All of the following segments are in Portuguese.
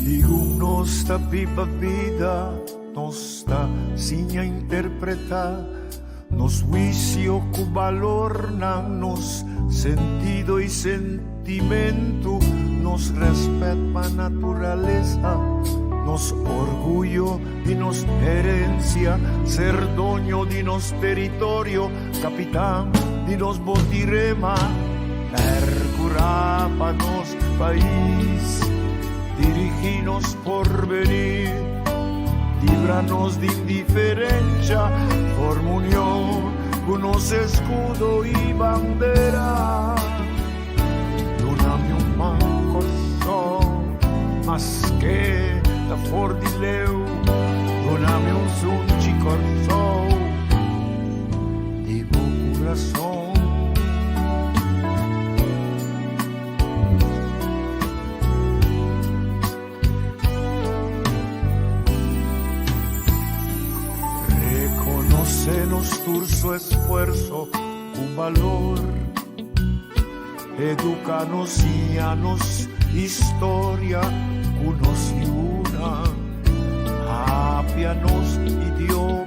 Digum nos pipa vida, nos sinha interpretar, nos juicio cu valor nan nos sentido y sentimento, nos respeto pa naturaleza, nos orgullo y nos herencia, ser dueño de nos territorio, capitán de nos botirema, percurar pa nos país, dirigirnos por venir, líbranos de indiferencia, forma unión, unos escudo y bandera, doname un manco son, más que la for di leu, doname un sunchi corso, di bu corazón. Reconocenos tu esfuerzo, un valor, educanos y anos historia, unos y una, apianos idioma,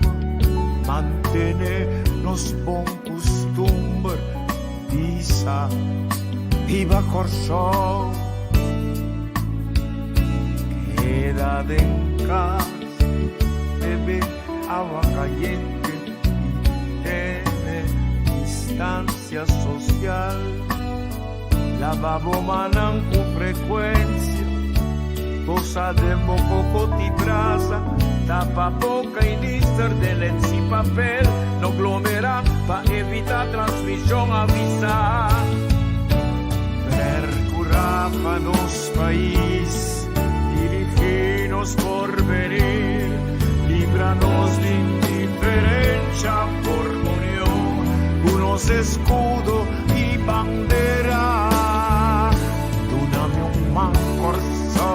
mantenernos bon costumbre, visa, viva Corso, queda en casa, bebe agua caliente y tiene distancia social, lavabo manan con frecuencia, cosa de moco y brasa, tapa boca y lister de lens y papel, no glomera para evitar transmisión avisar. Percurar para nos país, dirigirnos por venir, líbranos de indiferencia por unión, unos escudo y bandera, doname un mancorso,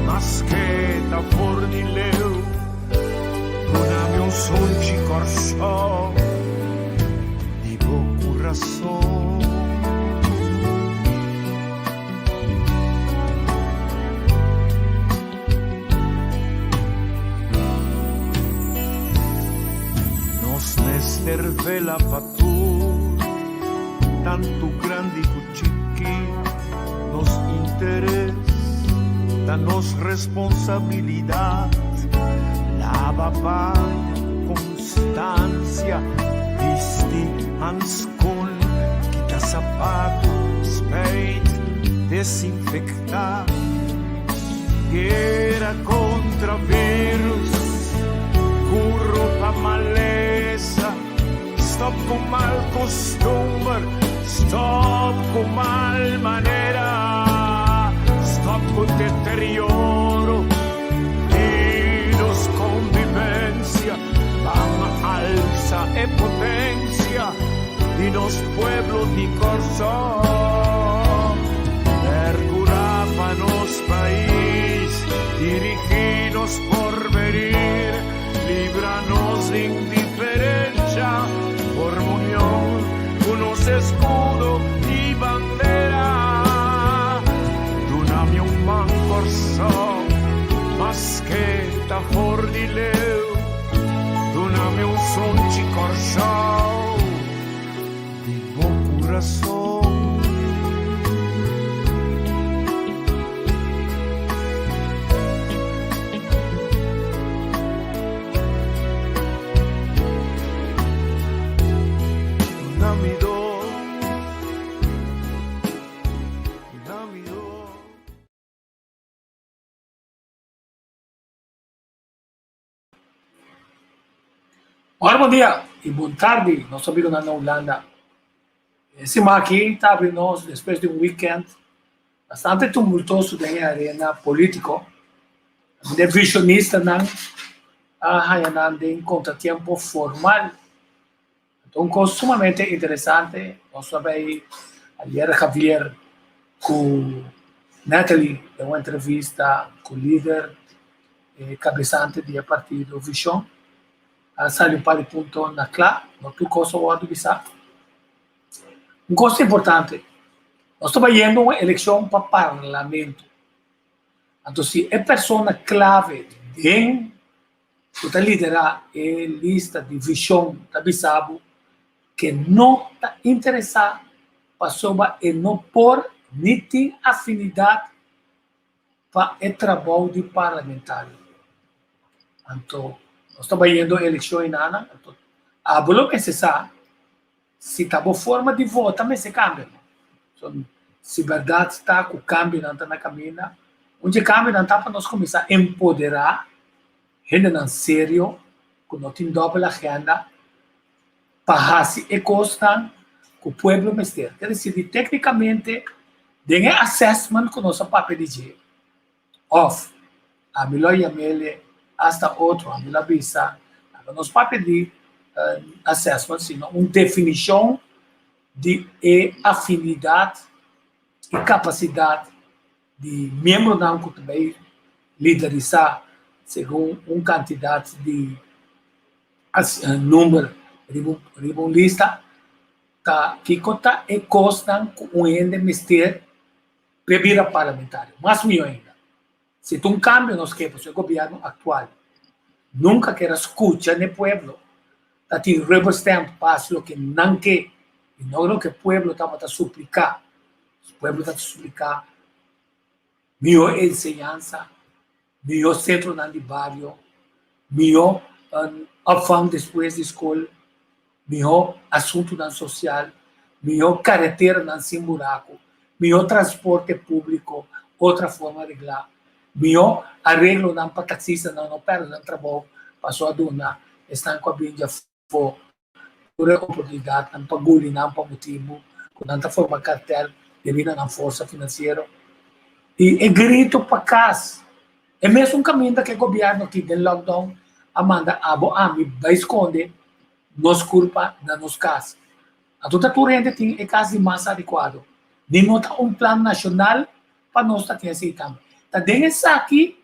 más que por ni leu, doname un sunchi corso, di bu corazón. Vela fatur, tanto grande y chiqui, nos interés, danos responsabilidad, lava constancia, visti hanskun, quita zapatos, spade, desinfectar, guerra contra virus, curro pa maleza, stop con mal costumbre, stop con mal manera, stop con deterioro y los convivencia, van a alza e potencia y los pueblos de Corso, percurar pa nos país, dirigirnos por venir, líbranos de indiferencia, por unión, unos escudo y bandera, doname un mancorso, más que ta for di leu, doname un sunchi corso, di bu corazón. Ora, bom dia e boa tarde, nosso amigo na Holanda. Esse aqui está abrindo nós depois de um weekend bastante tumultuoso da arena político. De visionista não hayanando em contratempo formal. Então, coisa sumamente interessante. Nós sabemos ayer Javier com Natalie de uma entrevista com o líder cabeçante do partido Vision. Saiu para o ponto na clá, no tu cosa o avisar. Uma coisa importante, nós estamos vendo uma eleição para parlamento. Então, se é pessoa clave em para liderar a lista de visão da Bissau, que não está interessado para e não por nem tem afinidade para o trabalho de parlamentar. Então, nós estamos vendo a eleição em Ana, então, a bolo que se sabe, se está boa forma de voto, também se cambia. Então, se verdade está com o cambio na caminha, onde cambio não está para nós começar a empoderar, gente não sério, que não tem dupla agenda, para se encostar com o povo mestre. Quer dizer, tecnicamente, tem assessment que nós vamos pedir, off, a melhor e hasta outro, a melhor visa, nós vamos pedir assessment, sino uma definição de afinidade e capacidade de membro não que também liderizar segundo um candidato de número de uma lista que conta e costam com um ente mister bebida parlamentar. Mais melhor ainda. Se tu cambio nos que o governo atual nunca quer escutar no povo, tá tem rubber stamp para o que não quer e não o que o povo está a suplicar. O povo está a suplicar melhor ensinança, melhor centro de barrio, melhor afã depois de escola, melhor assunto social, melhor carretera sem buraco, melhor transporte público, outra forma de arreglar, melhor arreglo para taxista não perde o trabalho, passou a dona, estão com a binha for oportunidade, não para guli, não para motivo, com tanta forma cartel, devido à força financeira. E grito para casa. É mesmo caminho que o governo aqui do lockdown manda me vai esconder nos culpa da nos casa. A toda corrente tem a casa mais adequado. Denota um plano nacional para nós ter esse também. Tá dentro aqui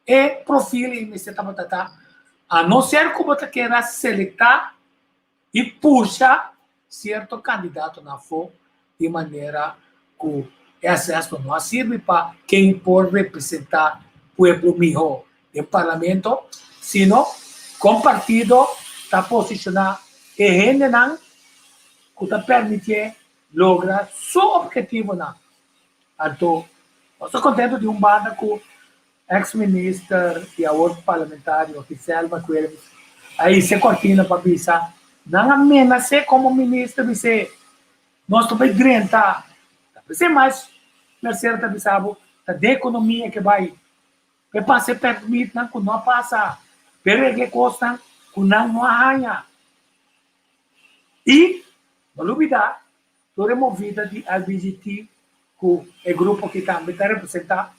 é perfil em esse tamatata. A não ser como você queira seletar e puxar certo candidato na for de maneira que esse aspecto não serve para quem pode representar o povo melhor no parlamento, sino com partido está posicionado e gente não que está permitindo lograr seu objetivo não. Então, eu estou contente de banda com o ex-ministro e agora parlamentar, oficial, aí se cortina para pensar, não ameaça como ministro, nós também grantar. Você mais, Mercedes também sabe, da economia que vai, para se permite que não passa, para que custa que não arranha. E, não olvidar, toda removida de LGBTQ, que é o grupo que também está representado,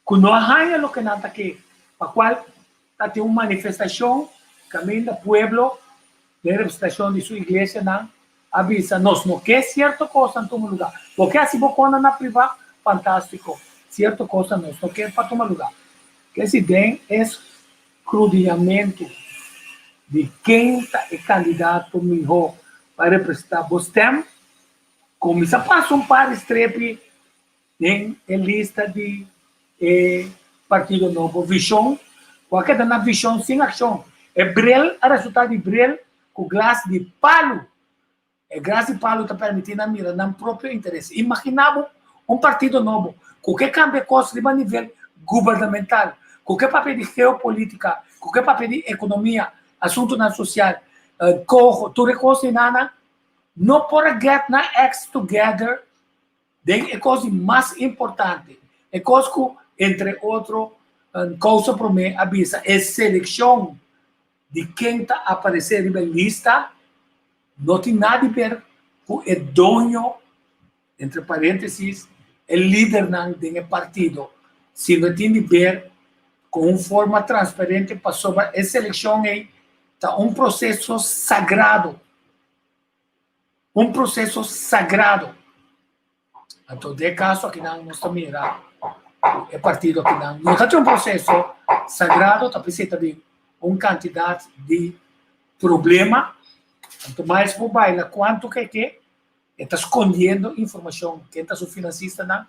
que não arranha o que não está aqui, para qual está tendo uma manifestação, caminho do povo, de representação de sua igreja, não, avisa, nós não quer certa coisa em todo lugar. Porque assim, quando na privada, fantástico. Certa coisa nós não quer para tomar lugar. Que se tem é crudilhamento de quem é candidato melhor para representar você. Começa a passar par estrepe em lista de Partido Novo. Visão, qualquer na visão sem ação. É brel, a resultado de brel com glass de palo. E graças a Paulo está permitindo a mira no próprio interesse. Imaginamos partido novo, qualquer cambio de coisas a nível governamental, qualquer papel de geopolítica, qualquer papel de economia, assunto na social, tudo coisa nada, não pode get na X together, é coisa mais importante, é coisa que, entre outros, coisa para mim, avisa, é seleção de quem está aparecendo na lista, não tem nada a ver com o dono, entre parênteses, o líder do partido, se não tem a ver com uma forma transparente para sobre essa eleição aí, está um processo sagrado. Um processo sagrado. Então, de caso, aqui não nós também é partido aqui não está um processo sagrado, está precisa também um candidato de problema. Quanto mais mobile, quanto que está escondendo informação, quem está o financista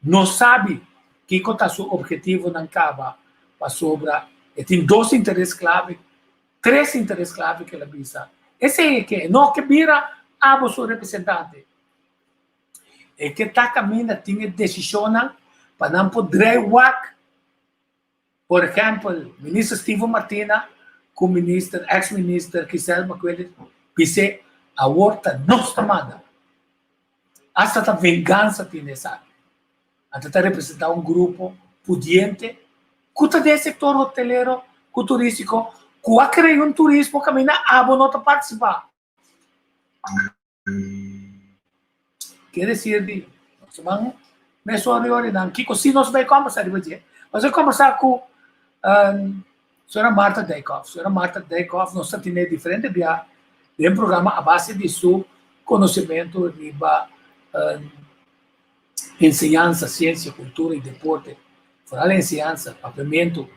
não sabe Kiko está su objetivo não acaba para sobra. E tem 2 interesses clave, 3 interesses clave que ela visa. Esse é que não que vira a seu representante. É que está caminhando, tem decisão para não poder work. Por exemplo, o ministro Steve Martina, com o ministro, ex-ministro Giselle McQueen, disse a horta não está manda. Hasta a vingança tem essa. Até representar um grupo pudiente, que do setor hoteleiro, que turístico, que cria um turismo que a não participar. Quer dizer, nós vamos mensurar que se nós vai conversar, nós vamos conversar com a senhora Marta Daykoff. A senhora Marta Daykoff, nós temos diferente de um programa a base de seu conhecimento de enseñanza, ciência, cultura e deporte, fora a enseñanza, papiamento,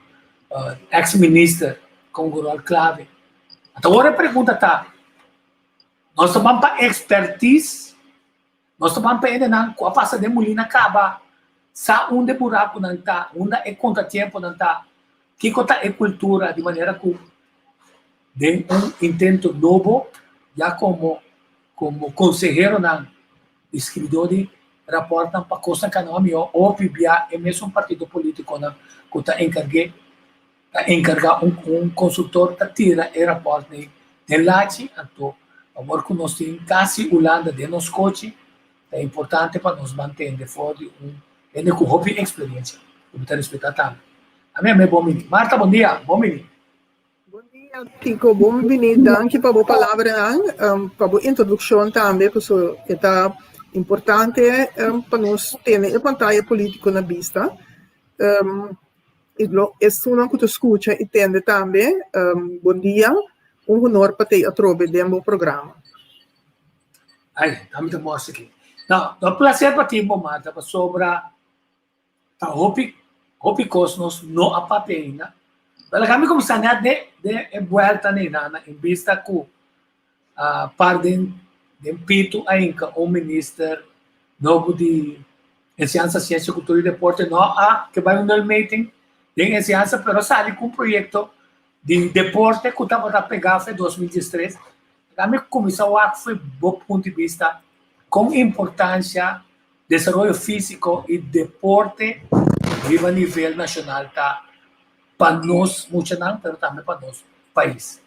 ex-ministro com um rol clave. Então, agora a pergunta está, nós estamos para expertise, nós estamos para ainda com a passa de Molina acaba, sa onde buraco não está, onde é contratempo não está, que é cultura, de maneira que de um intento novo, já como conselheiro, escritor de raportam para coisa que não é melhor, ou PBA é mesmo um partido político que está encarregar um consultor que tira o raporto de late, então, agora que nós temos quase Holanda de nos coche, é importante para nos manter de fora de uma experiência, para respeitar também. A minha é bom menino. Marta, bom dia. Bom menino. Bom dia, Kiko. Bom menino. Danke para a palavra, para a introdução também, que está importante para nós ter a pantalla política na vista. É só que tu escuta e entende também. Bom dia. Honor para ter a trobe dentro do programa. Ai, dá-me mostra aqui. Não, é um prazer para ti, Marta, sobre a Hopi Cosmos não a papel. Mas kami começar de volta em vista que parte de Pito ainda o ministro novo de Ciência, Ciência, Cultura e Deporte não que vai no meeting de ciência, mas sai com um projeto de deporte que estava a pegar em 2013. Kami começou a foi bom ponto de vista com importância desenvolvimento físico e deporte a nível nacional tá para nós muito não, mas também para nosso país.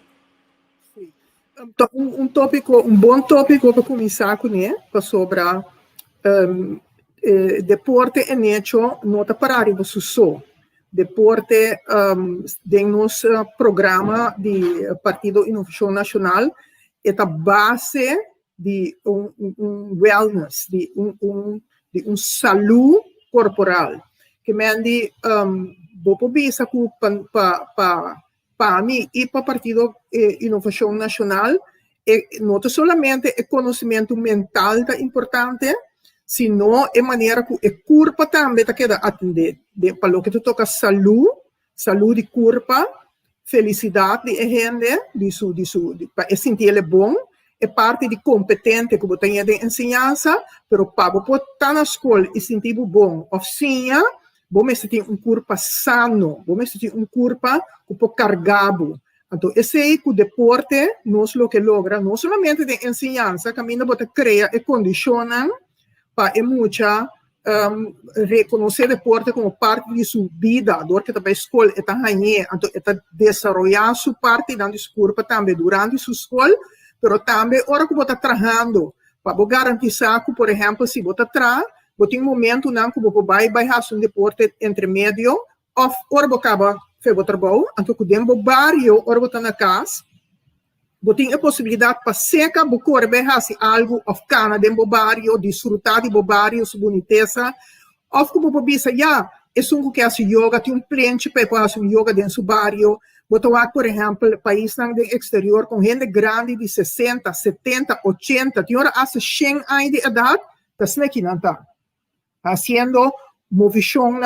Um bom tópico para começar com ele, sobre deporte é hecho não está parado no só. Deporte de nosso programa de Partido Inovação Nacional é a base de wellness, de saúde corporal. Que mandi bopo bisa ku para mim e para o Partido Inovação Nacional não solamente o conhecimento mental é importante, sino a maneira que o corpo também está queda atender para o que toca saúde de corpo, felicidade de gente, para sentir ele bom, é parte de competente que você tem de ensinança, pero para você estar na escola e sentir bom, oficina, você tem corpo sano, você tem corpo que pode carregar. Então, esse é o deporte, nós o que logra, não somente de ensinança, caminho você cria e condiciona para muita reconhecer o deporte como parte de sua vida, que a escola está ganhando, então está desenvolvendo sua parte dentro do corpo também durante sua escola, mas também hora que você está trabalhando, para garantizar que, por exemplo, se você trabalha, você tem um momento que você vai fazer um deporte entre médio, ou hora você acaba de fazer o trabalho, então dentro do bairro, hora você está na casa, você tem a possibilidade para secar, você correr fazer algo, ou ficar dentro do bairro, desfrutar do bairro, sua boniteza, ou que você pensa, é um que faz yoga, tem um plante para fazer yoga dentro do bairro, você vai, por exemplo, país no exterior com gente grande de 60, 70, 80, tem hora hasta 100 anos de idade, está aqui não está. Haciendo movição,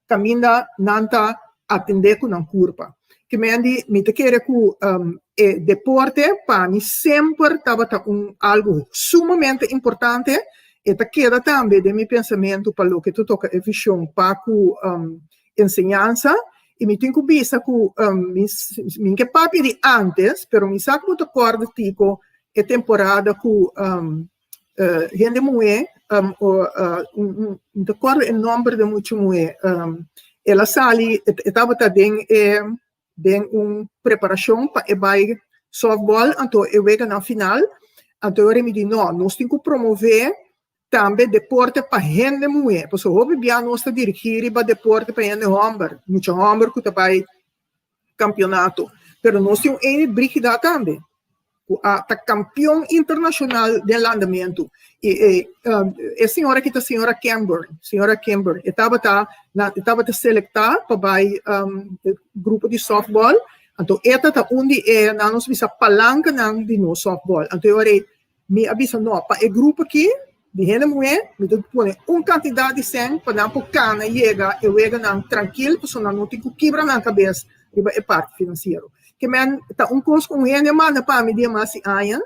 caminha, nanta, atender com a curva. Que me te quer que deporte para mim sempre estava algo sumamente importante esta queda também de meu pensamento para o que tu toca a visão para a ensinança e me tenho vista que minha papi de antes, pero me saco muito acordo tico a temporada que gente mulher não acordo o nome de muita mulher ela sali estava também preparação para ir softball então eu vejo na final então eu me digo não nós temos que promover também deporte para gente mulher porque o bia nós está dirigir para deporte para gente homem muito homem que vai campeonato pero nós temos briga também a campeão internacional de andamento e a senhora que está senhora Camber estava selectada para grupo de softball então esta tá onde nós visa palanca de no softball então eu me avisa não para o grupo aqui de gente mulher me tem que pôr quantidade de 100 para não cana chega eu não tranquilo porque não tem que quebrar na cabeça riba é parte financeira que men tá coisa com gente mana para me dia mais aia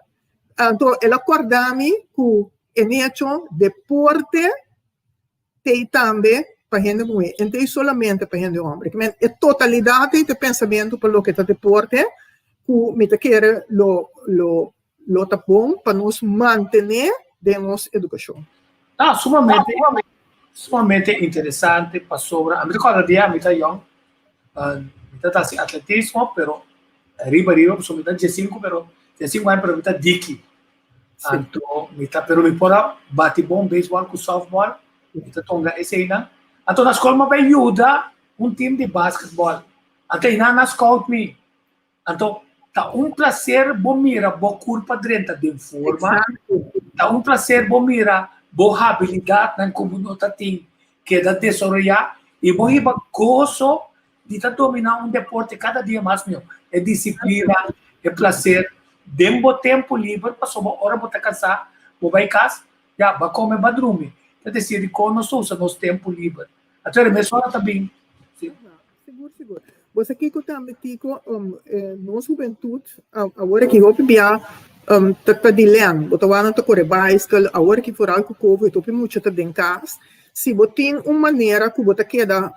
então ela acordame que é hecho deporte tem também para gente mulher não tem solamente para gente homem que men é totalidade de pensamento para o que tá deporte que me te quer lo tá bom para nos manter demos educação sumamente interessante para sobre a mim cada dia me tá young me tá assim atletismo pero riba so me tá 15 pero 15 anos pero me tá diki então me tá pero me pora bate bom baseball com softball me tá tonga esse aí então na escola me ajuda time de basquetebol então na scout me então tá prazer bom mira bom curva dentro de forma tá prazer bom mira boa habilidade na comunidade tem que dá desarrollar e bom riba gozo de dominar deporte cada dia mais meu é disciplina é prazer dembo tempo livre para só hora botar cansar vou vai casa já vai comer vai dormir então decide como nós usa nosso tempo livre até mesmo hora também seguro você aqui que também tico nossa juventude agora que eu bia tá dilendo botar na tá correr bicycle agora que for algo covo eu tô muito tá em casa se botin uma maneira que botar queda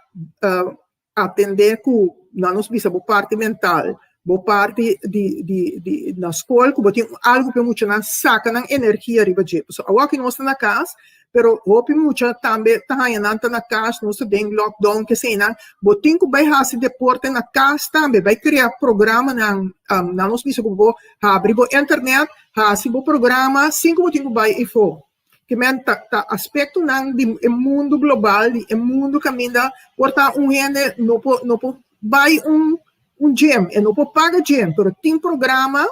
atender que não nos bisa boa parte mental boa parte de na escola que botin algo para muito na saca na energia riba de so agora que nós está na casa pero hope muito também tá ainda na casa nós tem lockdown que sei não botin que vai fazer deporte na casa também vai criar programa na nós bisa que vou abrir a internet fazer o programa 5 botin que vai e for que men tá aspecto nang di mundo global di mundo caminha porta gente não vai gym e não paga gym pero tem programa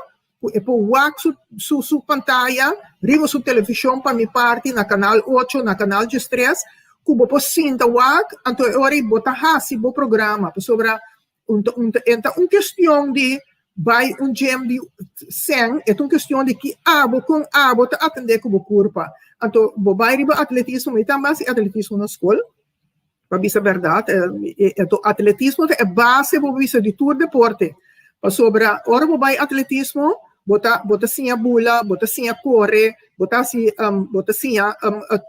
e por wax su pantalla riba su televisão para mi parte na canal 8 na canal 3 que vou sinta wax então ora bota hasi bo programa sobre questão de vai gym de 100 é uma questão de que com abo tá atender como curva então vai riba atletismo e também atletismo na escola para dizer a verdade então atletismo é base para dizer de todo deporte para sobre ora vai atletismo bota sim a bula bota sim a corre bota sim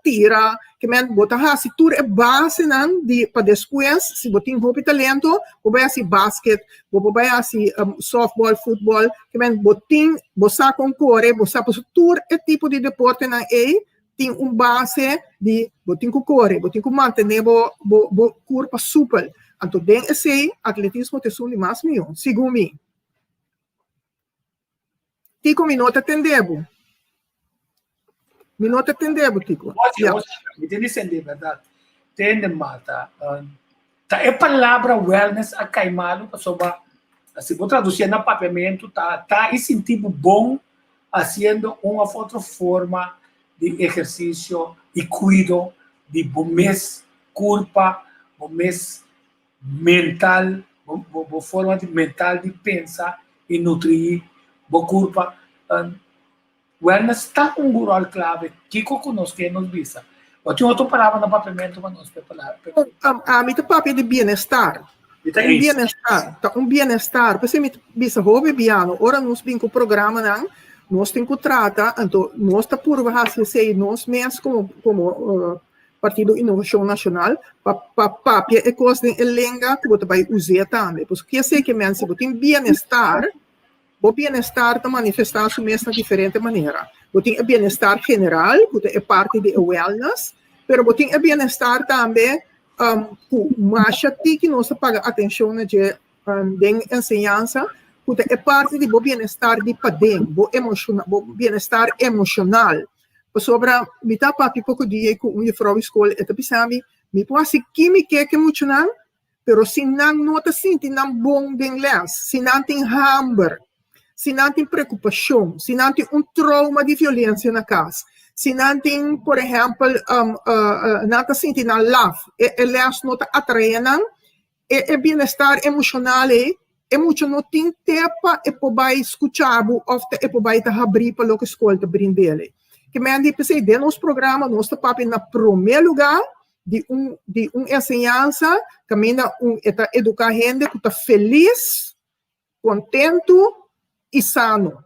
tira que men bota assim tudo é base não de para depois se botin hobby talento vai assim basquete vai assim softball futebol que men botin bosa com corre bosa para tudo é tipo de deporte na tem base de botin com corre botin com manter bo curva super então den esse atletismo te suni mais meu segundo mim Tico minuto atendebo Tico me tem entender verdade tem mata tá é palavra wellness a caimalo para sobre se vou traduzir na papiamento tá esse tipo bom fazendo uma outra forma de exercício e cuido de bom mês curva bom mês mental boa forma de mental de pensar e nutrir boa curva wellness está rural clave que conosco que nos visa ou tinha outra palavra no papiamento para nós preparar a mim tá papel de bem-estar bem-estar tá bem-estar porque me visa hobby biano ora nos vem com programa não nós temos que tratar, então, nós estamos por fazer nós mesmos como Partido Inovação Nacional, para a coisa de lenga que você vai usar também. Porque eu sei que se você tem bem-estar, o bem-estar está manifestado de diferente maneira. Você tem bem-estar general, que é parte de wellness, mas você tem bem-estar também, mais que nós paga atenção de ensinança, que é parte do bem-estar de padem, bem-estar emocional. Sobre me tá papi pouco dia com uma frau escola eta pisami me pode química que muito não, pero se não nota sente não bom de inglês, se não tem hambre, se não tem preocupação, se não tem trauma de violência na casa, se não tem, por exemplo, não tá sente na love, elas não tá atraindo, é bem-estar emocional é muito não tem tempo e pode escutar ou e pode abrir para o que escola tá brindele. Que me andi pensei de nos programa nós papi na primeiro lugar de ensinança caminha eta educar gente que está feliz, contento e sano.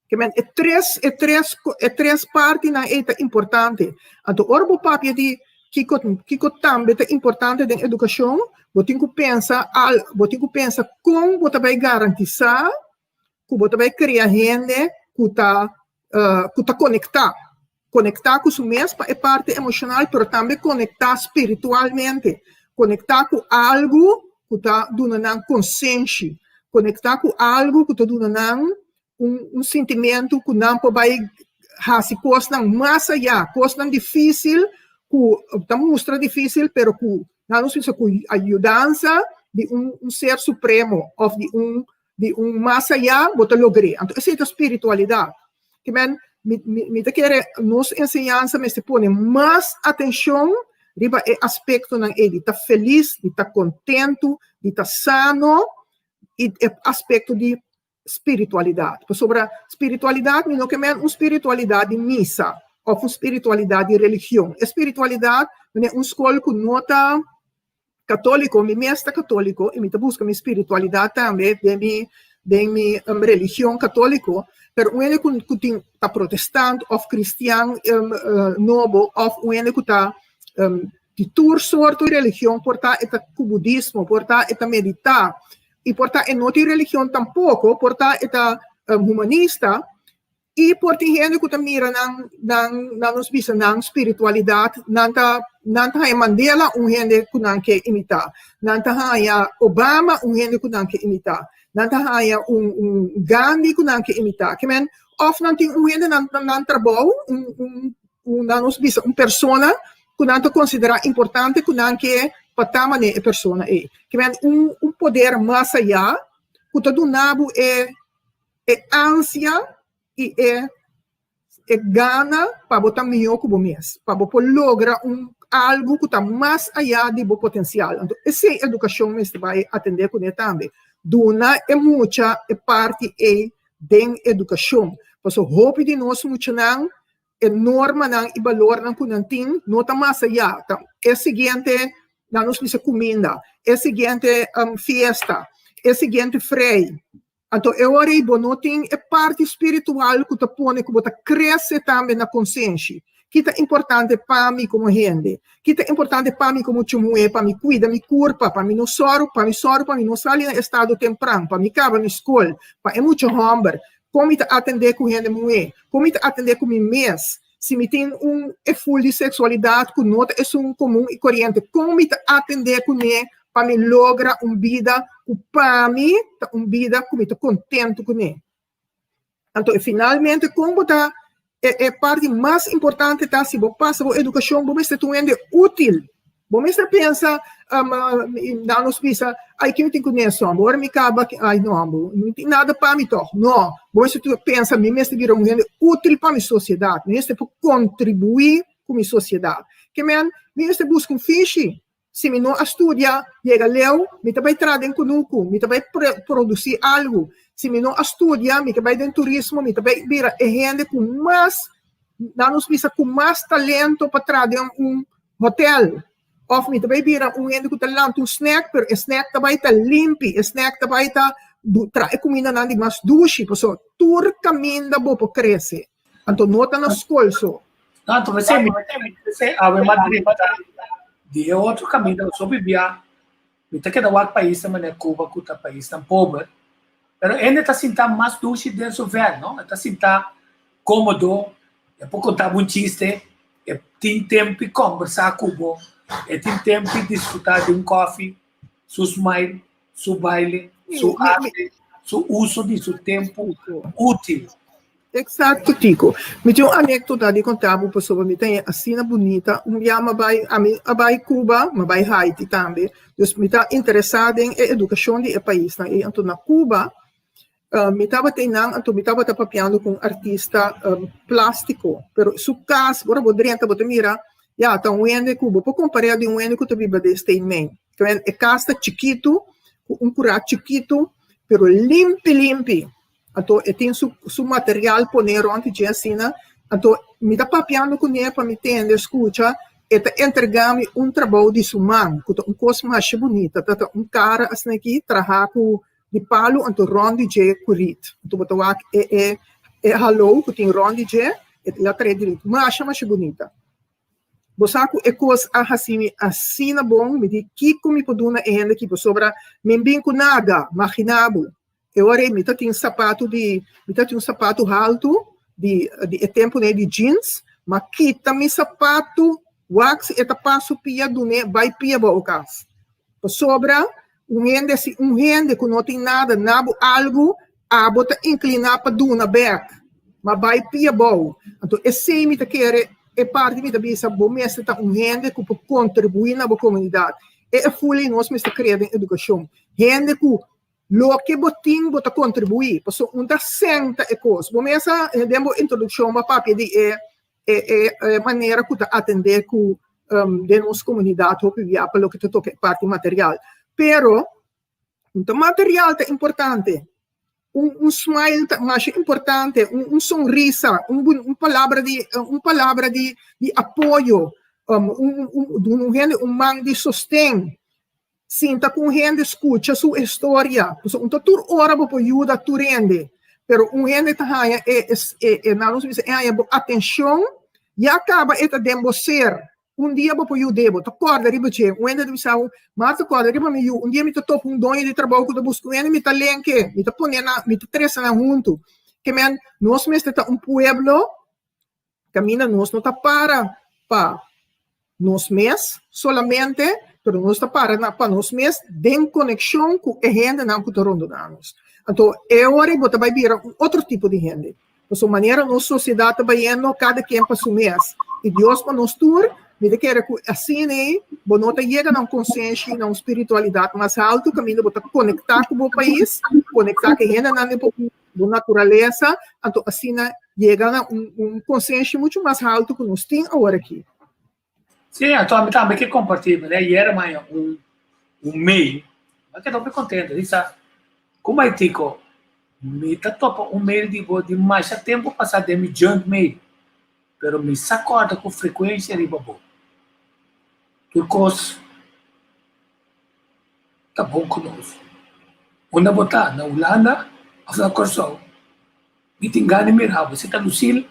Que me é três partes na eta importante. Então orbo papi de que também é importante da educação, você tem que pensar como você vai garantizar que você vai criar gente que está conectar com o mesmo é parte emocional, mas também conectar espiritualmente, conectar com algo que está dando consciência, conectar com algo que está dando sentimento que não vai fazer coisas mais allá, coisas difíceis, que está mostra difícil, mas que não sei se com a ajudança de ser supremo ou de mais allá, você logra. Então, essa é a espiritualidade. Que me quer nos ensinança me se põe mais atenção riba é aspecto de estar feliz, de estar contente, de estar sano e aspecto de espiritualidade. Sobre a espiritualidade, não que é uma espiritualidade de missa ou uma espiritualidade de religião. Espiritualidade é uma escola que nota católico, me mestre católico e me busca minha espiritualidade também de minha religião católica. Pero o ene que está protestante ou cristiano novo ou o ene que está de toda sorte de religião, porta é o budismo, porta é meditar e porta é não de religião tampouco, porta é humanista e porta gente que está mira na nos visa na espiritualidade, nanta é Mandela gente que não quer imitar, nanta é Obama gente que não quer imitar. Nanta haya Gandhi que não quer imitar. Que men of não tem gente não trabalho persona que não considera importante que não quer patamane a persona é. Que men poder mais allá que todo nabo é ânsia e é gana para botar melhor que o mês, para botar lograr algo que está mais allá de seu potencial. Então essa educação me vai atender com ele também. Duna é muita parte da educação. Porque o hope de nós muito não é norma não e valor não que não tem, não está mais allá. É seguinte, não nos diz comida, é seguinte festa, é seguinte freio. Então, eu orei não tem é parte espiritual que está põe que você cresce também na consciência. Que é importante para mim como gente, que é importante para mim como chumue, para me cuida, me curpa, para mim não soro, para mim não sair no estado temprano, para me acabar na escola, para é muito hambre, como me atender com gente mulher, como me atender com mim mês, se me tem full de sexualidade, que nota é comum e corrente, como me atender com ele, para me lograr vida, para mim, vida que me estou contente com ele. Então, finalmente, como está é parte mais importante tá se você passa a educação você está tuendo útil você pensa não nos pensa ai que eu tenho conhecimento agora me acaba ai não tem nada para mim toch não você pensa me mesmo virar útil para a sociedade me para contribuir com a sociedade que me busca fiche se me não estuda chega leu me também tradem conosco me também produzir algo se me não estuda, me vai em turismo, me também vira gente com mais, não nos precisa com mais talento para trazer hotel. Ou me também vira gente com talento snack, pero snack também está limpo, snack também está trae comida na di mas dushi, so tur caminda bo po cresce. Anto nota na scolso. Tanto você ave Madrid de outro caminho, só bibia. Me tá que da outro país também é Cuba, que tá país tão pobre. Pero ainda tá sentado mais duche dentro do verão, não? Tá sentado cômodo, é pouco tá um chiste, é tem tempo de conversar com o é tem tempo de desfrutar de um coffee, seu smile, seu baile, seu arte, seu uso de seu tempo útil. Exato, Tico. Me tinha uma anedota de contar para pessoa, me tem assim bonita, dia vai Cuba, mas vai Haiti também. Então, me está interessada em educação de país, né? E então na Cuba, me estava treinando, então me estava papiando com artista plástico, pero su caso, agora vou dentro, vou mira, já tá ende Cuba, por comparar de ende que tu vive de Steinman, que é casa chiquito, curado chiquito, pero limpi. Então, tem su material poner onde já assina. Então, me está papiando com ele para me entender, escuta, e tá entregando trabalho de sua mão, que é coisa mais bonita. Então, cara assim aqui, trabalha de palo, então, ronde de curit. Então, botar é hello, que tem ronde de, ela traz direito. Mas mais bonita. Bosaco é coisa assim na bom, me diz que como poduna ainda que sobra, me bem com nada, imaginado. Eu orei, me tem um sapato alto de tempo né de jeans, mas quita me sapato wax eta passo pia do né vai pia bocas. Sobra um rende que não tem nada, nabo algo, a bota inclinar para duna back, mas vai pia bom. Então esse me tá querer é parte me da bisa bom mesmo tá rende que pode contribuir na comunidade. É fully nós me está criando educação. Rende que lo que botin bota contribuir, passou da senta e coisa. Bom, essa demos introdução uma papel de maneira que atender com de nossa comunidade ou via pelo que toca parte material. Pero o material é importante. Smile é mais importante, sorrisa, palavra de apoio, man de sostém. Sinta com gente escuta sua história. Então, toda hora você ajuda a tu rende. Pero gente também atenção e acaba esta ser. Dia você ajuda. Tu acorda, riba che. Gente de visão, mas acorda, riba me ajuda. Dia me topo dono de trabalho que tu busca. Gente me lenque, me põe me três na junto. Que men, nós mesmo está pueblo, camina nós não tá para nós mesmos solamente. Pero nós está para nós mesmos, tem conexão com a gente não que está rondando. Então, agora você vai vir outro tipo de gente. De sua maneira, nossa sociedade está indo cada quem para seu mês. E Deus para nós tour, me quer que assim, você não chega a uma consciência, a uma espiritualidade mais alta, caminho você conectar com o país, conectar com a gente na natureza, então assim, chega a uma consciência muito mais alta que nós temos agora aqui. Sim, então também que compartilha, né? E era mais mail, mas que estou bem contente. Isso, como é tico, me tá topa mail de mais tempo passar de me junk mail, pero me sacorda com frequência de babo. Turcos, tá bom conosco. Uma botar na Holanda, a Corsol, me tingane mirar, você tá no Sil,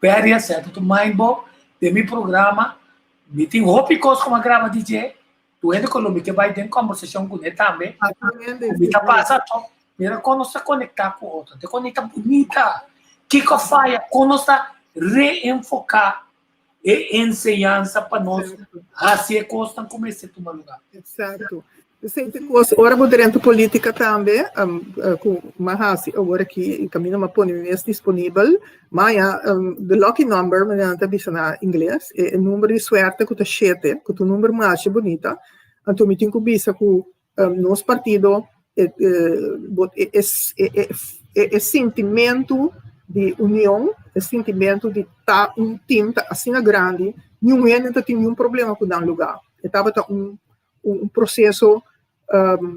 péria certo, tu mindbo, de meu programa. Me tem roupa e coisa como grava DJ. Tu ainda quando me vai ter conversação com ele também. Me tá passando, mira quando está conectar com o outro, te conecta bonita. Que faia quando está reenfocar e ensinança para nós. Assim coisa começa a tomar lugar. Exato. Ora dentro política também, com Mahasi, agora que caminho uma pônimia disponível, mas the lucky number, mas não está visto na inglês, é o número de sorte que está 7, que é o número mais bonito. Então, me tenho que ver com nosso partido, é sentimento de união, é sentimento de estar time assim grande, nenhum ainda tem nenhum problema com o lugar. Estava processo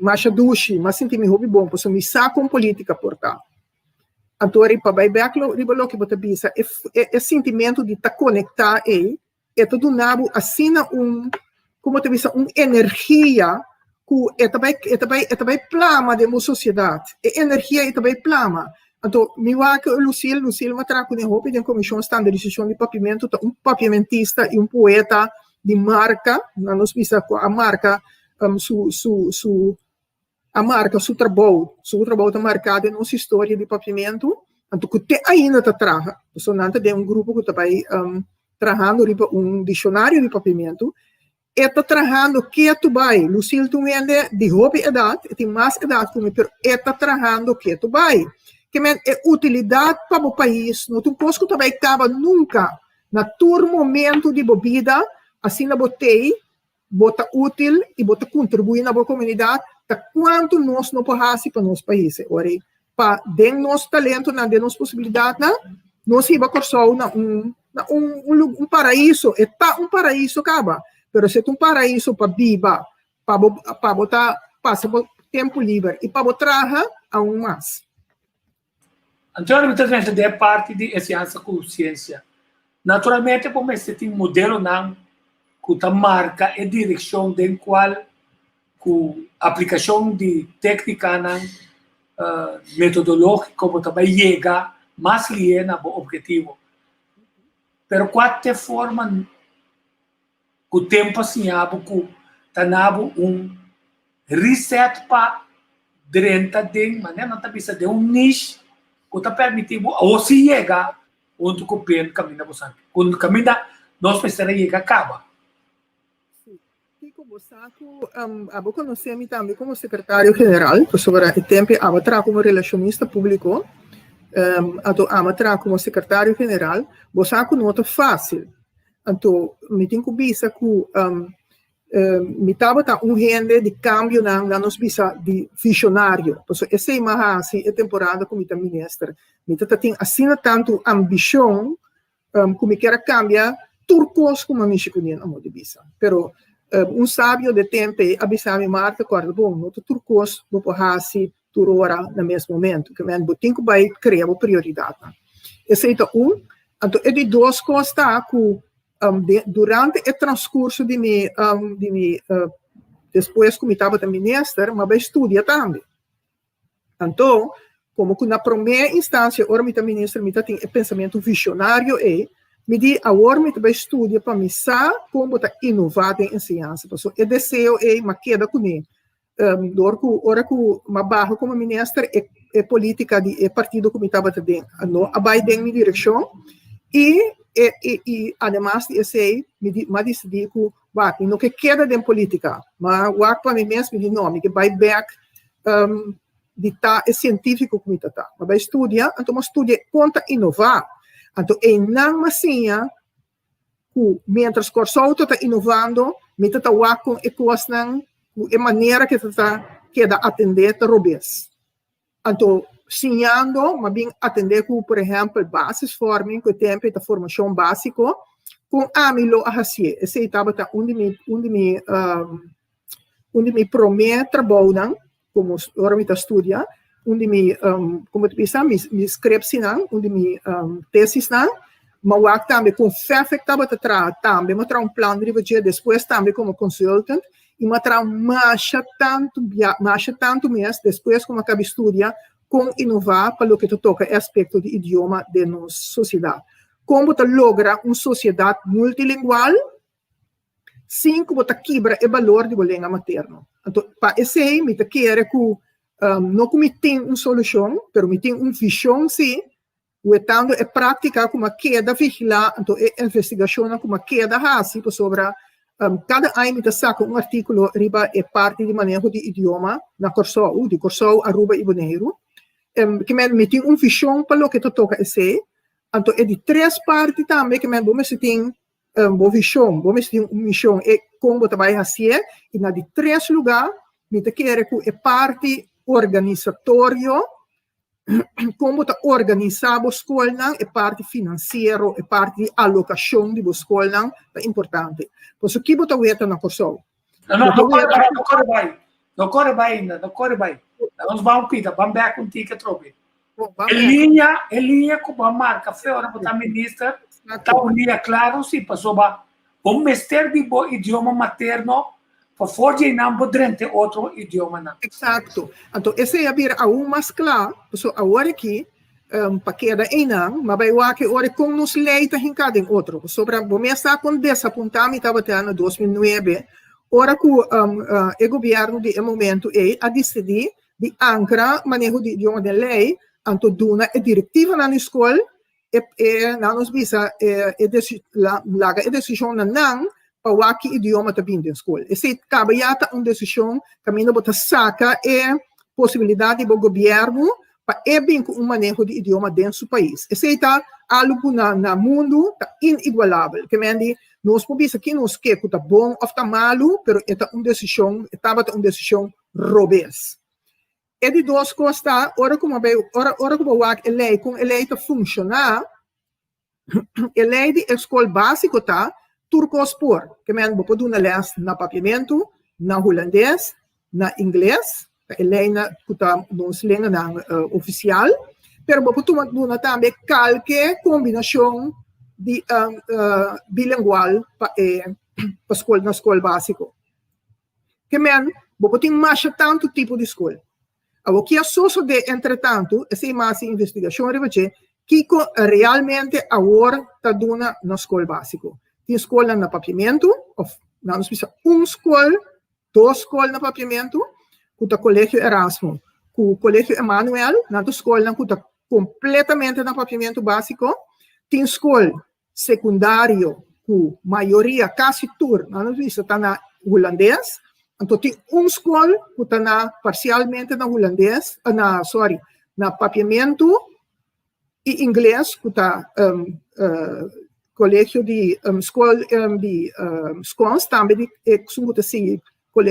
mais duche, mas senti-me hobby bom, posso me saco política por cá. Então, para vai back lo que você pensa, é sentimento de estar conectar é todo nabo assina como te pensa energia que é também plama de uma sociedade, a energia é também plama. Então, me vai que Lucille matra com o da comissão standardização de pavimento, pavimentista e poeta de marca, nós visa a marca a marca seu trabalho está marcado em nossa história de pavimento. Então, que ainda está trabalhando, sonante de grupo que está trabalhando dicionário de pavimento, está trabalhando que tu vai, Lucille tu vende de hobby idade, tem mais idade como mas está trabalhando que tu vai. Que é utilidade para o país, não tu posso também acaba nunca na todo momento de bebida, assim na botei, bota útil e bota contribuir na boa comunidade, tá quanto nós não podemos para nosso país, ora, para den nosso talento, na den nossa possibilidade, nós iba corso na paraíso, é tá paraíso acaba, pero se é paraíso para viva, para botar passa tempo livre e para botar a mais. Então, muitas vezes, é parte de ciência com ciência. Naturalmente, como você tem um modelo não, que marca e direção de qual com aplicação de técnica não, metodológica, como também chega mais liena ao objetivo. Pero qual forma que o tempo assim, que tanabo reset para dentro de maneira não bisa de nicho que está permitindo ou se chega onde o pen caminha bastante. Quando caminha, nós precisamos chegar acaba. Eu conheci também como secretário-geral, sobre o tempo, eu trabalho como relacionista público, eu trabalho como secretário-geral, você nota fácil. Então, me tenho que dizer que me estava gente de cambio na nossa visa de visionário. Porque essa imagem é temporada como está ministra. Me tem assim tanto ambição como quer cambiar turcos como a Michigan a modo de visa. Pero sábio de tempo avisava Marta corda bom, não turcos vou fazer turora no mesmo momento. Que men tem que vai criar uma prioridade. Esse é então é de duas coisas que durante o transcurso de mim, depois que eu estava de ministro, mas eu estudei também. Então, como que na primeira instância, agora eu ministro, eu tenho pensamento visionário me di agora eu estudo para me saber como inovar em ciência. O desejo mas queda com ele. Agora que eu barro como ministro, é política de partido que eu estava dentro. A vai em minha direção e además esse me decidi que não que queda de política, mas o para mim mesmo me não, me que vai back de tá é científico como tá, mas vai estudar, então estudia conta inovar, então é não assim que mientras corso está inovando, me tá com e coisas não é maneira que tá queda atender a robes, então ensinando, mas bem atender com, por exemplo, bases forming, que tempo da formação básica, com amilo a fazer. Esse estava onde me promete trabalho, como agora me estudia, onde me, como tu pensa, me escreve onde me tesis mas eu também com fé que estava também, mas um plano de budget, depois também como consultant, e mas tanto mês, depois como acaba de estudar, com inovar para o que toca aspecto de idioma de nossa sociedade. Como você logra uma sociedade multilingual, sem que você quebra o valor de língua materna. Então, para esse aí, me quer que não que me tem uma solução, mas me tem uma visão, sim, o tanto é prática como queda vigilar, então é investigação como queda assim sobre cada ano me saca um artigo riba é parte de manejo de idioma na Corsou, de Corsou, Aruba e Bonaire. Que me tem uma visão para o que toca esse, então é de três partes também que vamos tem uma visão, vamos ter uma missão é como você vai fazer e na de três lugares me quer que é parte organizatória, como você organizar a escola, é parte financeira, é parte de alocação de escola, é importante. Por isso que você vai na Corsou. Não corre bem. Nós vamos pedir, vamos ver contigo que trobe. Em linha com a marca, fora para a ministra, está unida, claro, sim, passou o mestre de idioma materno, Por forje não poderão ter outro idioma não. Exato. Então, esse é vir a mais claro, so agora aqui, para queda não, mas vai lá que ora com nos leita em cada outro. Sobre a começar com desapontar, estava tendo 2009, ora que o governo de momento a decidir de ancrar manejo de idioma de lei, então duna a diretiva na escola e na nos visa a decisão não para o que idioma está vindo na escola. E se cabe já uma decisão, caminho para sacar a possibilidade do governo para bem com manejo de idioma dentro do país. E se está algo no mundo tá inigualável, que me nós podemos aqui nos que está bom ou está malo, mas estava uma decisão robusta. E de duas coisas, ora como a lei com a lei está funcionar, a lei de escola básica está turcospor, que me pode dar les na papiamento, na holandês, na inglês, a lei na nos língua na oficial, pero pode dar também qualquer combinação de bilingual para escola na escola básica. Que me pode mais tanto tipo de escola. O que é só de entretanto, essa mais investigação revela que realmente agora está dando na escola básica. Tem escola na papiamento, ou não nos precisa escola, duas escolas na papiamento, com o colégio Erasmo, com o colégio Emanuel, na escola que está completamente na papiamento básico, tem escola secundário, com maioria, quase tudo, não nos precisa está na holandês, então tem escola que está parcialmente na holandês, na papiamento e inglês, que está colégio de escola de Scons, também que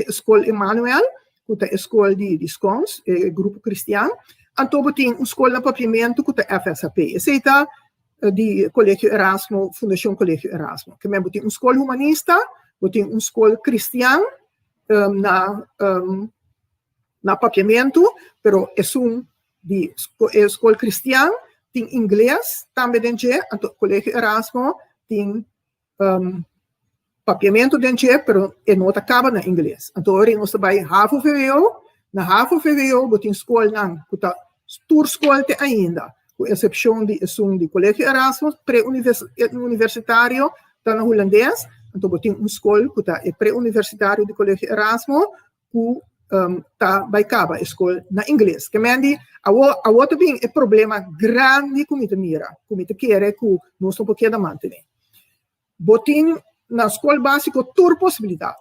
escola Emanuel, que é escola de Scons, grupo cristiano, então tem uma escola de papiamento que é FSAP. Esse está de colégio Erasmo, Fundação Colégio Erasmo. Que mesmo tem uma escola humanista, tem uma escola cristiana na papiamento, pero de escola cristiana, tem inglês também dentro, então colégio Erasmo tem papiamento dentro, pero não acaba na inglês. Então nós vai Havo VWO, na Havo VWO tem escola não, que está tour escola ainda, com exceção de colégio Erasmus pré-universitário está na holandês, então tem uma escola que está pré-universitário de colégio Erasmus que tá vai acabar a escola na inglês. Que mendi a outra bem é problema grande como te mira, como te quer que nós não podemos manter. Botin na escola básica toda possibilidade.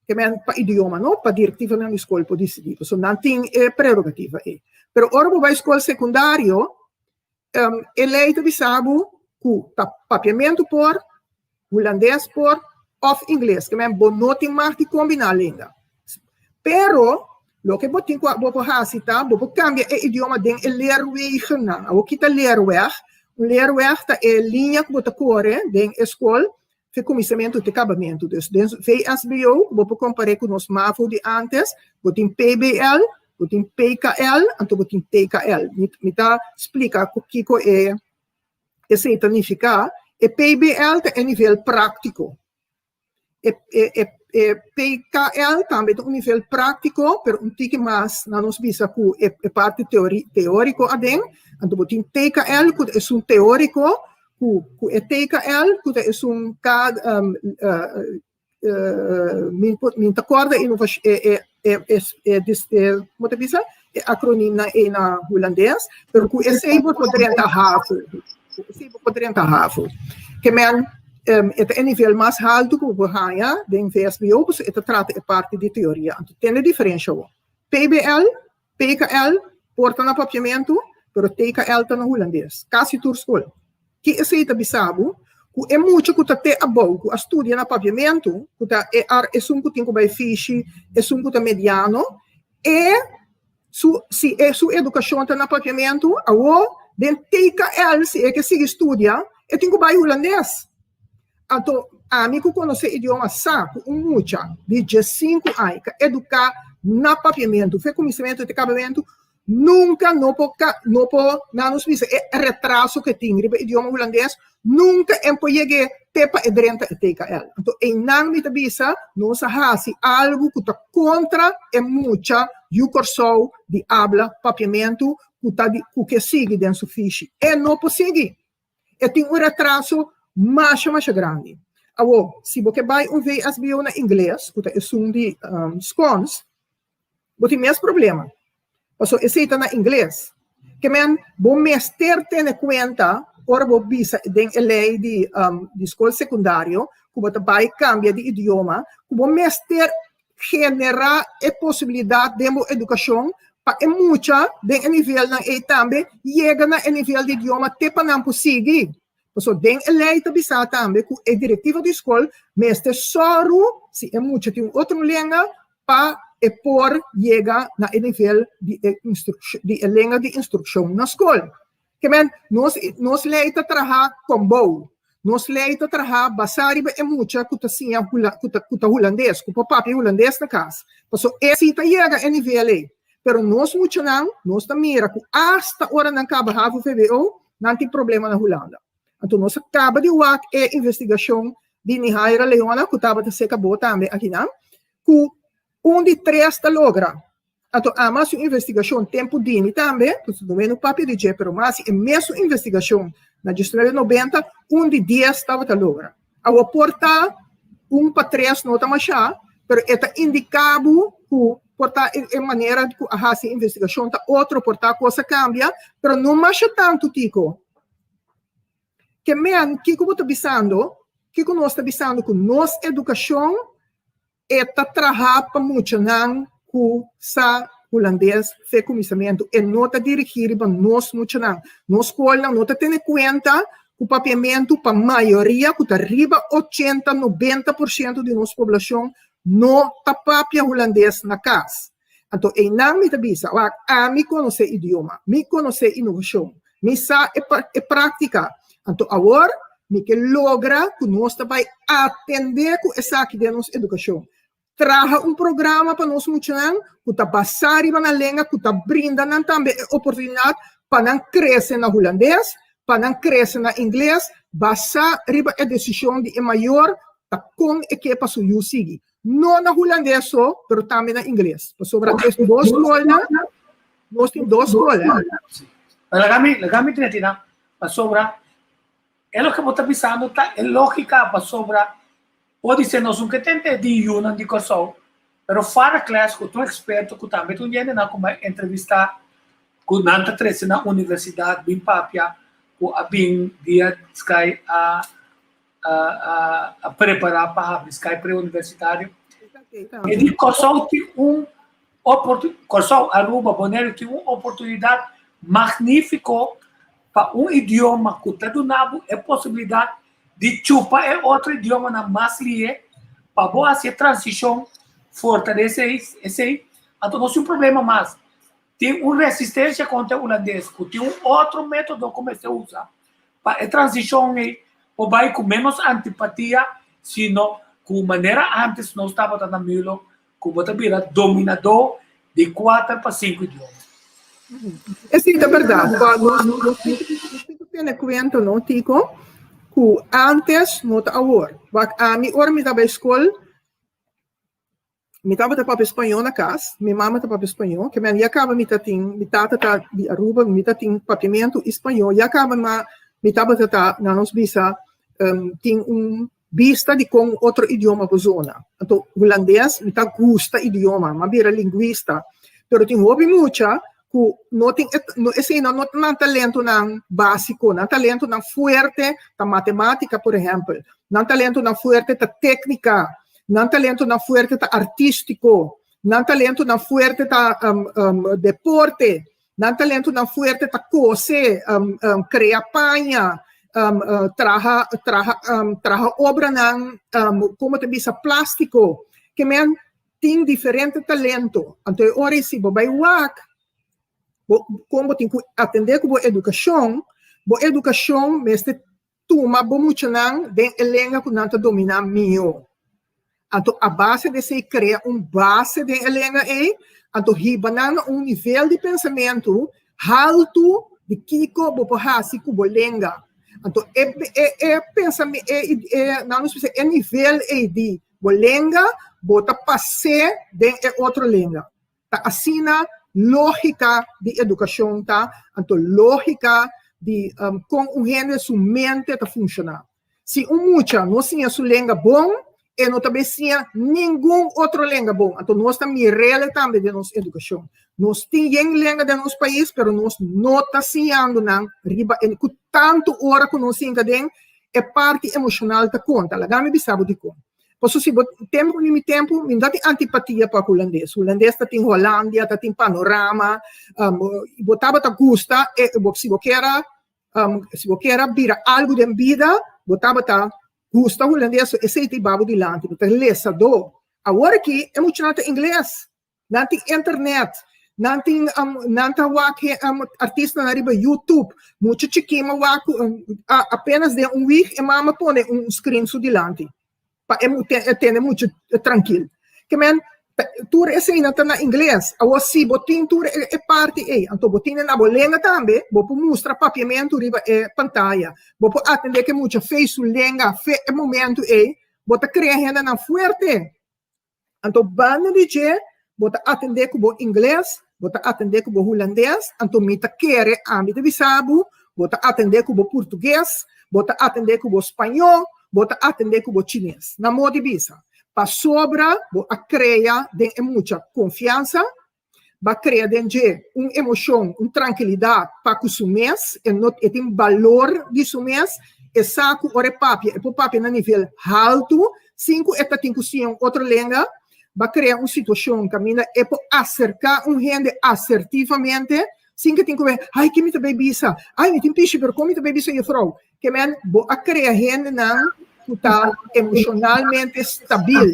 Que mendi para idioma não, para diretiva na escola pode decidir, so não tem prerrogativa aí. Pero ora vai escola secundário, eleita bisabo que tá papiamento por holandês por ou inglês, que mendi não tem mais de combinar ainda. Pero lo que botin ko bo hasita bo cambia o idioma den leerweg na o kita leerweg ta linha que bota core den escola de começamento de acabamento dus den VSBO bo comparar com nos MAVO de antes botin PBL botin PKL anto botin TKL me tá explica o que é significa e PBL tá a nível prático PKL também tem nível prático, pero tique mais na nos bisa que é parte teórico adem, então botin TKL que é teórico, que é TKL que é cada min acorda inovação como te bisa acronimo na holandês, pero que esse poderia estar que men é o nível mais alto que o ganha em VSBO, porque trata parte de teoria. Então, tem a diferença. PBL, PKL, porta no papiamento, mas TKL está no holandês. Quase tudo escola. Que é feita bisabo, que é muito que está a bom, que estuda no papiamento, que é que tem que vai fixe, é que está mediano, e se é sua educação está no papiamento, agora, dentro TKL, se é que se estuda, é tem que vai holandês. Então, amigo conhece idioma saco, mucha, de 5 anos, educar na papiamento, foi conhecimento de acabamento, nunca no po nanos visa retraso que tem riba idioma holandês nunca empoyege tepa edrenta eteka el. Então em nang mita bisa no sa hasi algo que tá contra é mucha e o corso de habla papiamento que sigue dentro do fiche. E não consegue. E tem retraso mais grande. Awo, se você vai ver as bio na inglês, que é um de scones, você tem mesmo problema. Porque esse está na inglês. Que men, bom mestre tem conta, ora vou bisa den lei de escola secundário, que você vai cambiar de idioma, que bom mestre genera a possibilidade de educação para é muita den nível na e também chega na nível de idioma te para não conseguir. Porque den lei tá bisa também que a diretiva da escola mestre só se é muito tem outro língua para e por chegar na nível de instrução de língua de instrução na escola. Que men nos lei tá trabalhar com bom. Nos lei tá trabalhar basari é muita que tá sim que holandês, que papi holandês na casa. Porque esse tá chega a nível aí. Pero nós muito não, nós tá mira que hasta hora não acaba a VVO, não tem problema na Holanda. Então nós acaba de ver a investigação de Nihaira Leona, que estava se acabou também aqui não, que de 3 está logra. Então a mais investigação tempo dini também, porque não é no papel de Jé, pero mas é mesmo investigação na gestão de 90, de 10 estava a logra. A porta 1 para 3 não está mais já, pero está indicado que portar em maneira de fazer investigação, tá outro portar coisa cambia, pero não mais tanto tico. Que men, que como está bisando, que nós está bisando que nossa educação está trabalhando para muito não com sa holandês fe comissamento e não está dirigido para nós muito não. Nós escola não está tendo conta que o papiamento para a maioria, que está arriba 80-90% de nossa população não está papia holandês na casa. Então, em não me tabisa, me conhecer idioma, me conhecer inovação, me sa e prática. Então, agora, me que logra que nós vai atender com essa aqui de nossa educação. Traga programa para nós muito não, que está passar na língua, que está brindando também oportunidade para não crescer na holandês, para não crescer na inglês, basar riba a decisão de maior, tá com e que para o seguir. Não na holandês só, mas também na inglês. Sobre as duas escolas, nós temos 2 escolas. Legami tinha para sobre é o que você está pensando, tá? É lógica para sobre pode ser nós que tente de uma de corso, mas fora classe com um experto que também tu viene na como entrevista com nanta trece na universidade bem papia com a bem dia sky a preparar para a Sky pré-universitário. E de Corso tem Corso Aruba Bonaire tem uma oportunidade magnífica para idioma que está do nabo é possibilidade de chupar outro idioma na mais lie para boa essa transição fortalecer esse então não é um problema mais tem uma resistência contra o holandês que tem outro método como se usa para a transição ou vai com menos antipatia, sino com maneira antes não estava tão milo, como vira dominador de 4 para 5 idiomas. Sim, é verdade. Nós temos conta, não, Tico, que antes não está agora. A minha hora me estava na escola, me estava para espanhol na casa, minha mãe estava para espanhol, que minha acaba me tata de Aruba, me tata tem papiamento espanhol, e acaba me estava na nossa visa tem vista de com outro idioma por zona. Então, holandês me tá gusta idioma, mas vira linguista. Pero tem hobby mucha que não tem esse não talento não básico, não talento não forte da matemática, por exemplo, não talento não forte da técnica, não talento não forte da artístico, não talento não forte da deporte, não talento não forte da cose, criar panha, traga obra ng como te bisa plástico que men tem diferente talento então ora se vai wak como tem que atender com educação mestre tuma bo muito nang den elenga que não domina mio então a base de se cria base de elenga Então, ribanana nível de pensamento alto de Kiko Bopohasi Kubolenga. Então, pensamento, é nível de Bolenga, bota passe de outra língua. Tá assim na lógica de educação, tá? Então, lógica de com gente sua mente tá funcionar. Se mucha não tinha sua língua bom, e não também tinha nenhum outro língua bom. Então, nós também também de nossa educação. Nós temos língua de nosso país, mas nós não estamos não riba com tanto hora que nós temos é parte emocional da conta. Lá me bisabo de conta. Posso se tempo me dá antipatia para o holandês. O holandês está em Holândia, está em panorama, botava ta gusta e se você quer vira algo de vida, botava ta gusta holandês e sei te babo de lante, porque lesa do. Agora aqui é muito nada inglês, não tem internet, não tem artista na riba YouTube, muito chiquinho apenas de week e mama põe screen su de lante. É muito tranquilo. Que men, tu recém está na inglês, a você botin tu é parte aí, então botin na bolenga também, vou mostrar papiamento riba é pantalla, vou atender que muito fez o lenga, é momento aí, vou criar renda na forte. Então banda de je, vou atender com o inglês, vou atender com o holandês, então me ta querer a me bisabo, vou atender com o português, vou atender com o espanhol, vou atender com o chinês. Na moda de visa. Para sobra, vou criar muita confiança, vai criar uma emoção, uma tranquilidade para o seu mês, e tem valor de seu mês, e saco ore papia, e papia na nível alto, 5 e tem que outra língua, vai criar uma situação que e para acercar gente assertivamente, sem que tem que ver, ai, que me também bisa, ai, me tem piche, pero como me também bisa e frau, que men, vou criar gente não total emocionalmente estável.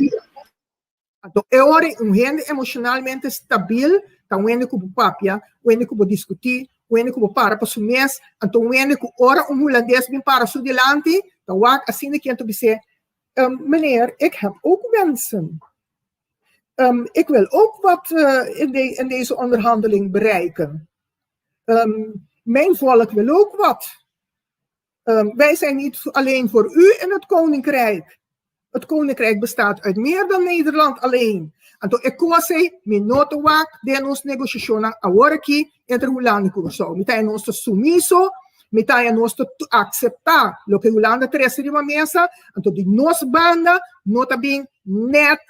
Então, é hora gente emocionalmente estável, então gente que papia, gente que discutir, gente que para o mês, então gente que ora holandês vem para su delante, então assim que eu dizer, meneer, ik heb ook wensen. Ik wil ook wat in deze onderhandeling bereiken. Mijn volk wil ook wat. Wij zijn niet alleen voor u in het koninkrijk. Het koninkrijk bestaat uit meer dan Nederland alleen. En toen ik zei, mijn notenwak, de ons negociazione agora aqui entre Holanda e Curaçao. Me tem nosso sumiso, me tem nosso aceitar lo que Holanda traz de uma mesa. Então de nossa banda, nota bem net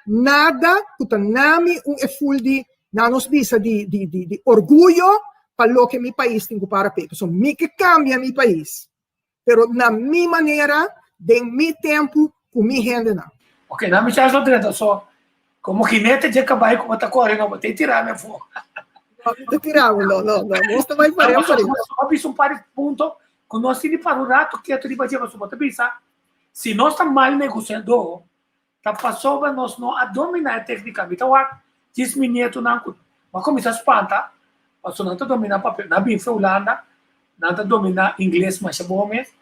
nada, puta nami é full de na nos visa de orgulho para lo que mi país tem para peito. So me que cambia mi país. Pero na mi maneira, de mi tempo, com mi gente não. Ok, na minha chance não só como jinete de caballo como está correndo, vou ter que tirar minha foto. Não tiramos, não. Mostra mais para ele. Só visto um par de pontos que nós temos para o rato que eu te digo, você pensa, se nós estamos mal negociando, tá passando nós não a dominar tecnicamente, então 10 minutos não, mas começa a espantar, passou não a dominar papel, na bife Holanda, não a dominar inglês mais bom mesmo,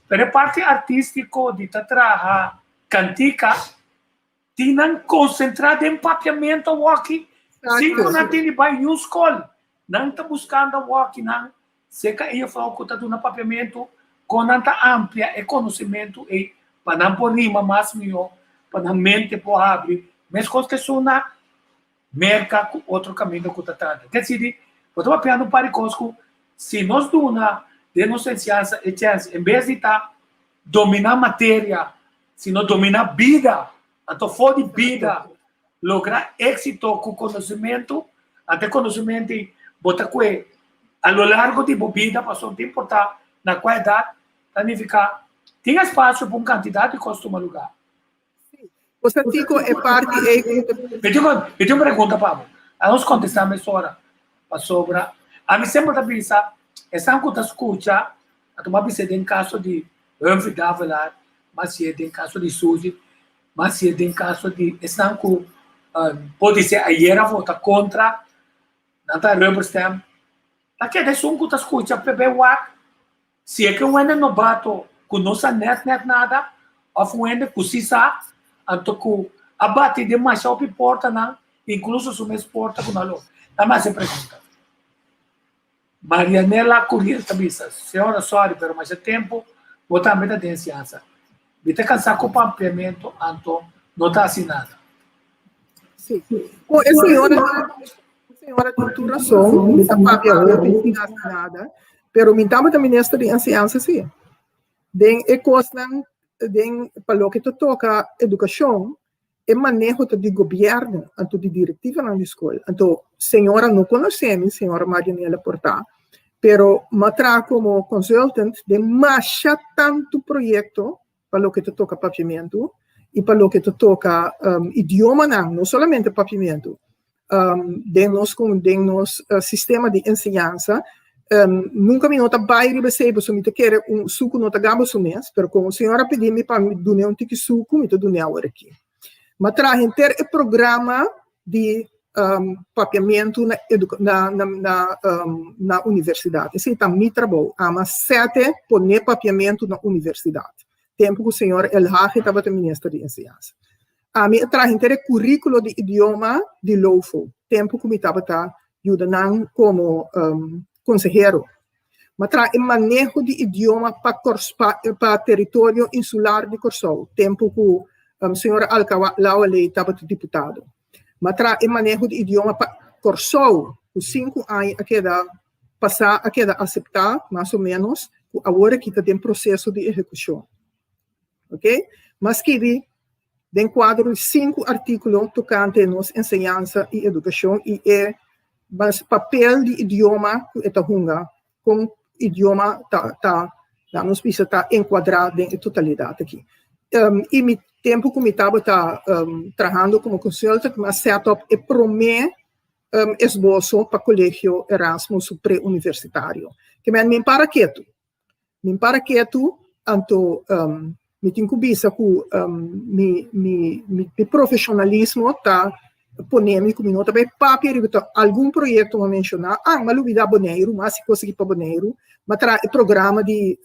mas a parte artística de trabalhar cantica, tinham concentrado em papiamento aqui, se não tem para ir escola, não está buscando aqui, não, se que eu falo que está dando papiamento, com tanta amplia e conhecimento e para não pôr rima mais melhor, para não mente por abrir, mas coisa que são na merca com outro caminho que está tratando. Quer dizer, eu estou pensando para conosco, se nós dona de nossa ciência e chance, em vez de estar dominar matéria, se não dominar vida, então for de vida, lograr êxito com conhecimento, até conhecimento, botar que a lo largo de vida, passou um tempo na qualidade, significa tem espaço para uma quantidade de costuma lugar. Você digo é parte Eu tenho uma pergunta, Pablo. Nós contestamos agora sobre a mim sempre está pensando, essa coisa escuta, a tomar pensar em caso de envidavelar, mas se é em caso de sujo, mas se é em caso de essa pode ser a era vota contra, não está rubber stamp. Aqui é um coisa escuta, PBWAC, se é que um ainda não bato, que não sabe net nada, ou um ainda que se sabe, então, a bate de mais ao porta não incluso se me exporta con algo. Nada más se pregunta. Marianela Curiel Tabisa, senhora, sorry, pero mais tempo, vou também da ciência. Vite cansar com o papiamento, então não está assinada. Sim. Com a senhora tem razão, não está papiamento assinada, pero me estava também nesta de ciência, sim. Den é coisa, den para o que toca educação, é manejo de governo, então de diretiva na escola. Então, senhora não conhecemos, senhora Marianela Portá, pero matra como consultant de marcha tanto projeto para o que toca papiamento e para o que toca idioma não somente papiamento. Denos sistema de ensinança, nunca me nota baile recebo, se me quer suco nota gabo sumes, pero como a senhora pediu-me para me dar tique suco, me dou agora aqui. Mas traz ter o programa de papiamento na universidade. Esse é meu trabalho. Há 7 poner papiamento na universidade. Tempo que o senhor Elhage estava no Ministério de Ciência. A mim traz ter o currículo de idioma de LOFO. Tempo que me estava ajudando como consejero. Mas traz o manejo de idioma para território insular de Corsol. Tempo que a senhora Alcalauele estava deputado. Mas traz o manejo de idioma para Corsol, os 5 anos a queda aceitar, mais ou menos, agora que está em processo de execução. Ok? Mas que tem quadro 5 artículos tocante nos ensinança e educação e é papel de idioma que está com idioma nos precisa estar enquadrado em totalidade aqui. E me tempo que eu estava trabalhando como consultant, mas setup e promete esboço para o colégio Erasmus pré-universitário. Que me para quieto. Então, me tenho que bisa que meu profissionalismo está polêmico, me nota bem papel, algum projeto a mencionar, mas eu vida boneiro, mas se conseguir para boneiro, mas traz o programa de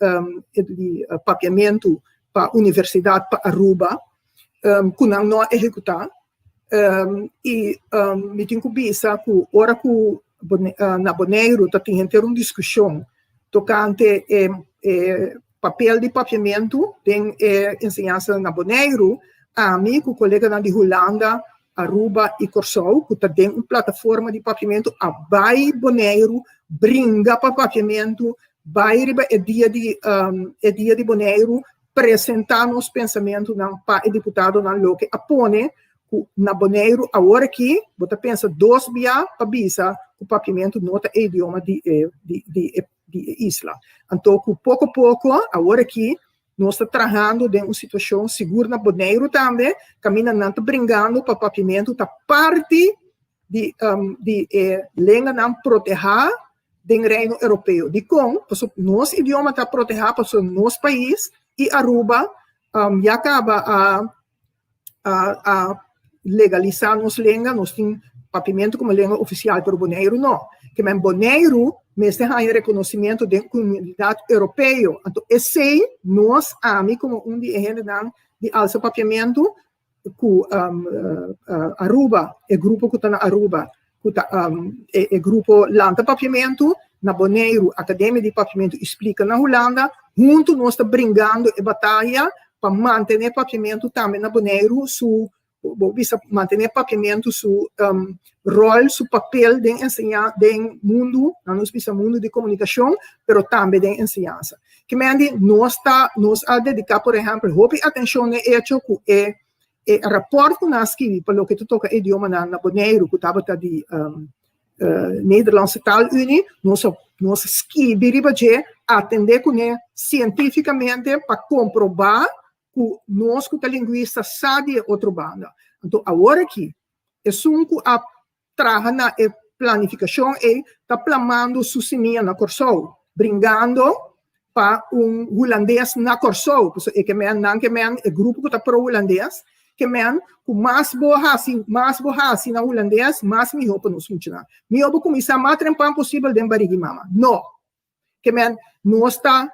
papiamento para a universidade, para Aruba, que não executar, e me tenho que bisa que hora que na boneiro está tendo uma discussão tocante papel de papiamento, tem ensinança na boneiro, a mim, com o colega de Holanda, Aruba e Corsol, que tem uma plataforma de papiamento, a vai boneiro, brinca para papiamento, vai é dia de boneiro, apresentar nos pensamentos para o deputado na loca, apone na boneiro, agora aqui, você pensa 2 dias para bisa, o papiamento nota é idioma de isla. Então, pouco a pouco, agora aqui, nós estamos trabalhando em uma situação segura na boneiro também, caminhando, brincando para o papiamento, da parte de língua não proteger do reino europeu. De como, nosso idioma está protegido para o nosso país, e Aruba já acaba a legalizar nossa língua, nós temos papiamento como língua oficial, para o boneiro não. Que em boneiro, mas tem reconhecimento da comunidade europeia. Então, esse nós, como de alça papiamento, que Aruba, o grupo que está na Aruba, o grupo Lanta Papiamento, na Boneiro, Academia de Papiamento, explica na Holanda, junto nós estamos brincando e batalha para manter papiamento também na Boneiro, manter papiamento, rol, papel de ensinar do mundo, no mundo de comunicação, mas também de ensinança. Que nós a dedicar, por exemplo, atenção no hecho que o rapport que nós escrevemos para o que toca idioma na Boneiro, que estava de Nederlandse Taalunie, nós escrevemos atender com cientificamente para comprovar que nós, que linguista, sabe outra banda. Então, agora aqui, é que a trabalha na planificação e está planando sucinia na Corsol, brincando para holandês na Corsol, porque o grupo que está para o holandês, que mais borrasse na holandês, mais me roupa nos funcionar. Me roupa começar mais trempar possível dentro da barriga mama. Não. Que nós está,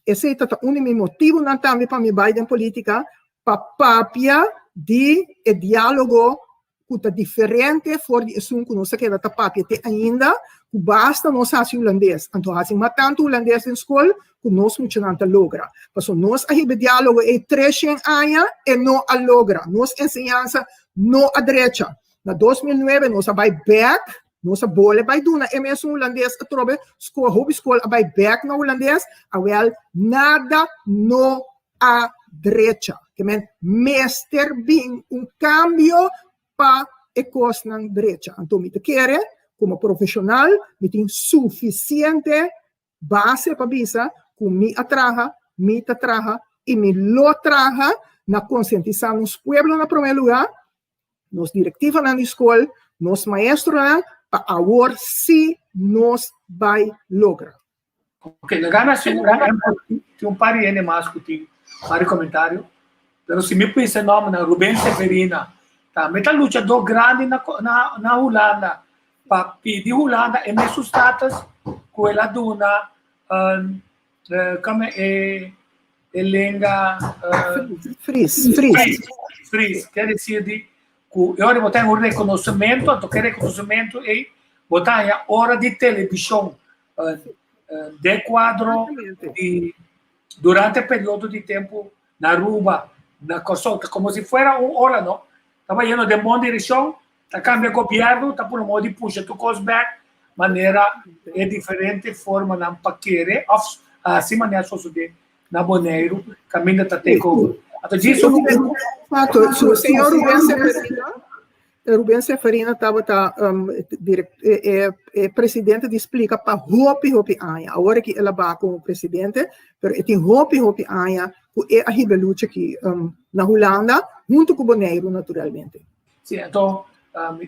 esse é um motivo não também para me vai em política, para papia de diálogo que diferente for de assunto que nós queremos tapar até ainda, que basta nós fazer holandês. Então, assim, mas tanto holandês na escola, que nós não temos logra. Porque nós aí diálogo é 3 anos e não a logra. Nós ensinança não a direita. Na 2009, nós vai back, nós bola vai do na MS holandês, a trobe, escola vai back na holandês, a well, nada no a direita. Que men meester bem cambio para a coisa na direita. Então, me quer, como profissional, me tem suficiente base para bisa que me atraja e me lo traga na conscientização dos pueblos na primeiro lugar, nos diretivos na escola, nos maestros para agora se nos vai lograr. Ok, nagana tem par de mais que tem para comentário, mas se me pensa nome na Rubén Severina, tá, meta luchador grande na Holanda, para pedir Holanda e me status com ela dona como é lenga Fris, quer dizer que eu vou ter reconhecimento, então que reconhecimento é botar a hora de televisão de quadro durante o período de tempo na rua, na consulta, como se fosse hora, não? Estava indo de uma direção, está cambia governo, está por um modo de puxa tu cost back, maneira é diferente forma não para querer, assim maneira só de na Boneiro, caminho da takeover. Então disso o senhor Rubén Severina estava presidente de explica para hopi aia. Agora que ela vai como presidente, mas tem hopi aia que é a ribelucha aqui na Holanda, junto com o Boneiro, naturalmente. Sim, então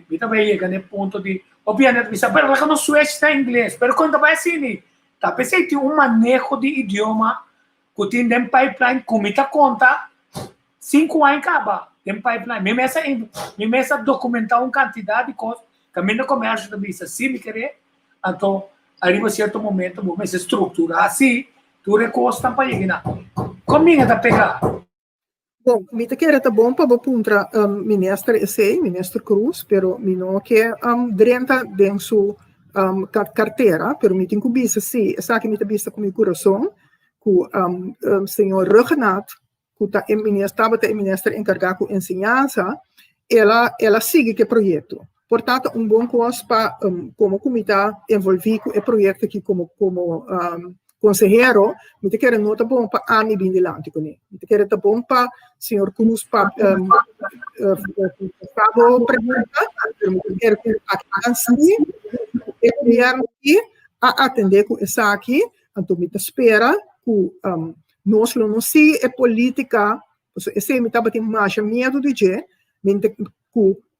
me também chega no ponto de obviamente, mas ela não sueca está em inglês, mas quando vai assim, tá pensei que um manejo de idioma que tem em pipeline, como está conta 5 anos acaba. Tem pipeline. Me essa documentar uma quantidade de coisas. Caminho do comércio também, se me querer, então, arriba a certo momento, vou começar a estruturar assim, tu recosta para chegar. Como é que pegar? Bom, me quer tá bom para apontar ministro Cruz, pero me não quer drenta dentro sua carteira, pero me tem que bisa sim, essa que me tá vista com meu coração, que senhor Regenat, que está o ministro encarregado com ensinança, ela sigue que projeto. Portanto, bom coisa para, como comitê envolvido com o projeto aqui como conselheiro, me quer nota bom para a mim bem delante com ele. Me quer tá bom para senhor Cruz para pergunta, me quer que a assim a atender com essa aqui, então me espera que nós não se é política, esse me estava tendo mais medo de que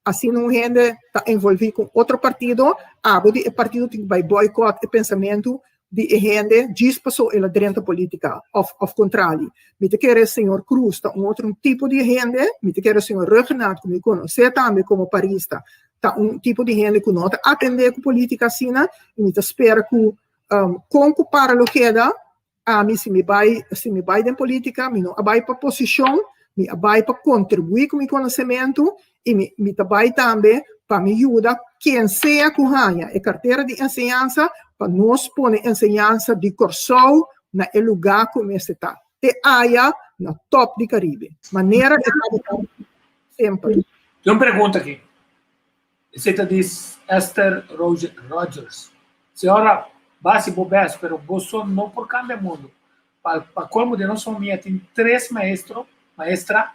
assim não rende está envolvido com outro partido, o partido tem que boicotar o pensamento de rende diz passou ela dentro da política, of contrário. Me quer senhor Cruz está outro tipo de rende, me quer senhor Regenat que me conhece também como parista, está tipo de rende que não está atender com política assim, e me espera que com para o que dá se me vai em política, me não vai para posição, me vai para contribuir com meu conhecimento e me vai também para me ajudar quem seja que ganha a carteira de ensinança para nós pôr ensinança de corso na lugar como está. Te haja na top de Caribe. Maneira de sempre. Tem uma pergunta aqui. Você diz Esther Rogers. Senhora, base bobés, pero você não por cada mundo. Para como de nós família tem 3 maestra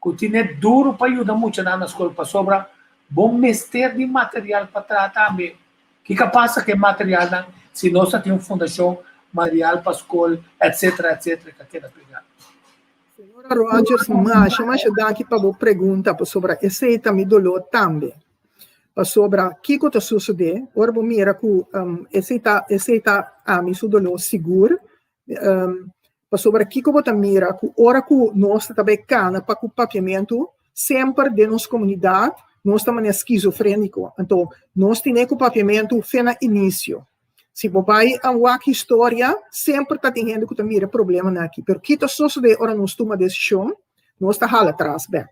que tem duro para ajudar muito na escola para sobra bom mestre de material para tratar também. Que capaz que material se nós temos fundação material para escola, etc, que quer pegar. Senhora Rogers, mas daqui para a pergunta sobre esse também dolor também. Sobre o que está sucedendo, agora vou mirar que esse está a mim dolor seguro, sobre o que eu vou mirar que hora que nós também cana para o papiamento sempre de nossa comunidade nós estamos esquizofrênico, então nós temos o papiamento no início. Se você vai a uma história, sempre está tendo que mira problema aqui, mas o que está sucedendo agora nós tomamos decisão, nós está atrás, back.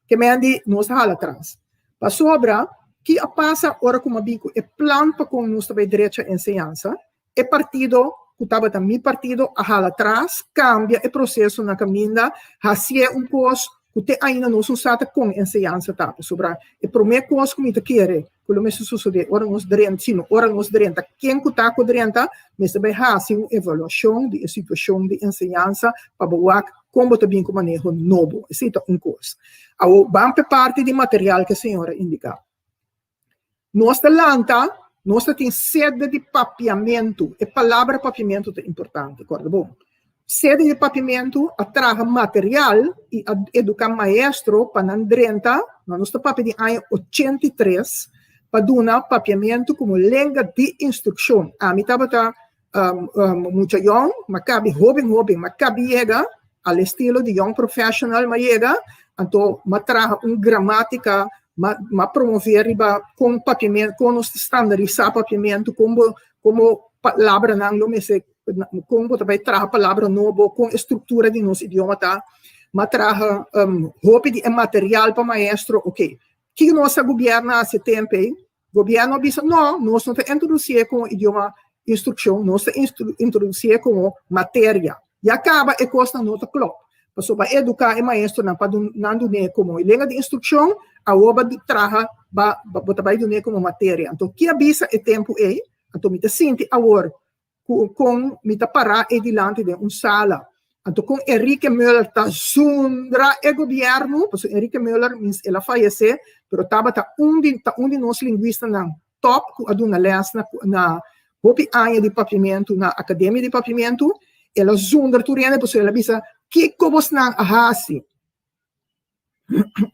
Que me andi, nós está atrás. Para sobra, que a passa ora como a bico é plano para com nossa direita ensinança, é partido, que estava também partido, a hala atrás, cambia o processo na caminha, assim é coisa que te ainda não se usa com ensinança, tá? Sobre a primeira coisa que me quer, que o mesmo sucede, ora nos direita, sim, ora nos direita, quem que está com direita, mas também fazer uma avaliação de situação de ensinança para ver como também com manejo novo, isso é uma coisa. Vamos para parte de material que a senhora indica. Nossa lanta, nós temos sede de papiamento. A palavra papiamento é importante, corda bom? Sede de papiamento atraga material e educa maestro para andrenta, na nossa papel de ano 83, para dar papiamento como língua de instrução. A mim estava muito young, mas cabe hobby, mas cabe chega ao estilo de young professional, mas chega, então, mas traga gramática, ma promover com papiamento, com estandarizar papiamento, como palavra não me sei, como também traga palavra nova, com estrutura de nosso idioma, tá? Mas traga roupa de material para maestro, ok. Que nossa governo há tempo, governo diz, não, nós não introduzir com idioma instrução, nós introduzir com matéria. E acaba e costa nota club. Para educar o maestro, não para não como língua de instrução, a obra de traga vai dar como matéria. Então, que avisa o tempo é, então, me sente agora com me parar e diante de uma sala. Então, com Henrique Müller, tá zundra o governo, porque Henrique Müller, ela faleceu, mas estava de nós linguistas na top, a uma les na hopi área de papiamento, na academia de papiamento, ela zundra turene, porque ela avisa que como se não ahasi.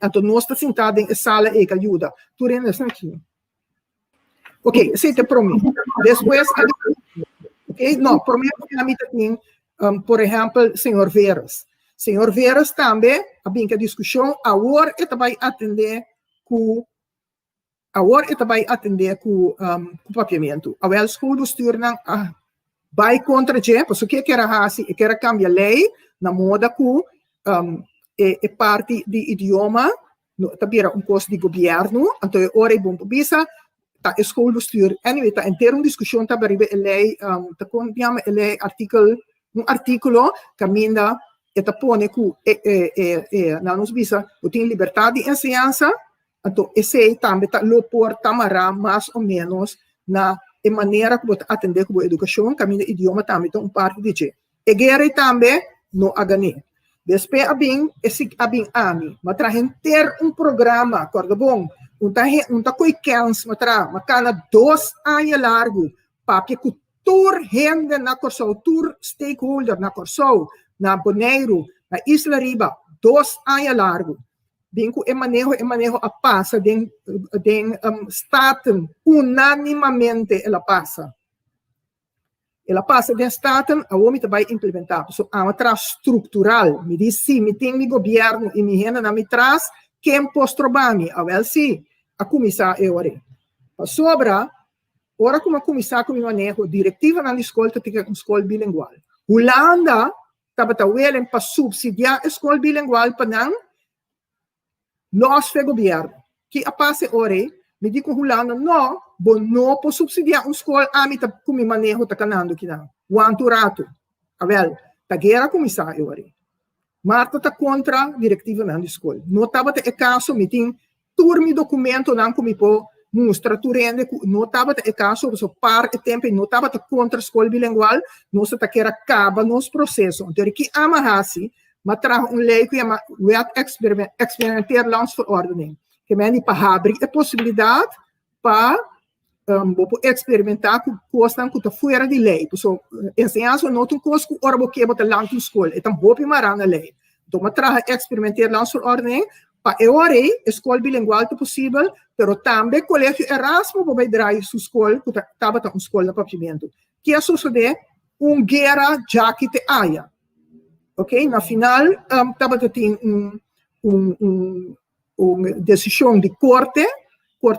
Então, nós estamos sentados em sala e ajuda. Turene, está aqui. Ok, esse é para mim. Depois, ok, não, para mim, tem, por exemplo, senhor Veras. Senhor Veras também, a bem que a discussão, agora ele vai atender com o papiamento. A escola estuda vai contra gente, porque que era assim, que era cambiar lei na moda com é parte de idioma, também era coisa de governo, então ora é bom bisa, a escola estuda, anyway, tá inteira discussão tá para a lei, tá com chama lei artigo caminha eta pone que na nos bisa, tem liberdade de ensinança, então esse também tá lo por tamara mais ou menos na maneira que atender com a educação, caminho de idioma também tem parte de je. E guerra também não agane. Depois abin ami, mas trahem ter programa, acorda bom? Tá coicans, mas cana 2 anos largo, para que tour rende na Corsou, tour stakeholder na Corsou, na Bonaire, na Isla Riba, 2 anos largo. Bingo e manejo a passa den staten unanimamente ela passa den staten a homem vai implementar so a outra estrutural me diz sim me tem mi governo e mi renda na me traz quem postrobami a wel sim a comissar e ore a sobra ora como a comissar com manejo diretiva na escola tem uma escola bilingual Holanda estava tawelen para subsidiar a escola bilingual para não nós fe governo que a passe ore me digo Holanda não não posso subsidiar uma escola a mim como manejo tá canando que não o rato a ver tá guerra comissário ore Marta tá contra a diretiva na escola não estava é caso me tem turmi documento não como po mostra turende não estava é caso so par e tempo não estava contra a escola bilingual não se tá queira acaba nos processo então que amarrasi mas traz lei que chama Wet Experimenteer Landsverordening, que meni para abrir a possibilidade para experimentar com coisas que estão fora de lei. Então, ensinança não tem coisas que ora boque bota lá na escola, então bope marana lei. Então, mas traz Experimenteer Landsverordening para a escola bilingual é possível, mas também o colégio Erasmo vai dar sua escola, que estava uma escola de papiamento. Que é suceder guerra já que te haja. Ok, na final, estava tendo uma decisão de Corte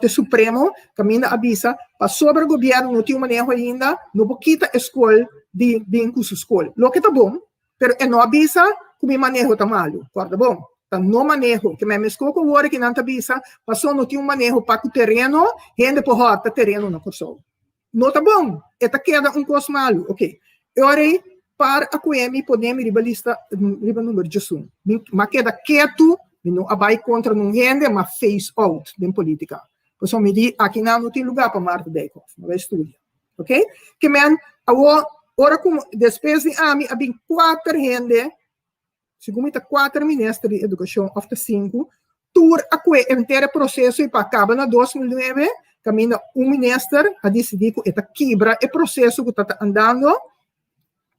Supremo, caminha avisa, para sobre o governo não tem manejo ainda, não pode quitar a escola de bem com sua escola. Lo que está bom, mas não avisa como manejo está mal, corda bom? tá no manejo, que me escoco agora que não tá bisa, passou no tinha manejo para o terreno, rende por rota terreno na pessoa. Não tá bom, eta queda custo malo, ok. Eu orei para a QM podemos ribalista riba número de sum. Mas queda quieto, não abai contra não rende, mas face out de política. Por isso me diz, aqui não tem lugar para Marta Deikhoff, não vai estudar, ok? Que men, agora como depois de AMI, há 4 rende. Segundo está 4 ministros de educação, ou 5, tur a que inteiro processo e para acabar na 2009, caminha ministro a decidir que está quebra o processo que está andando,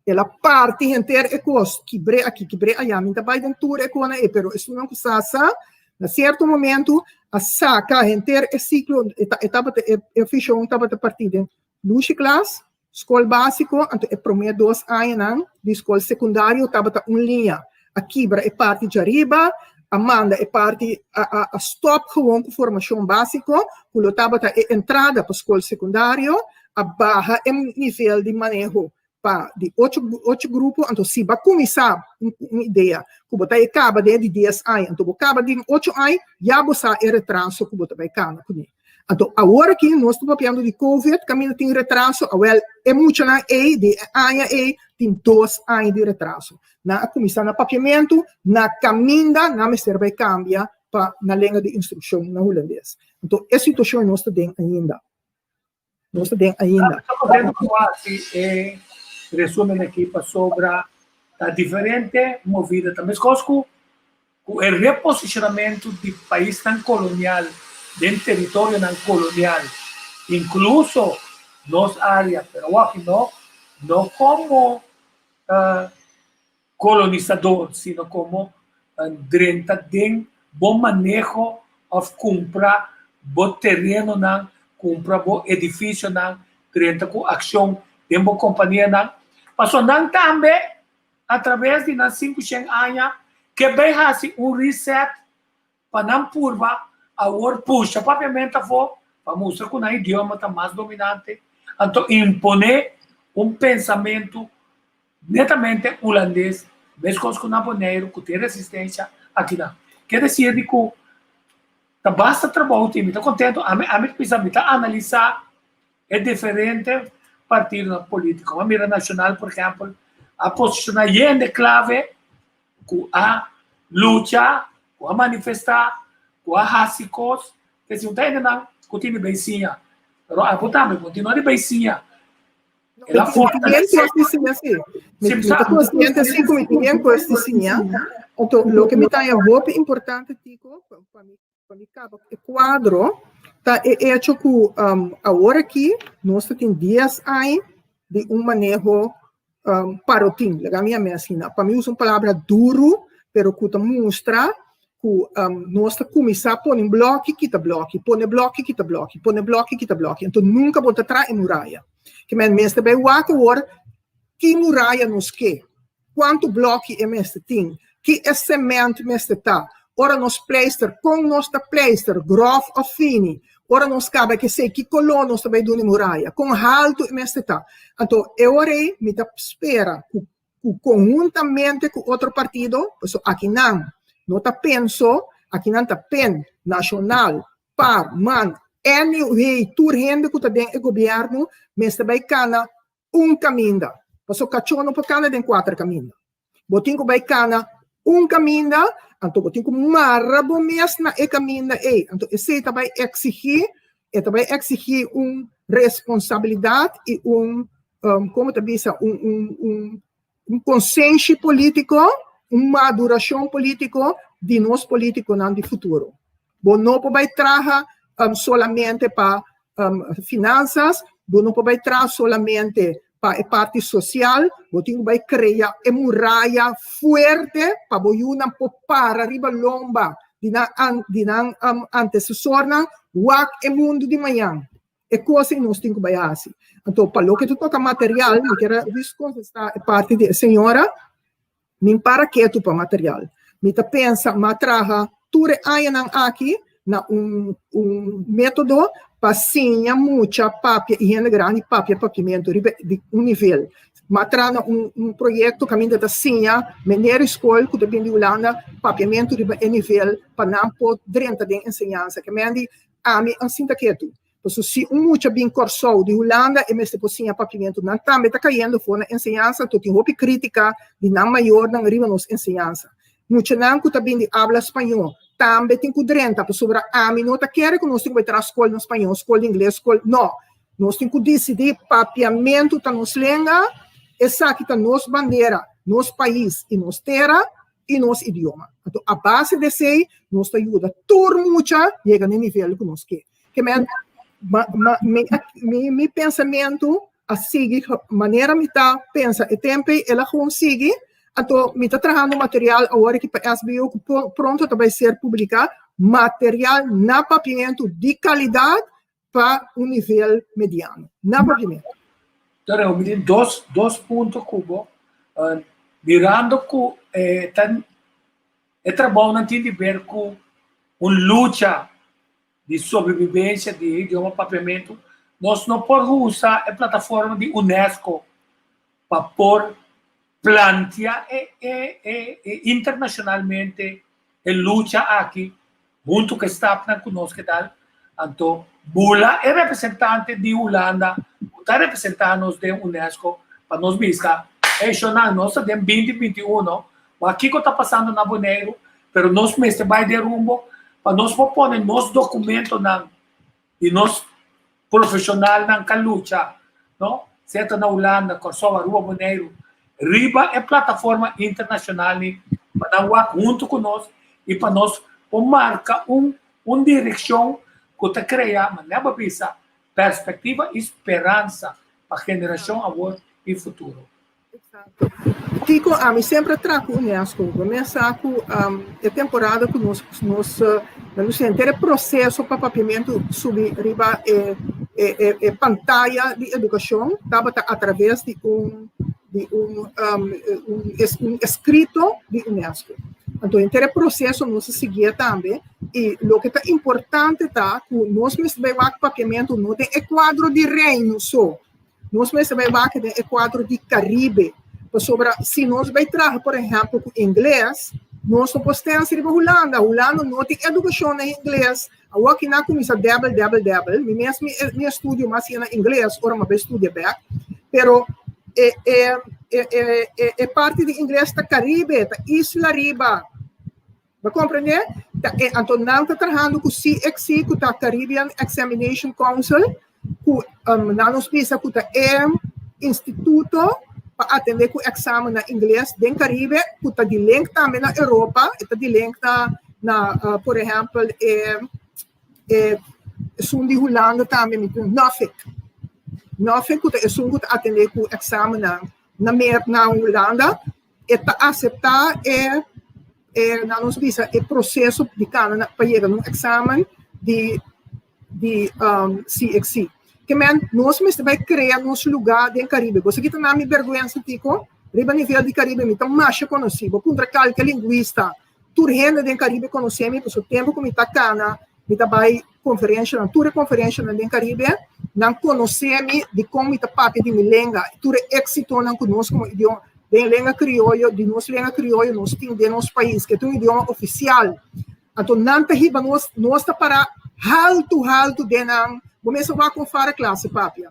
ela parte inteira é coisa, quebre aqui, quebre allá, minta vai dentro é coisa, pero isso não precisa, a certo momento, a saca inteiro é ciclo, etapa é fichão, etapa de partida, luxe classe, escola básico, é primeiro 2 anos, de escola secundária, etapa de linha. A quebra é parte de arriba, a manda é parte, a stop gewoon com formação básica, o lotaba é entrada para a escola secundária, a barra é nível de manejo para de 8 grupos, então se vai começar uma ideia, que você acaba de 10 anos, então acaba de 8 anos, já você é retraso que você vai cair. Então, agora que nós estamos falando de Covid, caminho tem retraso, é muito na de ano tem 2 anos de retraso. Na comissão de papiamento, na caminha, na mestre vai cambiar para na língua de instrução na holandês. Então, essa situação nós temos ainda. Nós temos ainda. Estou contando com a resumo aqui sobre a diferente movida. Também com o reposicionamento do país tão colonial, do território não colonial, incluso nas áreas, pero aqui não como colonizador, sino como dentro de bom manejo of comprar bom terreno, comprar bom edifício, dentro com ação de uma companhia, passou também através de 500 anos que vai fazer reset para não purva agora puxa papiamento para mostrar que o idioma está mais dominante, então impõe pensamento netamente holandês, mesmo com o naponeiro, que tem resistência aqui não. Quer dizer que basta trabalho, time, está contente, a mim precisa analisar é diferente partido político. A mira nacional, por exemplo, a posicionar de clave com a luta, com a manifestar, com a rasicos, que se não tem nada, continua beicinha. Pero a botar, continua de beicinha. Ela fortalece assim. Me está consciente assim como tem coisa assim. Então, o que me está muito importante, Tico, para mim é quadro, tá é hecho que agora aqui nós temos 10 anos de manejo parotim, a minha medicina. Para mim usa uma palavra duro, pero que mostra que nós começar a pôr em bloco, quita bloco, põe bloco, quita bloco, põe bloco, quita bloco. Então nunca volta atrás em muralha. Que men mestre bem o agora que muralha nos que, quanto bloco é mestre tem, que é semente mestre tá. Ora nos pleister, com nossa pleister, grof ou fini. Ora nos cabe que sei que colô nós também do muralha, com alto e mestre tá. Então eu orei, me tá espera, conjuntamente com outro partido, então aqui não está penso, aqui não está pen nacional, par, man, rei, tur rende que está dentro do governo, mas também cana caminho. Porque o cachorro para cana tem 4 caminhos. Botinho vai cana caminho, então botinho marrabo mesmo na caminho então esse também exigir responsabilidade e como te diz, consenso político, maduração política de nós políticos no futuro. Não pode trabalhar solamente para finanças, não pode trabalhar solamente para a parte social, você vai criar uma muralha forte para você não para arriba lomba de não antecessor, o mundo de manhã. É coisa que nós temos que fazer. Então, para o que tu toca material, eu quero descontestar a parte da senhora, me para quieto para material. Me tá pensa, matraha, tudo aí aqui, na método para sinha muita papia e grande papia papiamento de nível. Matrana projeto caminho da Sinha, menera escola que também de Holanda, papiamento de nível para não pôr dentro da ensinança, que me a mim assim da que tu. Porque se muito bem corso de Holanda e mesmo por Sinha papiamento não também está caindo fora na ensinança, tu tem roupa crítica de não maior não arriba nos ensinança. Muito não que também de habla espanhol, também tem que dentro, para sobre a mim não tá quer que nós temos que ter escola no espanhol, escola em inglês, escola não. Nós temos que decidir papiamento tá nos língua. Essa aqui está nossa bandeira, nosso país e nossa terra e nosso idioma. Então, a base desse aí, nos ajuda todo mundo a chegar no nível que nós queremos. Que meu pensamento, a seguir, maneira que eu penso, e tempo, ela consegue, então, eu estou trabalhando material agora que para SBU, pronto vai ser publicado, material na papiamento de qualidade para um nível mediano. Na papiamento. Então, eu me digo dois pontos, Cubo. Mirando que é trabalho não tem a ver com uma luta de sobrevivência de idioma papiamento. Nós não podemos usar a plataforma de Unesco para pôr plantear internacionalmente a luta aqui, junto com o staff conosco. Então, Bula é representante de Holanda, está representando de Unesco para nós buscar. Nós temos 2021, aqui que está passando na Boneiro, mas nós mesmo vai de rumbo para nós pôr nos documentos e nos profissionais na luta, não? Certo na Holanda, Kosovo, Rua Boneiro, riba é plataforma internacional para nós junto conosco e para nós marcar uma direção que está criando uma perspectiva e esperança para a geração agora e futuro. Exato. Tico, a mim sempre trago o Unesco. Começa com a temporada que nós ter processo para papiamento subir riba pantalla de educação, estava através de um escrito de Unesco. Então, em ter processo nós seguia também e o que está importante está que nós mesmo vai papiamento não tem quadro de reino só. Nós mesmo vai ter quadro de Caribe. Sobre, se nós vai trabalhar, por exemplo, com inglês, nós não podemos ir para Holanda. Holanda não tem educação em inglês. Agora que não começa double. Meu estudo mais em inglês, agora eu estudo bem. Pero é parte de inglês da Caribe, da Isla Riba. Vai compreender? Então, não está trabalhando com o CXC, com a Caribbean Examination Council, com não nos pisa com o Instituto para atender com o exame na inglês do Caribe, que está de link também na Europa, está de link por exemplo, sul de Holanda também, NOFIC, que é sul que atender com o exame na Holanda, e está aceitar não nos visa o processo de cada para chegar no exame de CXC. Que nós mesmo vai criar nosso lugar no Caribe. Você que está na minha vergonha, Tico, riba nível de Caribe, me está mais conhecido. Contra qualquer linguista, toda gente do Caribe conhece-me, por o tempo que me está cana, me está vai conferência, toda conferência no Caribe, não conhece-me de como está papi de minha língua, toda êxito não conosco como idioma, de língua criolla, de nossa língua criolla, nós temos de nosso país, que é um idioma oficial. Então, não está riba, nós está para alto de não. Começa a conferir a classe, papi.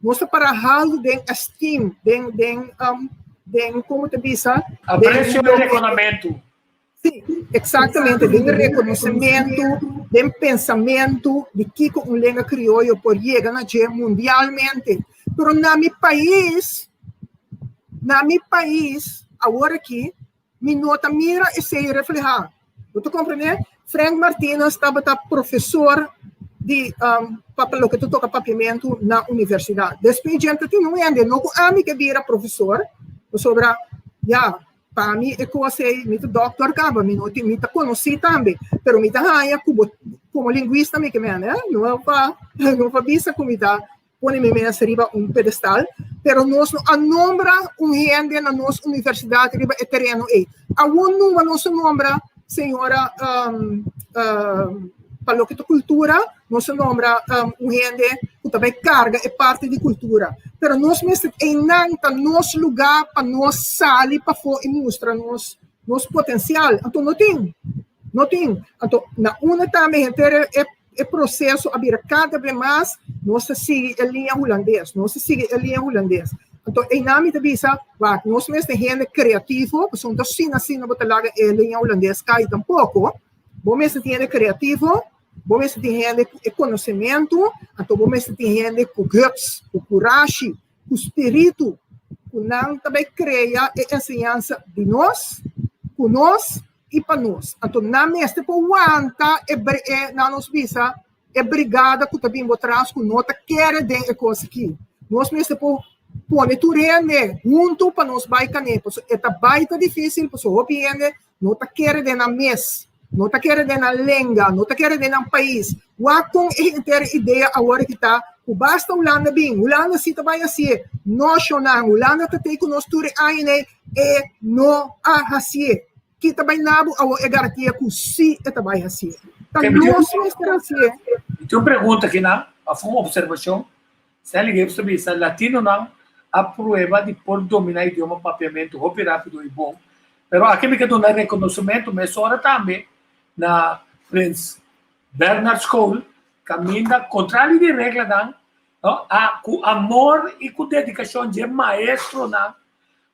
Mostra para algo de estima, de como te diz, apreço e reconhecimento. Sim, exatamente, de reconhecimento, de pensamento, de que uma língua criolla pode chegar mundialmente. Mas na meu país, agora aqui, me nota mira e se reflejar. Você compreende? Frank Martínez estava professor de o que tu toca papiamento na universidade. Depois gente tem não a mim que vira professor, sobre para mim é coisa me doutor acaba me não me conheci também, pero me tá como linguista me que me não vai visa como tá põe me arriba pedestal, pero nós a nombra gente na nossa universidade riba é terreno a não nombra senhora para o que tu cultura não se nombra gente que também carga é parte de cultura. Pero nós mesmo em nanta nosso lugar para nós sair para fora e mostrar nosso potencial. Então não tem. Então na uma também é processo a vir cada vez mais nós sigue a linha holandesa, Então em nome da visa, nós mesmo gente criativo, porque então assim não botar a linha holandesa cai tampouco. Bom mesmo gente criativo. Bom mesmo tem gente com conhecimento, então bom mesmo tem gente com guts, com coragem, com espírito, que não também cria a ensinança de nós, com nós e para nós. Então, na mesma por aguenta na nossa visa, é brigada que também atrás com nota quer de coisa aqui. Nós mesmo por pôr tudo junto para nós vai canear. É baita difícil, porque o opinião nota quer de na mesa. Não está querendo na língua, não está querendo no país. Com a ideia agora que está, basta a Holanda bem, Holanda se trabalha assim, nós não, Holanda está tendo nós tudo aí, e não assim. Que também não é garantia que sim trabalha assim. Então, nós estamos assim. Tem uma pergunta aqui, não? Foi uma observação. Se alguém sabe, se latino não aprova de por dominar o idioma papiamento, rápido e bom. Mas aqui me quero dar reconhecimento, mas agora também, na Prince Bernhard School, caminha contrário de regra, não? Com amor e com dedicação de maestro, não?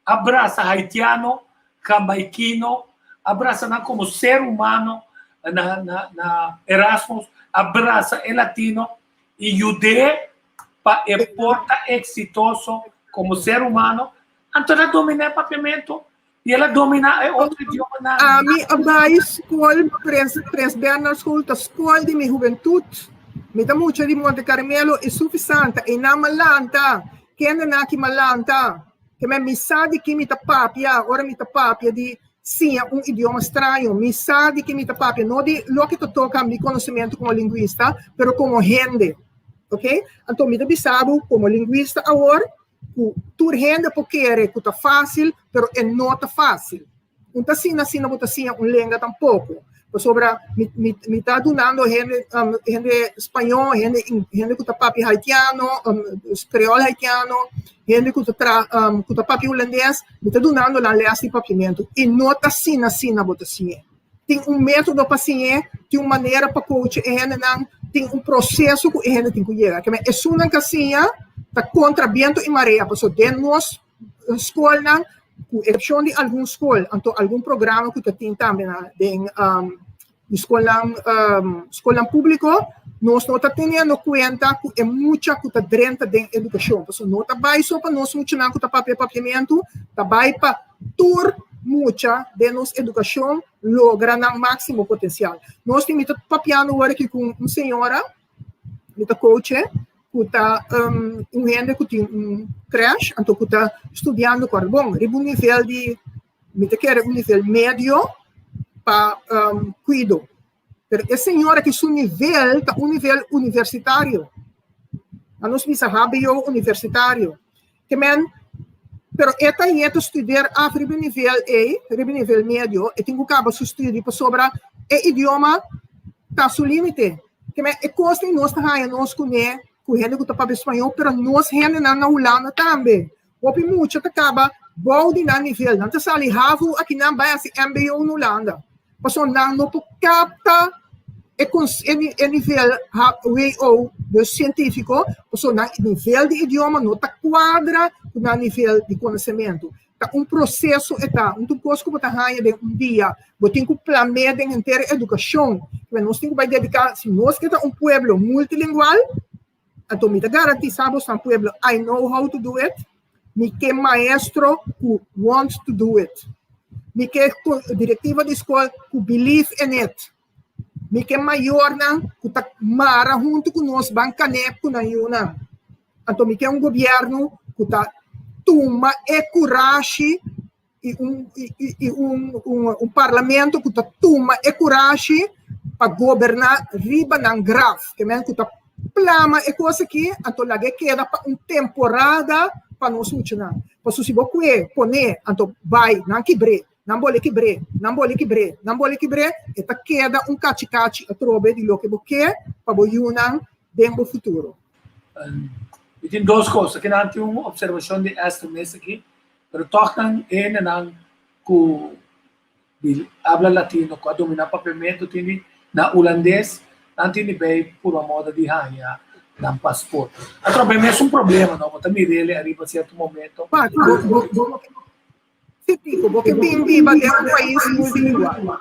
Abraça haitiano, jamaiquino, abraça não como ser humano, na Erasmus, abraça o latino e judeu para e porta exitoso como ser humano, então ela domina o papiamento. E ela domina outro idioma. A minha escola, Prince Bernhard School, a escola de minha juventude, me dá muito de Monte Carmelo, é suficiente. E na malanta, quem é aqui malanta, que me sabe que me tapapia, agora me tapapia de sim, idioma estranho, me sabe que me tapapia, não de lo que toca meu conhecimento como linguista, mas como gente, ok? Então, me dá sabe como linguista agora, tu rende porque é fácil, mas não é fácil. Não está assim, não está assim, língua tampouco. Sobre, me está dando gente espanhol, gente que está papi haitiano, creole haitiano, gente que está papi holandês, me está dando na leste de papiamento. E não está assim, não está assim. Tem método para assim, tem uma maneira para coach, tem processo que a gente tem que chegar. É uma casinha, está contra vento e maré, porque dentro da nossa escola, com exceção de alguma escola, então algum programa que tem também na escola pública, nós não estamos tendo conta que é muita que está dentro da educação. Porque não está só para nós funcionar com o papiamento, está para toda muita de nossa educação logra o máximo potencial. Nós temos papiando agora aqui com uma senhora, uma coach, que está gente que tem creche, então que está estudando bom, um nível de, um nível médio para cuidado. Mas a senhora que seu nível está nível universitário. A nós precisamos universitário. Que pero esta é estudar a nível médio, e tem que acabar seu estudo sobre o idioma está seu limite. Que é coisa que nós estamos com gente que está para espanhol, mas nós gente na Holanda também. Porque muito acaba bom de nível, não está ali ravo aqui não vai assim MBO na Holanda. Porque não capta o nível do científico, porque o nível de idioma não está quadra com o nível de conhecimento. Está processo, não coisa que você ganha de dia, você tem que planear a inteira educação. Nós temos que dedicar, se nós queremos povo multilingual, então me garantizamos que pueblo I know how to do it, me que maestro who wants to do it, me que diretiva de escola who believe in it, me que maior que está mara junto com nós bancanep com a Yuna, então me que governo que está toma e coragem e parlamento que está toma e coragem para governar riba na grave, que está plama é coisa que então lá queda para uma temporada para nós funcionar. Porque se você poner, então vai não quebre, não vou quebrar, não vou quebrar, e tá queda cachi a trobe de lo que você para o Yunnan bem no futuro. E tem duas coisas, que não tem uma observação de esta mesa aqui, pero tocan en que habla latino, que domina papelmento, tem na holandês, não tem bem por uma moda de raia, na passaporte. A trobe é problema, não, mas também ele arriba a certo momento. Porque bem viva é país multilingual.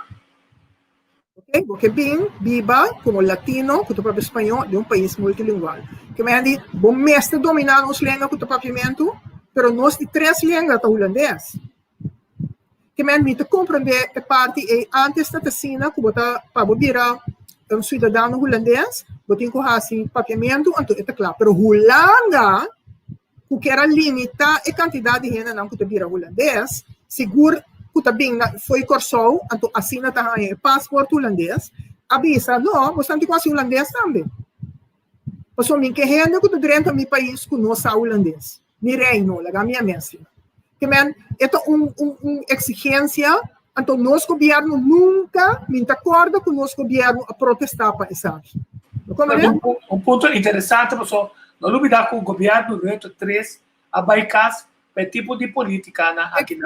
Okay? Porque bem viva como latino, com o próprio espanhol, de país multilingual. Que me diz, bom mestre dominar os línguas com o papimento, pero nós de 3 línguas da holandês. Que me diz, compreender a parte é antes da tecina, que você para virar cidadão holandês, você tem que fazer papimento, então é claro. Pero Holanda, que era limitar a quantidade de gente que vira holandês, seguro que também foi cursou, então assina também o passaporte holandês, avisa, não, você tem quase holandês também. Porque mim que gente que dentro do meu país que não sabe holandês, me reino, a minha mestra. Que men, é uma exigência, então nosso governo nunca me acorda com o nosso governo a protestar para isso. Ponto interessante, porque não olvidar que o governo durante 3 abaicas para tipo de política aqui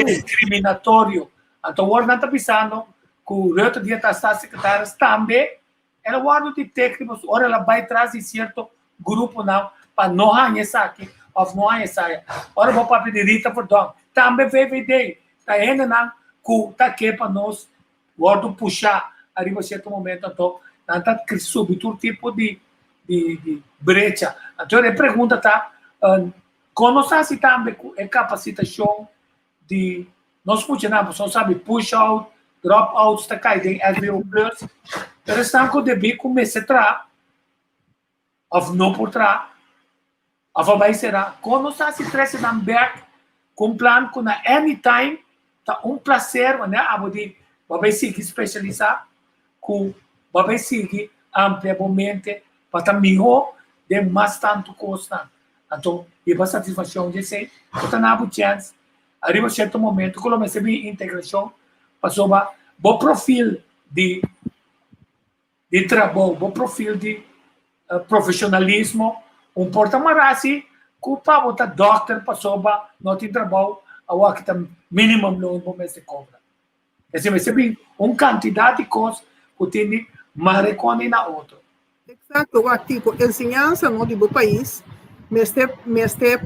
discriminatório. Então, o não está pensando que o reto de estar secretários também ela guarda de técnicos, ora ela vai trazer certo grupo não para não conhecer aqui, ou não conhecer. Ora vou para pedir Rita perdão. Também veio daí, tá ainda não que tá aqui para nós guarda puxar arriba a certo momento, então não está subir todo tipo de brecha. Então, a pergunta está, como se também a capacitação de, nós funcionamos, só sabe, push out, drop out, está caindo em SBO+, pero estão que deve começar a trás, ou não por trás, ou vai ser, como se trece na back, com plano que na anytime, tá prazer, né, vai seguir especializar, que vai seguir ampliamente, para melhor de mais tanto custa. Então, e para satisfação de ser, está na chance, arriba a certo momento, quando começa a integração, passou para o perfil de trabalho, o perfil de profissionalismo, porta-mais assim, que para o doctor passou para não ter trabalho, a que está mínimo no mês de cobra. Esse vai ser uma quantidade de coisas que tem mais recone na outra. Exato, tipo, ensinança no do país, mas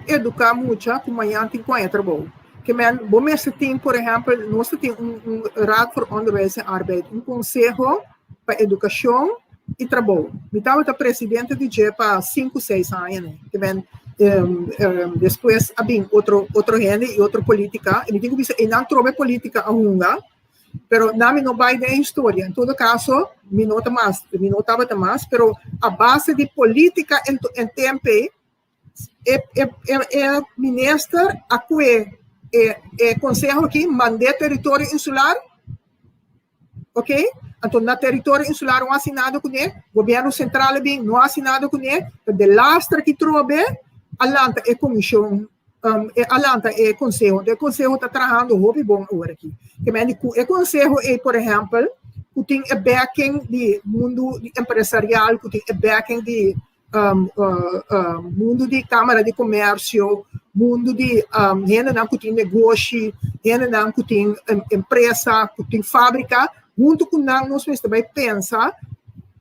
educar muito, como a gente tem trabalho. Que bom tem, por exemplo, nós temos raad voor onderwijs en arbeid, conselho para educação e trabalho. Eu estava presidente de GEPA há 5, 6 anos, que depois havia outro gente e outra política, e digo que não trouxe política a hunga, pero nami não vai da história. Em todo caso, me notava mais, pero a base de política em tempo é ministro a que conselho aqui mandei território insular, ok? Então, na território insular não assinado com ele, governo central não assinado com ele, de lastra que trouxe, alanta é comissão, alanta é conselho, o conselho está trabalhando muito bom agora aqui. O conselho é, por exemplo, que tem a backing de mundo empresarial, que tem a backing de mundo de câmara de comércio, mundo de gente que tem negócio, gente que tem empresa, que tem fábrica, junto com nós também pensa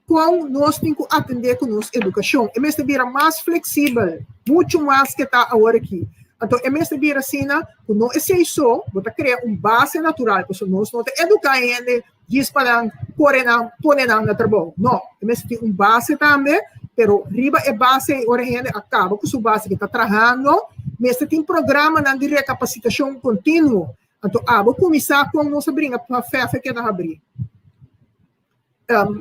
como nós temos que atender com nossa educação. É mesmo vira mais flexível, muito mais que está agora aqui. Então, é mesmo vira assim, que não é só, você cria base natural, porque nós não educamos ainda, diz para pôr na trabalho. Não, é mesmo tem base também, pero riba é base, ora gente acaba com sua base que está trabalhando, mas tem programa de recapacitação contínua. Então, vou começar com nossa brinca para a FEF que está abrir.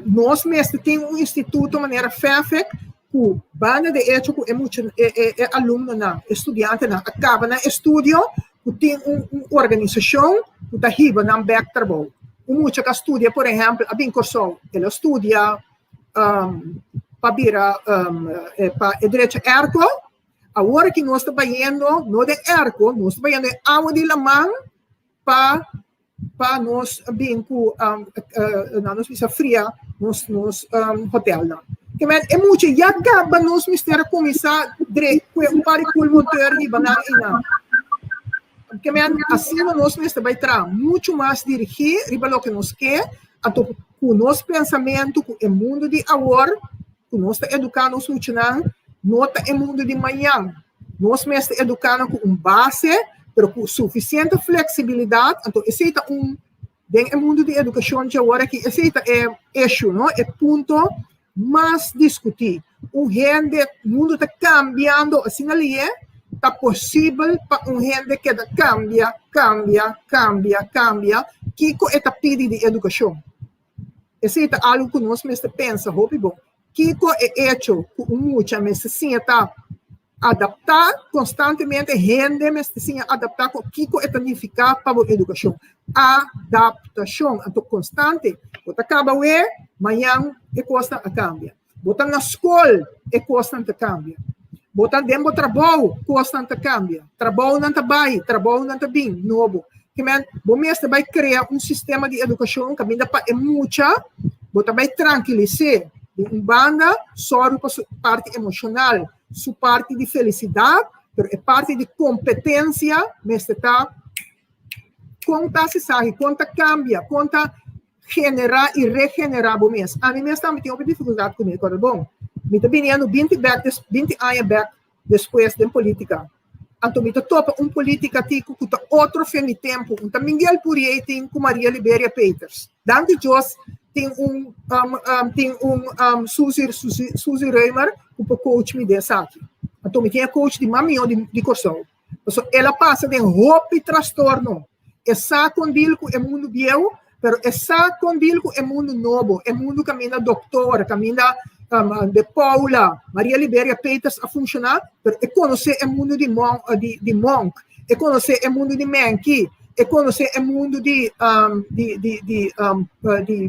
Nós mesmo temos instituto, maneira FEF, que banda de ético é aluno, estudante, acaba no estudo, que tem uma organização que está riba na back trabalho. Muita que estuda, por exemplo, a Bincorção, ela estuda para virar para direito ERCO. Agora que nós estamos indo, não é ERCO, nós estamos indo água de la mão, para nós bem com na nossa visa fria nos hotel lá. Que é muito já acaba nós mistério começar para o motor de banana que assim nós vai trazer muito mais dirigir riba que nos quer com o nosso pensamento com o mundo de agora com nós educar nos funcionando nota o mundo de amanhã nós mesmo educando com base pero com suficiente flexibilidade então esse é bem o mundo de educação de agora que esse é issue não é ponto mais discutir o mundo está cambiando assim ali está possível para gente que cambia que é pedido de educação esse é algo que nós mesmo pensa bom que é hecho com muita mas assim está adaptar constantemente gente mas assim adaptar com que é significa para a educação adaptação então constante você acaba amanhã é costa a cambia botar na escola é constante cambia botar dentro do trabalho constante cambia trabalho não está bem trabalho não está bem novo que bom mesmo vai criar sistema de educação que ainda é muita botar vai tranquilizar banda só para sua parte emocional sua parte de felicidade mas é parte de competência mas está conta se sabe conta cambia conta generar e regenerar bom mês. A mim mesmo também tenho dificuldade com isso, bom. Me está vindo 20 anos back depois da política. Então me topa política tico que outro femi tempo, Miguel Purier tem com Maria Liberia Peters. Dante Jos tem Suzy Reimer que coach me dessa aqui. Então me tem coach de maminho de Corsol. Então ela passa de roupa e transtorno. Essa condil com o mundo biel pero essa condilco é mundo novo, é mundo caminha doutora, caminha de Paula, Maria Liberia Peters a funcionar, pero é conhecer o mundo de Monk, é conhecer o mundo de Menki, é conhecer o mundo de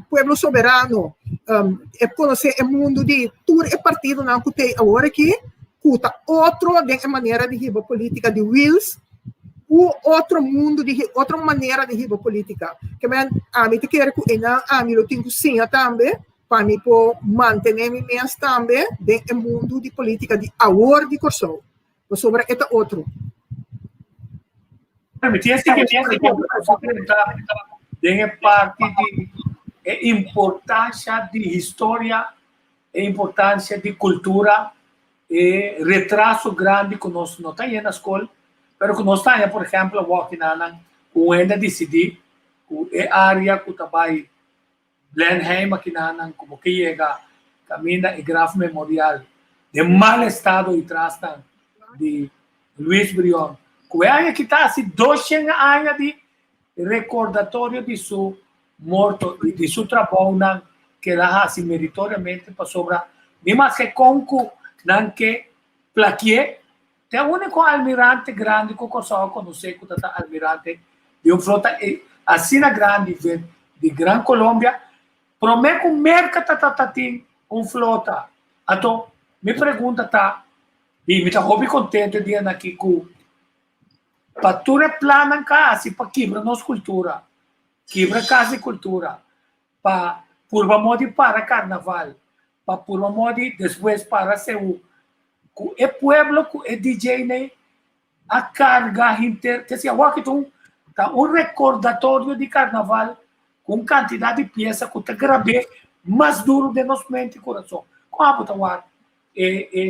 Pueblo Soberano, é conhecer o mundo de tudo é partido não que tem agora aqui, cuta outro de maneira de riba política de Wills, o outro mundo de outra maneira de riba política que a mim te quero que a mim eu tenho sim também para mim por manter minha também dentro do mundo de política de agora de Corsol sobre este outro me tinha que perguntar de parte de importância de história e importância de cultura e retraso grande que nós não temos na escola. Pero que nós temos, por exemplo, aqui na ainda decidir que a área que trabalha Blenheim aqui na como que chega caminha e grafo memorial de mal estado e traz de Luiz Brion. Que é área que está assim 200 anos de recordatório de seu morto e de seu trabalho que dá assim meritoriamente para sobrar. Nem mais que conco não que plaquie. É o único almirante grande que eu conheço que é almirante de uma frota assim grande de Gran Colômbia, promete que o mercado tem uma frota. Então, me pergunta, e me está muito contente de ir aqui com para tu plana assim para quebrar nossa cultura, quebrar casa e cultura, para por modo para carnaval, para por modo depois para ser o pueblo é DJ né a carga inter que se agora que tá recordatório de carnaval com quantidade de peças que eu gravei mais duro de nosso mente e coração como tá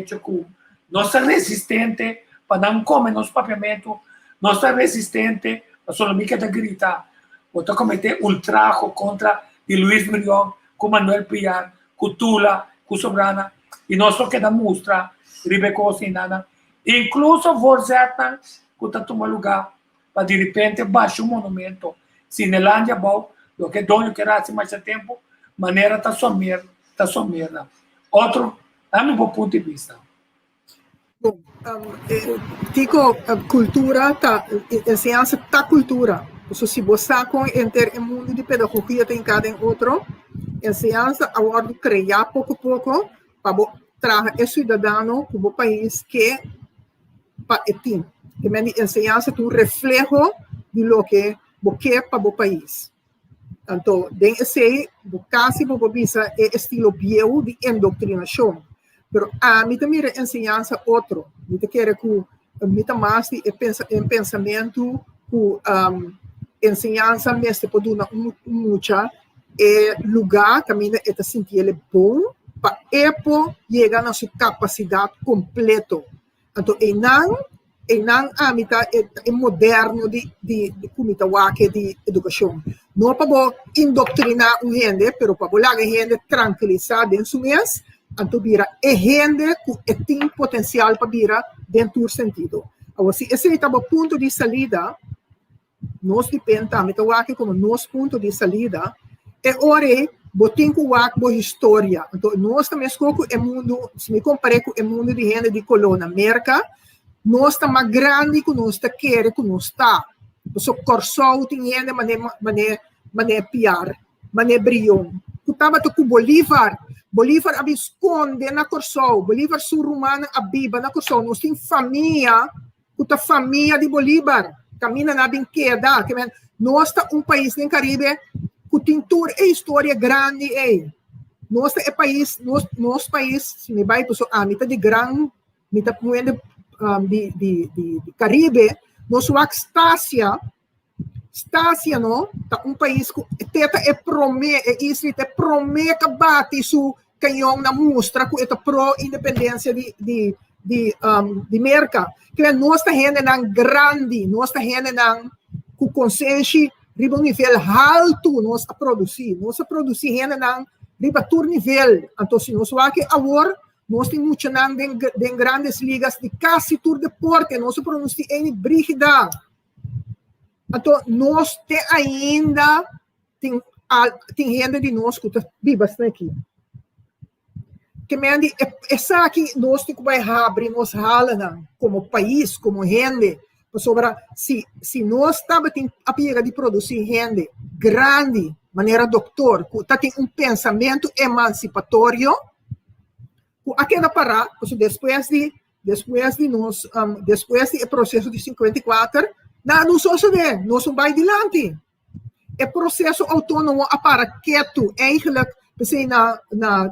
tipo nossa resistente para não comer nosso papiamento nossa resistente para só me que tá gritar ou tá cometer ultrajo contra de Luiz Brion com Manuel Piar com Tula com Sobrana e nós só queda mostrar ribecosi nada incluso Vorzeta que está tomando lugar para de repente baixar um monumento Cinelândia bom do que dono que era mais tempo maneira tá somir outro a meu ponto de vista bom digo cultura tá ciência tá cultura isso se você com entre o mundo de pedagogia tem cada outro a ciência agora criar pouco a pouco para trazer o cidadão para o país que tem. Que a enseñança é um reflejo de lo que porque para o país. Então, tem esse, quase para bisa é estilo bio de indoctrinação. Pero a mim também é ensinança outro. Me quer que me mais de pensamento, ensinança mesmo por uma mucha lugar também é sentir ele bom para chegar na sua capacidade completa. Então, não a mitad é moderno de comida de educação. Não para indoctrinar o gente, pero para a gente tranquilizar em seu mês, então vira gente que tem potencial para virar dentro do sentido. Agora, se esse é o ponto de saída, nós dependemos como nosso ponto de saída, é hora botem com a história. Então, nós também escolhemos o mundo, se me compare com o mundo de gente de colônia América, nós estamos mais grande que nós queremos que nós está. Porque o Corsol tem gente mané piar, mané brilhão. Que estava com Bolívar havia esconde na Corsol, Bolívar sul-romana abiba na Corsol. Nós temos família, que a família de Bolívar, camina na brinqueda. Nós estamos país no Caribe que tem toda a história grande. Nós é país, nosso país, se me vai para a mitad de grande, mitad de Caribe, nós Estácia, não? Tá país que teta promete que bate su canhão na mostra que é pró-independência de América. Que nós está gente não grande, nós está gente não com consciência riba nível alto nós a produzir gente não riba todo nível. Então, se nós vamos agora nós temos muito em grandes ligas de quase todo deporte, nós produzimos em brígida. Então, nós ainda tem gente de nós que está viva aqui. Que me andi, essa aqui nós temos que abrir nós halana como país, como gente, sobre se nós estamos a pega de produzir gente grande, maneira doutor, que tem pensamento emancipatório, aquela parar, depois de nós, depois do processo de 54, não só se vê, nós vamos adiante. É processo autônomo para quieto, eigenlijk, pensei na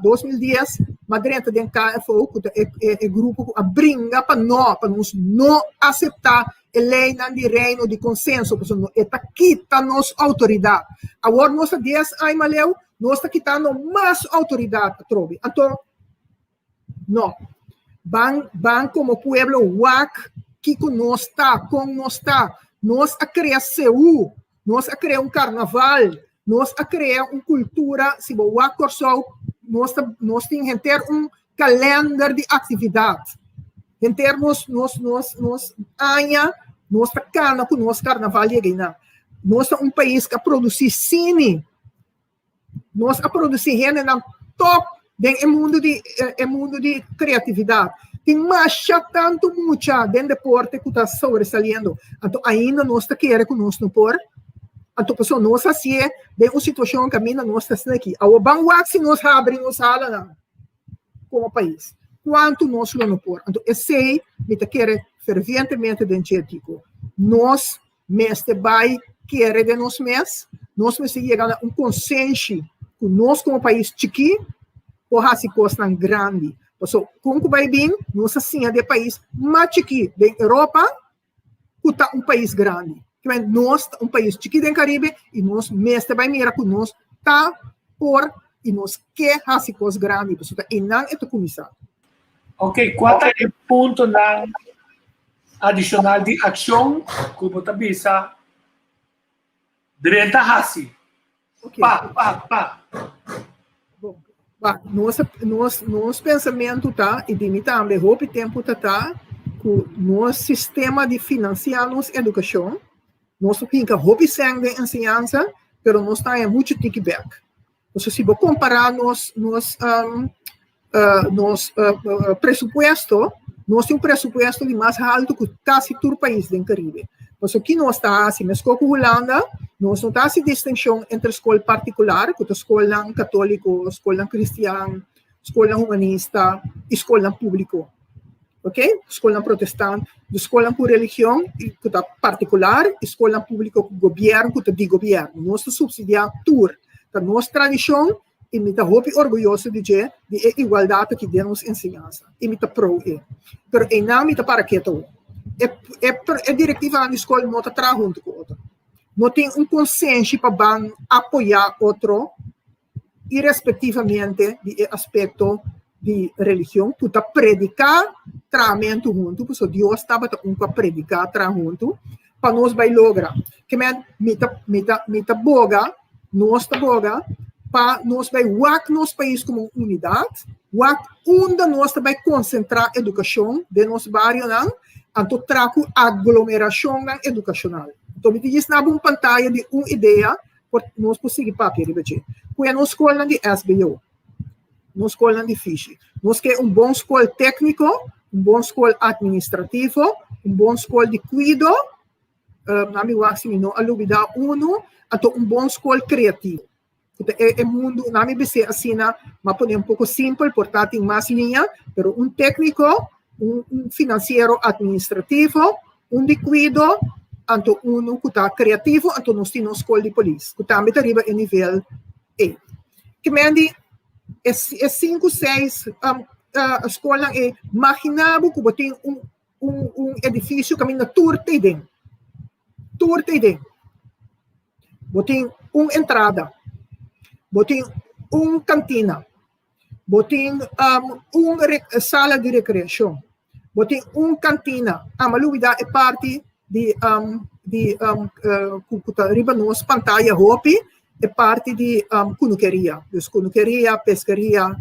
2010, Madrid tem KFO, é grupo a brinca para nós não aceitar a lei de reino de consenso, porque está quitando nossa autoridade. Agora, nós 10 anos, Maleu, nós está quitando mais autoridade, Trobi. Então, não. Van como pueblo WAC, que nós está, nós a criar CEU, nós a criar carnaval, nós a criar uma cultura, se o WAC Corsol, nós temos que ter calendário de atividade. Em termos, nós cana com nosso carnaval nós somos país que produz cine, nós produzimos gente na top do mundo de criatividade. Tem mais tanto mucha dentro do deporte que está sobressalendo. Então, ainda nós queremos que nós não por. Então, pessoal, nós assim de uma situação que ainda nós estamos aqui. A Obanguac, se nós abrimos sala como país, quanto nós não por. Então, eu sei, me quer ferventemente identifico. Nós, mestre vai querer de nós mesmos, nós vamos chegar a um consenso que nós como país chiquinho, ou assim coisa grande. So, como vai bem, nós assim de país mais chiquinho da Europa, que está país grande. Nós país chiquinho do Caribe e nós mestre vai mirar que nós está por e nós quer assim coisa grande. E não é a comissão. Ok, quanto é o ponto na adicional de ação que você bisa direita hasi? Pa. Nosso pensamento está, e também o tempo está, que nosso sistema de financiar nossa educação, nós fica hobby sangue de ensinança, mas nós temos muito kickback. Então, se você comparar nosso presupuesto, nós temos um presupuesto de mais alto que quase todo o país do Caribe. Então, aqui nós estamos, na escola Holanda, nós não temos distinção entre escola particular, que é escola católica, escola cristã, escola humanista, escola pública. ok? Escola protestante, escola por religião, que está particular, escola pública com governo, que está de governo. Nossa subsidiar tudo, da nossa tradição, e me está muito orgulhoso de igualdade que demos ensinança. E me está pro. Mas não me está para quieto. É diretiva na escola não está trabalhando junto com outra. Não tem consenso para apoiar outro, irrespectivamente do aspecto de religião, tu está predicar tratamento junto, porque Deus estava para predicar junto, para nós vai lograr. Que mita boga, nós está boga, para nós vai work nosso país como unidade, work onde nós vai concentrar a educação de nosso bairro, então trago aglomeração educacional. Então, me diz na uma pantalla de uma ideia, para nós conseguir papel, porque a nossa escola de SBO, nossa escola de FISH, nós queremos bom escola técnico, bom escola administrativo, bom escola de cuido, na minha assim, não alubida então bom escola criativo. É mundo, na minha BC assim, mas pode um pouco simples, portanto tem mais linha, mas técnico, financeiro administrativo, de cuido, então que está criativo, então nós temos escola de polícia, que também arriba em nível E. Que me é 5, 6, a escola é imaginável que tem edifício que caminha torta e dentro. Tem uma entrada, tem uma cantina, tem uma sala de recreação, tem uma cantina. A maluvidade é parte de riba nos pantalla hopi, é parte de cunuqueria. Dus cunuqueria, pescaria,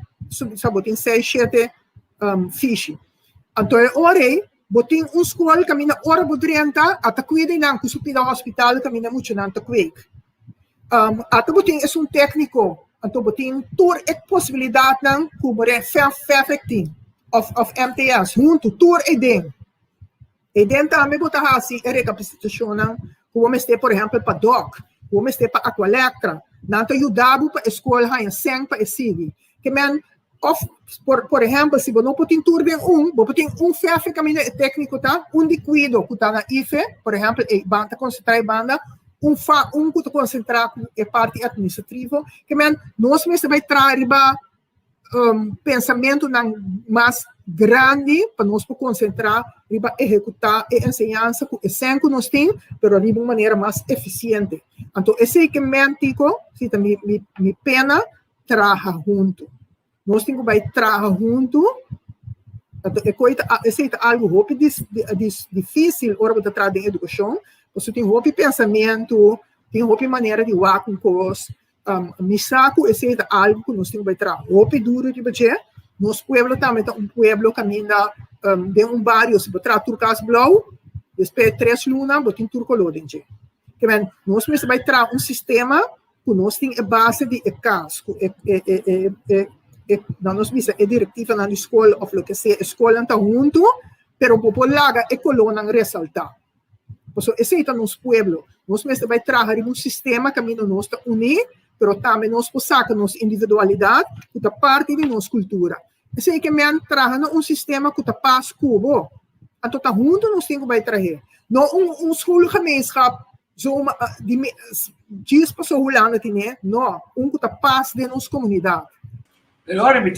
sabe, tem 6, 7 fish. Então, ora, botin uma escola caminha hora por 30, até cuida não, que o hospital caminha muito não, até cuida. Até botin é técnico, então botin toda a possibilidade não, como é fair of MTS, junto, toda a ideia. E dentro também botar assim, a recapacitação, como este, por exemplo, para DOC, como este para Aqualectra, não te ajudava para a escola, a SENG, para a CIVI. Que, por exemplo, se você não pode ter um FEF caminho técnico, de cuido, que está na IFE, por exemplo, e banda concentrar a banda, que concentrar a parte administrativa, que, nós mesmos vai trazer pensamento mais grande para nós concentrar e executar a ensinança que é nós temos, mas de uma maneira mais eficiente. Então, esse que me digo, se também me pena trabalhar junto. Nós temos que trabalhar junto. Esse é algo difícil hora de trabalhar em educação. Você tem pensamento, tem maneira de falar com coisas. Me saco, esse é algo que nós temos que trabalhar. Roupa duro de bater. Nosso pueblo também é pueblo que caminha de bairro, se botar turcas blau, depois 3 lunas, botar turcolor dentro. Que nós precisamos vai trazer sistema que nós temos a base de casco, nós precisamos a diretiva na escola, ou o que seja, a escola está junto, pero o povo laga e colona ressaltar. Então, esse é o nosso pueblo. Nós precisamos vai trazer sistema que caminha nós unir, pero também nós sacar nossa individualidade, que é parte de nossa cultura. Esse é que me traz sistema que está paz cubo. Então, está junto, nós temos que trazer. Não escola gemeenschap, diz para sua hulana, não, que está paz de nossa comunidade. Agora me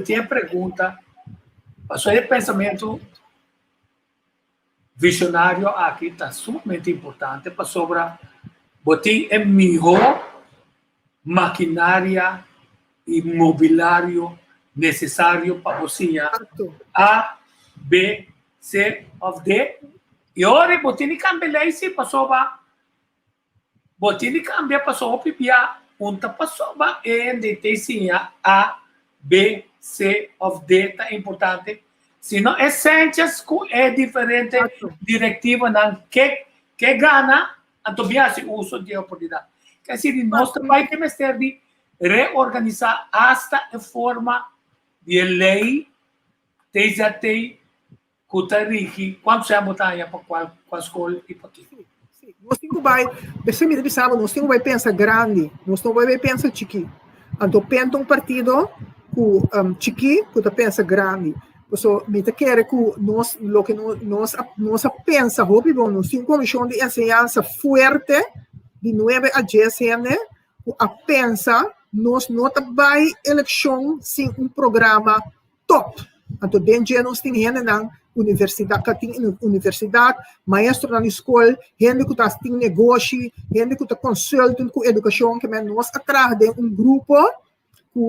tem a pergunta, passou aí pensamento visionário aqui, está sumamente importante, para sobre botar a melhor maquinária e mobiliário necessário para você A, B, C, of D. E ora, botar cambiar isso para sobre botar cambiar para sobre unta para sobre e A, B, C, of D é importante. Se não, essências é diferente diretiva que gana então se uso de oportunidade. Quer dizer, nós também temos de reorganizar esta forma de lei desde até que quando se botar para qual escola e para aqui. Nós temos que pensar grande, nós não vamos pensar chiqui. Então, pensa partido que chiqui, que pensa grande. So, me te quer que lo que nos pensa, hopi, nos tem comissão de enseñanza fuerte, de 9 a 10 anos, a pensa, nos não vai eleição sem programa top. Então, dentro nós temos na universidade, maestro na escola, gente que tem negócio, gente que consulta com educação, que nós atrás de grupo que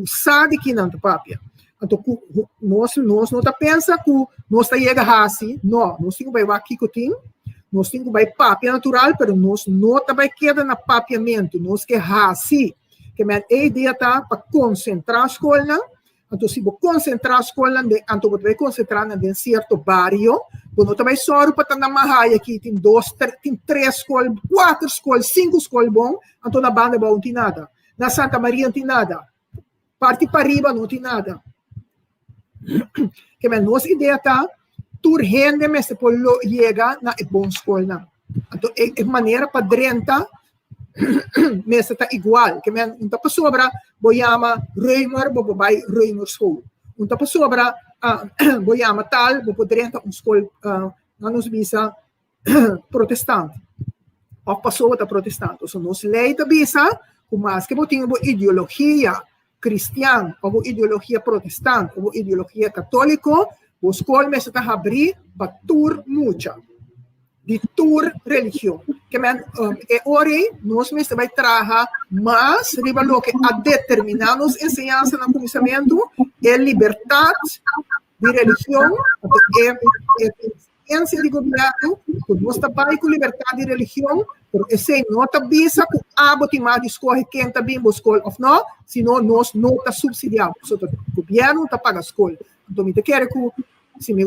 sabe que não é papel. Então, nós não pensa que nós chega assim, não, nós temos que vai aqui que tem, nós temos que vai papel natural, mas nós não vai quedar na papiamento, nós que assim, que a ideia está para concentrar a escola. Então, se você concentrar a escola, então você vai concentrar em certo bairro, você não vai só para estar na Mahaia aqui, tem 3 escolas, 4 escolas, 5 escolas bom, então na banda não tem nada. Na Santa Maria não tem nada. Parte para riba não tem nada. Que a nossa ideia está, tur gente, mas depois chega na boa escola. Então, é maneira para drenta, mas está igual. Que não está para sobra, vou chamar Reimer, vou vai Reimer School. Não está para sobra, vou chamar tal, vou drenta uma escola, na nossa visa, protestante. Ou passou a protestante. Então, nós leita visa, mas que vou ter uma ideologia cristiana, ou ideologia protestante, ou ideologia católica, a escola me está abrir para tur mucha, de tur religião. Que é hora nós me vai trabalhar mais riba lo que a determinarmos ensinança no começamento é liberdade de religião, é ciência de governo, nós trabalhamos com liberdade de religião, porque esse não está visa que a botimar escolhe quem está bem na escola ou não, senão nós não está subsidiado. O governo está pagando a escola. Então, eu quero que, se me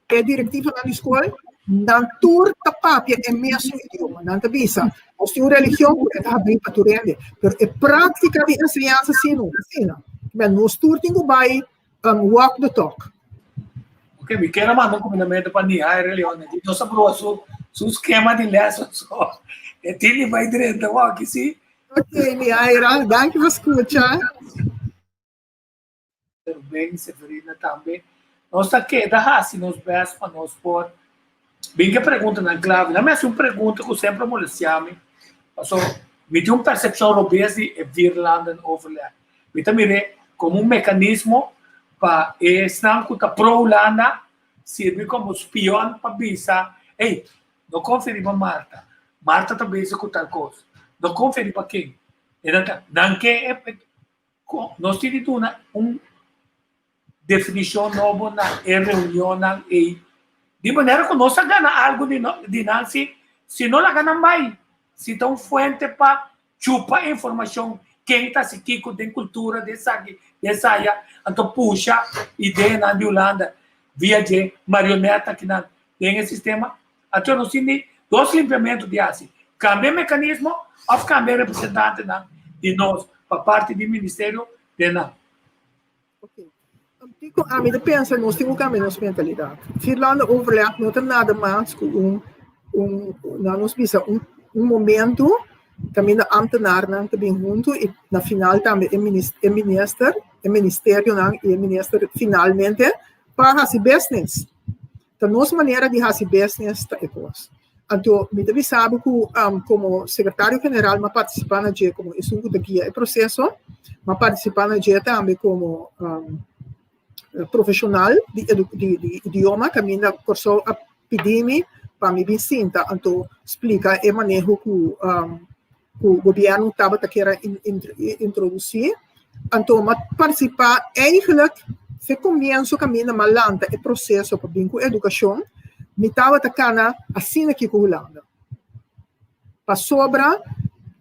é diretiva na escola, não está papel é mesmo idioma, não está visa. Nós temos religião, porque está bem para tu render, mas é prática de ensinança, sim, não. Mas nós temos que walk the talk. Ok, me quero mandar um combinamento para a religião. Então, sobre o esquema de lessons, ele vai direto aqui, sim? Ok, Niaira, danke por escutar. Bem, Severina também. Nós aqui, da assim, nós vemos para nós por. Bem que pergunta na clave, não é uma pergunta que eu sempre molestei-me. Me tem uma percepção robês de Virlanda overlap. Me também como um mecanismo para estar com a pro-Holanda, serve como espião para pensar, ei, não confere para Marta. Marta também pensa com tal coisa. Não confere para quem? Não que nós temos uma definição nova na reunião e de maneira que nós ganhamos algo de Nancy, se não la ganhamos mais, se tem uma fonte para chupar informação, quem está se aqui com cultura dessa então puxa ideia na Holanda via de marioneta que tem esse sistema, então nós temos dois limpiamentos de assim, cambia mecanismo ou cambia representante de nós para parte do Ministério de nós. Ok. A mim pensa, nós temos que cambiar nossa mentalidade. Finlândia overlap não tem nada mais que um momento também a ambtenaar também junto e na final também o ministério finalmente para fazer business. Então nossa maneira de fazer business está igual. Então me deve saber que como secretário geral me participar na G como isso que guia o processo, me participar na G também como profissional de idioma que me curso a pedir-me para me visitar, então explica o manejo que o governo estava querendo introduzir. Então, participar, eigenlijk, se começo a caminhar malanta o processo para vir com a educação, me estava tacando assim aqui com a Holanda. Para sobra,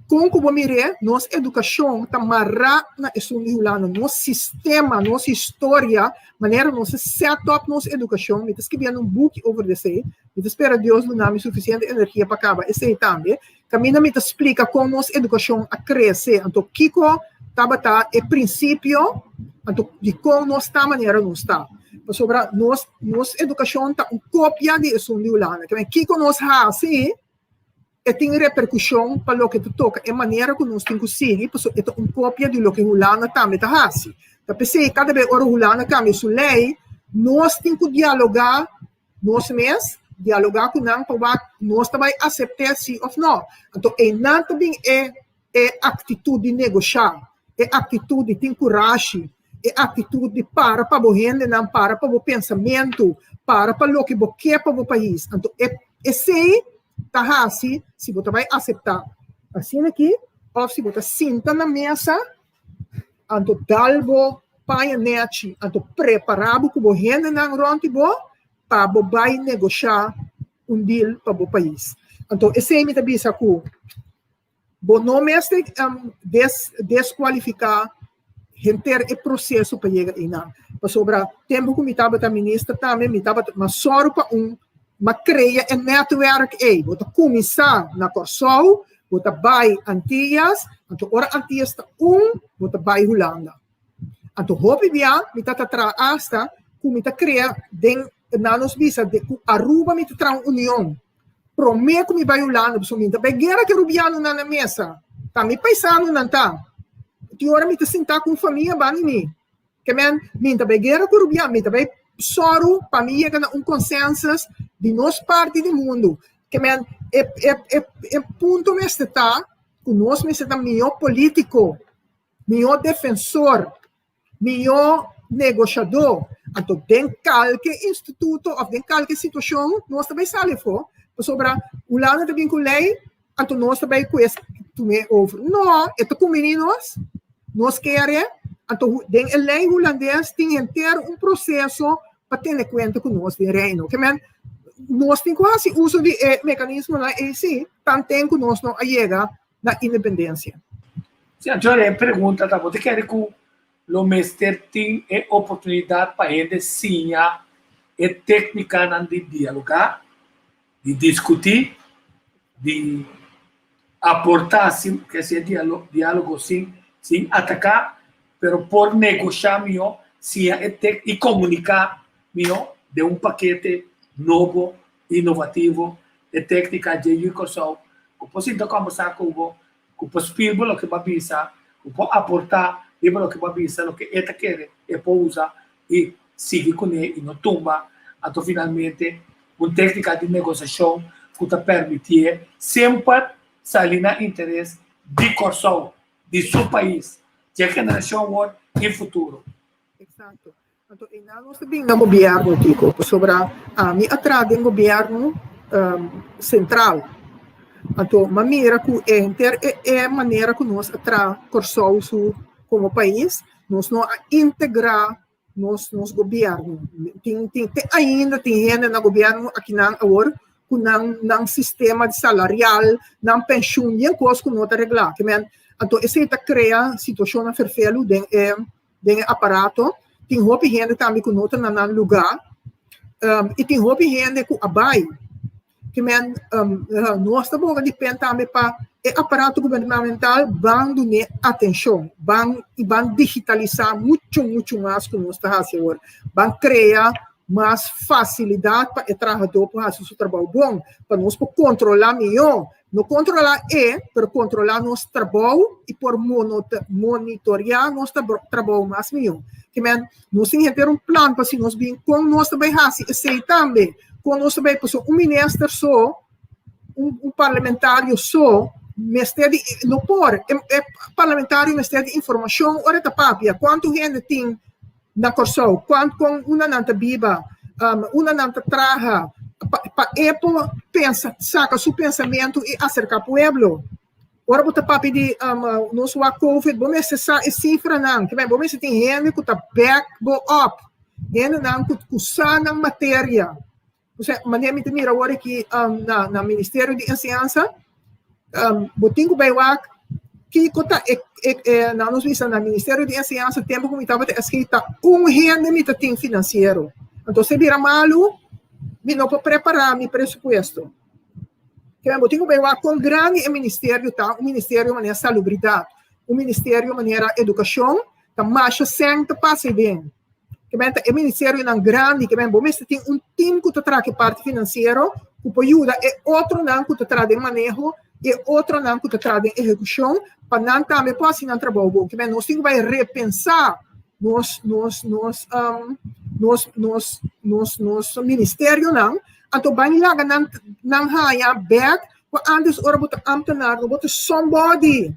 com o mire, nossa educação está marrada na Holanda, nosso sistema, nossa história, maneira nossa setup, nossa educação, me está escrevendo book over this, me espera Deus não dá suficiente energia para acabar esse também. Caminha me explica como nossa educação a crescer, então Kiko estava o princípio, então de como nós está maneira não está. Para sobra nossa educação está uma cópia de Holanda, que Kiko nós assim tem repercussão para o que tu toca, é maneira que nós temos que seguir, porque é uma cópia de lo que Hulana também está fazendo. Então, pensei, cada vez que Hulana cambia sua lei, nós temos que dialogar, nós mesmos, dialogar com nós, para nós também aceitar sim ou não. Então, não também é atitude de negociar, é atitude de ter coragem, é atitude de para o rende, não para o pensamento, para o que você quer para o país. Então, esse tá assim, se você vai aceitar assim aqui, ou se você senta na mesa, então dalbo painete, então preparado que você rende não ronte para vai negociar deal para o país. Então, esse é me também saco. Bom, não mesmo desqualificar renter o processo para chegar aí não. Para sobrar tempo que me estava a ministra também, me estava mas só para mas cria um network aí, você começar na Corsol, você vai Antillas, então ora Antillas está você vai Holanda. Então hope bem, me está hasta como está cria den na nos visa de Aruba me está união. Prometo que me vai Holanda, porque me está guerra que rubiano na mesa. Tá me paisano não tá. E ora me está sentar com família bani que me está guerra que rubiano, me está soro para mim chegar a consenso de nossa parte do mundo que é ponto me está que nós me está melhor político, melhor defensor, melhor negociador. Então tem qualquer instituto ou tem qualquer situação nós também sabe for sobre o lado também com lei, então nós também com esse tu me over não é to com meninos nós queremos. Então, a lei holandesa tem que ter processo para ter em conta com nós de reino. Que nós temos quase uso de mecanismo na EC, tanto que nós não chega na independência. Sim, agora a pergunta tá, você quer que o mestre tenha a oportunidade para ele ensinar a técnica de dialogar, de discutir, de aportar, sim, que seja diálogo sem atacar, pero por negociar melhor, e comunicar melhor de paquete novo, inovativo, de técnica de educação, que possa conversar com o que possa explicar o que vai pensar, que pode aportar o que vai pensar, o que ele quer, e pode usar, e seguir com ele, e não tumba, até finalmente, uma técnica de negociação que te permite sempre sair no interesse de Corsol, de seu país, de geração agora e futuro. Exato. Então, nós também no governo, Tico, sobre a minha atrás do governo central. Então, a maneira que é a maneira que nós atrás Corsol como país, nós não integrar nos governo. Ainda tem gente no governo aqui na agora com um sistema de salarial, não pensão, e coisas que não está arreglar. Então, esse está criando situação na ferfelo dentro aparato. Tem roupa gente também que não está no lugar. E tem roupa gente que abai. Que nós estamos dependendo também para o aparato governamental vão dar atenção, vão digitalizar muito mais que nós estamos fazendo agora. Vão criar mais facilidade para o trabalhador para fazer seu trabalho bom, para nós controlar melhor. Não controlar para controlar nosso trabalho e por monitorear nosso trabalho mais melhor. Que nós temos que ter plano para se nós bem com nós também fazer esse também. Com nós também pessoa ministro só, parlamentário só, mestre não por parlamentário mestre de informação, ora tá papia, quanto gente tem na Corsol, quanto com uma nanta biba, uma nanta traja para pensa, saca seu pensamento e acercar o pueblo. Ora bota papi de nosso COVID, bom necessar e cifra não, que bem, bom se tem gente que tá back up, gente não que usa na matéria. Você maneira me mira agora que na Ministério de Ciência, botinho bem lá que cota na nos visa na Ministério de Ciência tempo como estava escrita gente tem financeiro. Então se vira malo me não para preparar meu pressuposto. Que eu tenho bem lá com grande ministério tá, o ministério maneira salubridade, o ministério maneira educação, tá mais sempre passa bem. que é ministério não grande, que bom, mas tem time que está que parte financeiro, que ajuda, e outro não que está de manejo, e outro não que está de execução, para não também passar no trabalho, que nós temos que repensar nos ministério não, então vai lá não haya back, antes ora bota ambtenaar, bota somebody.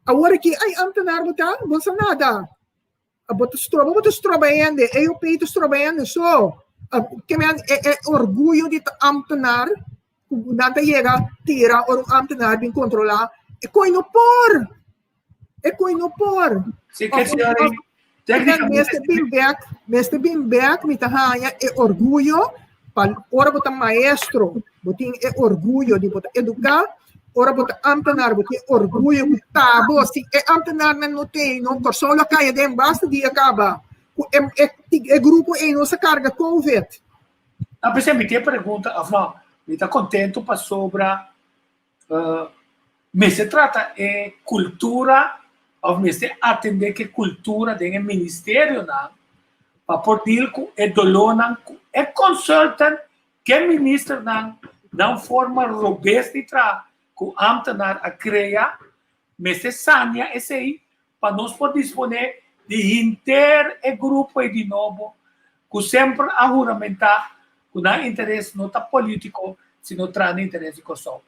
Agora que ai ambtenaar bota, bolsa nada. Bota stroba ainda, eu peito stroba ainda só. Que é orgulho de ambtenaar, nada chega tira or ambtenaar bem controlar. É coi no por. Sim, que senhora Mestre Bimbeck, me tahanha é orgulho, para ora botar maestro, botin é orgulho de botar educar, ora botar ambtenaar, botin orgulho de tabo, se é ambtenaar não tem, não por só caia de basta de acaba. É grupo em nossa carga COVID. A pessoa me tem pergunta, afinal, me está contente para sobre, mas se trata de cultura, ou mesmo atender que cultura do ministério não, para poder com é dolor não, é consultant que ministro não forma robusta e tra com ambtenaar a criar, mas é sanya esse aí para nós poder disponer de inter e grupo e de novo, que sempre a juramentar que não interesse não tá político, se não traz interesse com só,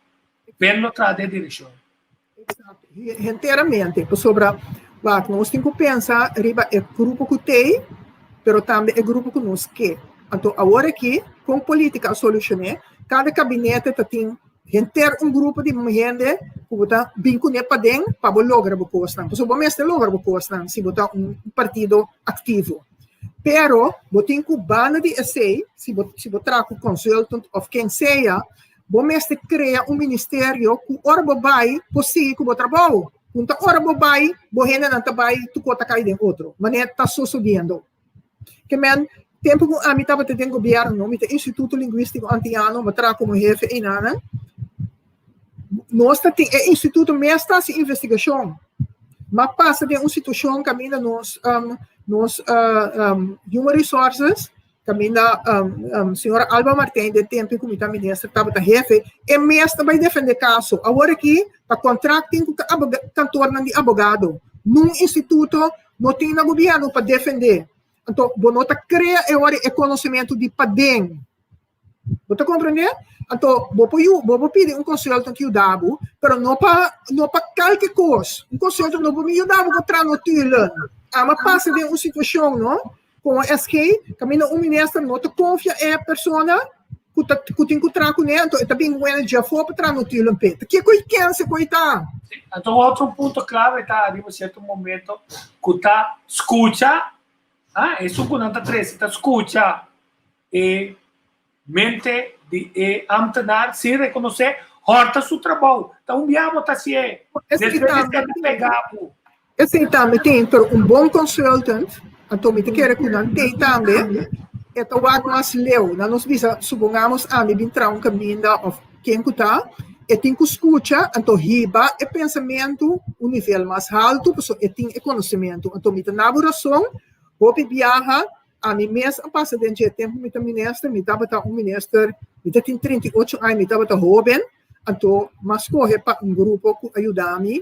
pelo traz de direção. Exato, inteiramente. Sobre nós temos que pensar, riba é grupo que tem, mas também é grupo que nós quer. Então, agora aqui, com política a solucionar, cada gabinete tem um grupo de gente que está vinculado para dentro para lograr a coisa. Porque vamos lograr a coisa se botar partido ativo. Pero, botem que banda de essay, se botar com consultant ou quem seja, vamos criar ministério que ora vai possível que o trabalho. Então, ora vai, bohena não vai, tu cota cai de outro. Mas está sucedendo. Que tempo que a mim estava tendo governo, no Instituto Linguístico Antiano, mas tra como jefe e nada. Nós temos instituto mesmo está em investigação. Mas passa de uma situação que ainda nos Human Resources, também da senhora Alba Martins, de tempo que o ministro estava da jefe, e mesmo vai defender caso. Agora aqui, para contracting com cantor de advogado, num instituto, não tem no governo para defender. Então, você cria o conhecimento de padem. Você compreende? Então, você pedir um consultant que ajude, mas não para qualquer coisa. Um consultant não pode ajudar para transmitir. Mas passa de uma situação, não? Como é que o ministro não confia em a pessoa que tem que trabalhar com ele, então está bem bueno já foi para transmitir um peito. Que coisa se coita? Então, outro ponto clave está em um certo momento que está escuta, isso que não está três, está escuta e mente de ambtenaar se reconhecer horta seu trabalho. Então, diabo está se é. Depois de pegar. Esse também tem um bom consultant, então me quer que não tem também. Então, o que nós leu, nós supongamos a mim entrar um caminho de quem está, e tem que escutar, então riba é pensamento um nível mais alto, porque tem conhecimento. Então, me na oração, vou viajar, a mim mesmo passa dentro de tempo, me ministro, me estava um ministro, me tem 38 anos, me estava jovem, então, mas corre para um grupo que ajuda a mim,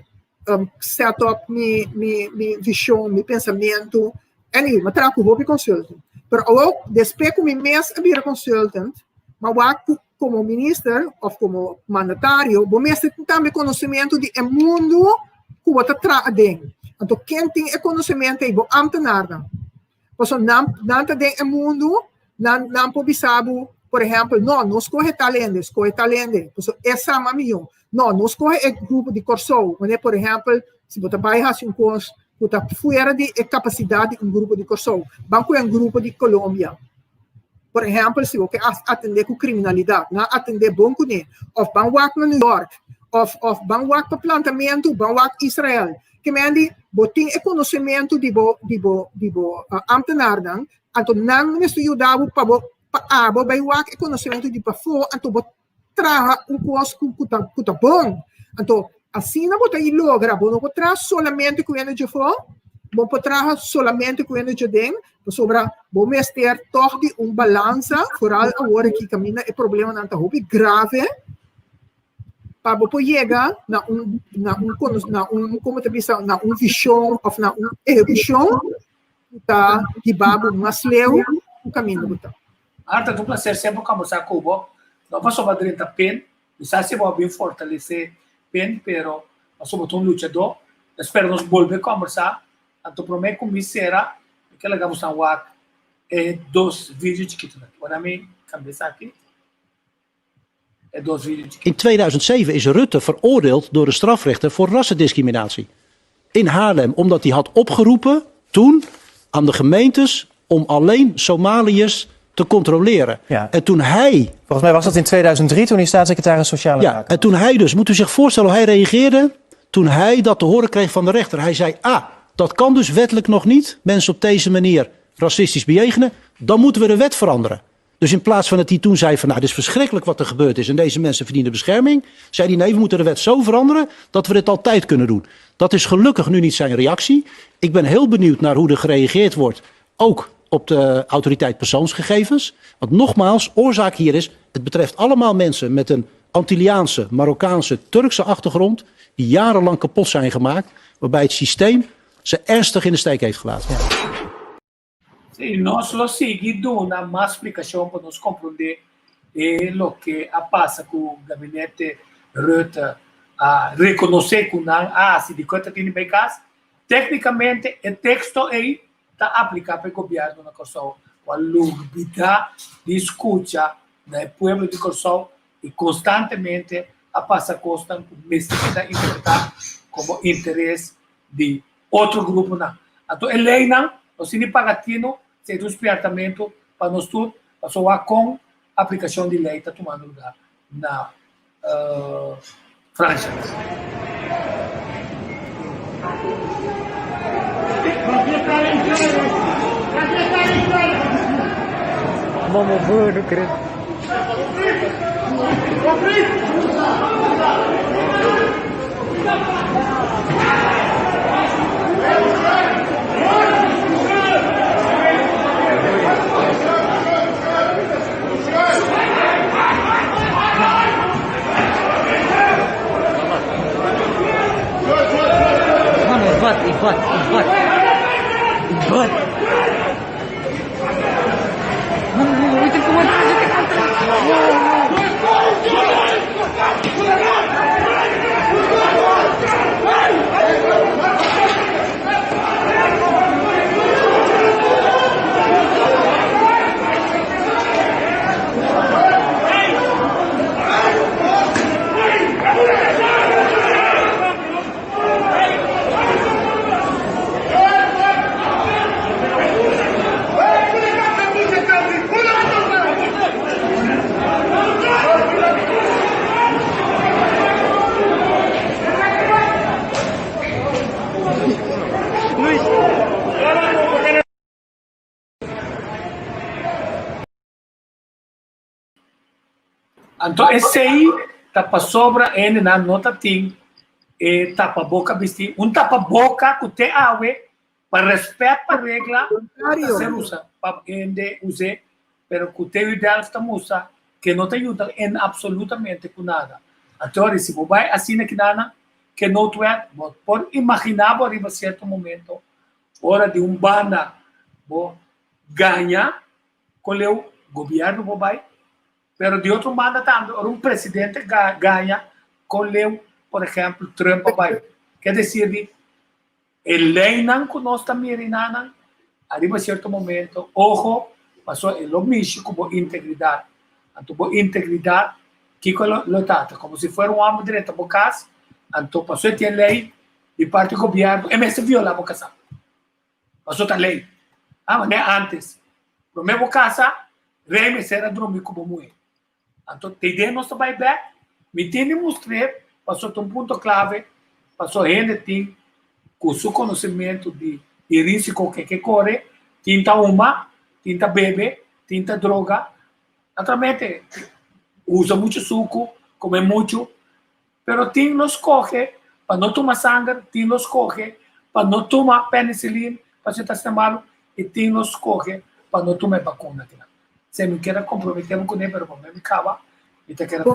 set up minha visão, meu pensamento, anyway, mas trago o consultant. Mas depois que eu mesmo vira consultant, mas como ministro ou como mandatário, eu mesmo também conhecimento de mundo que eu trago dentro. Então, quem tem conhecimento é o ambtenaar. Porque não tem mundo, não pode saber, por exemplo, não escolhe talento. Porque essa é a minha. Não escolhe o grupo de corso. Por exemplo, se você vai fazer um curso, você está fora de capacidade de um grupo de corso. Banco é um grupo de Colômbia. Por exemplo, se você atender com criminalidade, não atender bom com ele, ou banco para New York, ou banco para plantamento, banco para Israel. Que me botem conhecimento de ambtenaar, então não me ajudava para o conhecimento de bafo, então traga coisa que está bom. Então, assim não pode logra, não pode trazer somente com ele de fora, bom para trabalhar solamente com ele judem, sobra bom mestre toch de balança, vooral agora que caminha é problema não tá grave, para bom chegar na como te bisa na visão ou na execução, tá que babo mas leu o caminho botar. Arta dupla ser sempre conversar com o Cuba, não passou para dentro da pen, não se vai bem fortalecer pen, pero nós somos um lutador, espero nos volver a conversar, então prometo que será que ela vamos a WAC dois vídeos chiquitos, para mim, cabeça aqui, dois vídeos chiquitos. In 2007 is Rutte veroordeeld door de strafrechter voor rassendiscriminatie. In Haarlem, omdat hij had opgeroepen toen aan de gemeentes om alleen Somaliërs te controleren. Ja. En toen hij... Volgens mij was dat in 2003 toen hij staatssecretaris Sociale Zaken was. En toen hij dus, moet u zich voorstellen hoe hij reageerde, toen hij dat te horen kreeg van de rechter. Hij zei, dat kan dus wettelijk nog niet, mensen op deze manier racistisch bejegenen, dan moeten we de wet veranderen. Dus in plaats van dat hij toen zei van, dit is verschrikkelijk wat er gebeurd is en deze mensen verdienen bescherming, zei hij, nee, we moeten de wet zo veranderen dat we dit altijd kunnen doen. Dat is gelukkig nu niet zijn reactie. Ik ben heel benieuwd naar hoe er gereageerd wordt, ook op de autoriteit persoonsgegevens. Want nogmaals, oorzaak hier is, het betreft allemaal mensen met een Antilliaanse, Marokkaanse, Turkse achtergrond, die jarenlang kapot zijn gemaakt, waarbij het systeem ze ernstig in de steek heeft gelaten. Ja. Sim, nós lo seguimos uma mais explicação para nos compreender o que passa com o gabinete Rutte a reconhecer que não se de conta tem bem caso. Tecnicamente, o texto aí está aplicado para o governo na Kosovo. A lubida de escuta do povo de Kosovo e constantemente passa costa mestre interpretar como interesse de outro grupo. Então, ele não, o Cine Pagatino, se do despertamento para nós tudo, passou com a aplicação de lei, está tomando lugar na França. Vamos ver, não creio. Ебать. Então, esse aí tapa sobra ele na nota tem tapa boca vestir tapa-boca que tem água para respeitar a regra que se usa para ende usar, pero que tem ideal esta musa que não te ajuda em absolutamente com nada. Então, se você vai assim aqui nada que não tu é, por imaginar por arriba certo momento, hora de banda ganha com o governo vai. Pero de outro lado também, presidente ganha com o, por exemplo, Trump. Quer dizer, ele não conosco também, arriba a certo momento, ojo, passou o mesmo como integridade. Então, integridade, que lo trata, como se fosse homem direto para casa, então passou a ter lei de parte do governo, e mesmo viola a casa. Passou a lei. Mas antes, no mesmo casa, rei me será dormir como mulher. Então, tem nosso buyback, me tem de mostrar, passou um ponto clave, passou a gente tem, com o seu conhecimento de risco que corre, tinta tinta bebe, tinta droga, naturalmente, usa muito suco, come muito, pero tem nos corre, para não tomar sangue, tem nos corre, para não tomar penicilina, para você estar chamado e tem nos correr para não tomar vacuna. Se me quer comprometer com ele, mas me acaba. E te quero Vou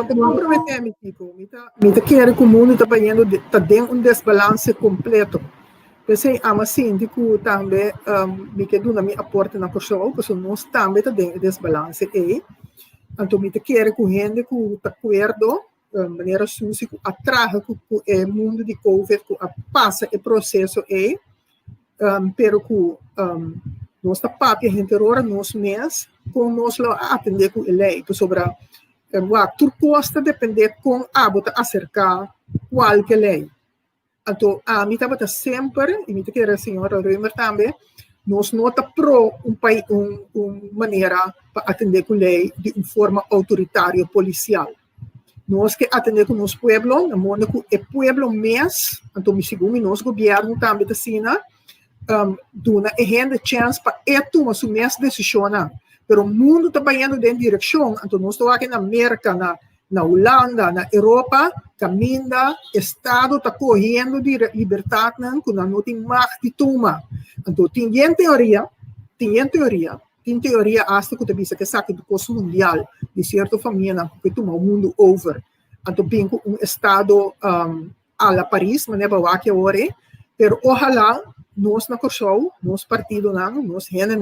comprometer, meu tipo. Me quero que o mundo está dentro desbalance completo. Pensei, assim, digo também, me quero dar minha aporte na pessoa, porque nós também está dentro desbalance. Então, me quero que a gente está acordo, de maneira suja, que atraja o mundo de Covid, que passa o processo, pero que nós está papia, a gente ora nos mês, com nós lá atender com ele, sobre a turcosta depender com a bota acercar qualquer lei. Então, a mim estava sempre, e me quero a senhora Römer também, nós não está pro país, maneira para atender com lei de uma forma autoritária policial. Nós que atender com o nosso pueblo, na modo que o pueblo mês, então, segundo nosso governo também assim, dona a gente chance para tomar sua mesma decisão. Pero o mundo está indo em direção, então nós estamos aqui na América, na Holanda, na Europa, caminha, Estado está correndo de liberdade, quando não tem mais de tomar. Então, tem teoria, hasta que você que sabe do curso mundial, de certa família, que toma o mundo over. Então, tem Estado a la Paris, mas não é para que agora, pero ojalá, nós na Corsol, nós partido, nós gente,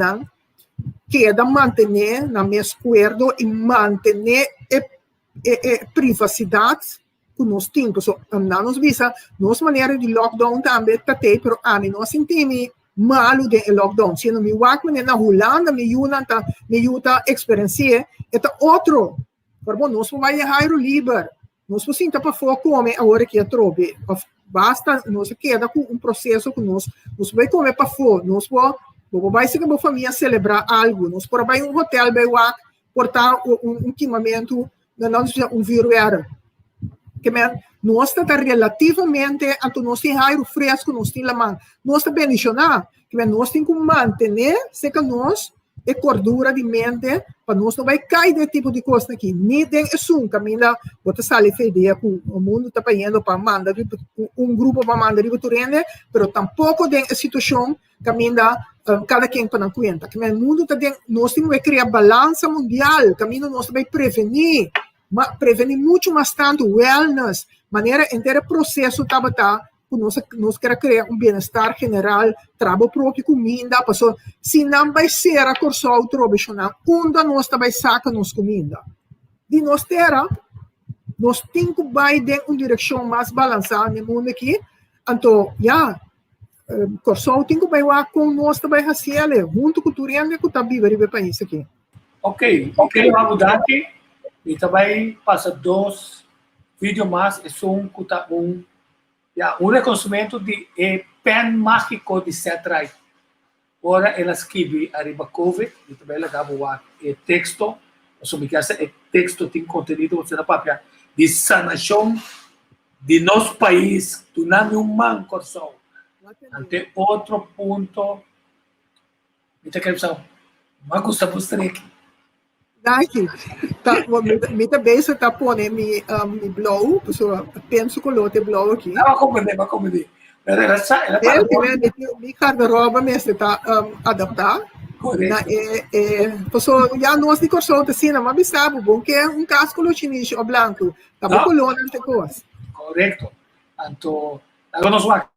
queda manter na mesma acordo e manter a privacidade que nós temos. Não nos visa, nossa maneira de lockdown também está aí, mas a mim nós sentimos malo de lockdown. Se não me wak na Holanda, me ajuda a experienciar, é outro. Porque nós vamos errar o livre. Nós vamos sentar para fora comer a hora que é trobe. Basta, nós queda com um processo que nós vamos comer para fora. Nós vamos a família celebrar algo. Nós vamos ir um hotel, vai portar equipamento, um vírus. Nós estamos relativamente, então nós temos o fresco, nós temos a mão. Nós estamos bendicionados, nós temos que manter, que nós a cordura de mente, para nós não vai cair de tipo de coisa aqui. Nem tem isso, Camila, você sabe a ideia que o mundo está indo para mandar grupo para mandar para turende, mas tampouco tem a situação, Camila, cada quem para não conta. O mundo está nós temos que criar balança mundial, Camila, nós vai prevenir muito mais tanto wellness, maneira inteira processo nós queremos criar um bem-estar general, trabalho próprio, comida, se não vai ser a Corsol tradicional, onde nós vai sacar nossa comida. De nós nós temos que ir em uma direção mais balançada no mundo aqui, então, Corsol tem que ir com nós também fazer, junto com o turista que está vivendo no país aqui. Ok, vamos mudar aqui, e também passa 2 vídeos mais, um reconhecimento de pen mágico de Setrai. Ora, ela escreve arriba COVID, e também ela dava o texto, o texto tem conteúdo, você não papel, de sanação de nosso país, do nome humano, Corsol. Ante outro ponto, me gusta mostrar aqui. Daqui, me também você está pondo me blow, penso que o outro blow aqui. Não, vai compreender. Ela Me guarda-roupa mesmo está adaptar. Correto. Já nós de Corsol assim, mas sabe, bom que é um casco chinês ou branco, tá bom colona ante coisa. Correto. Então, agora nós vamos.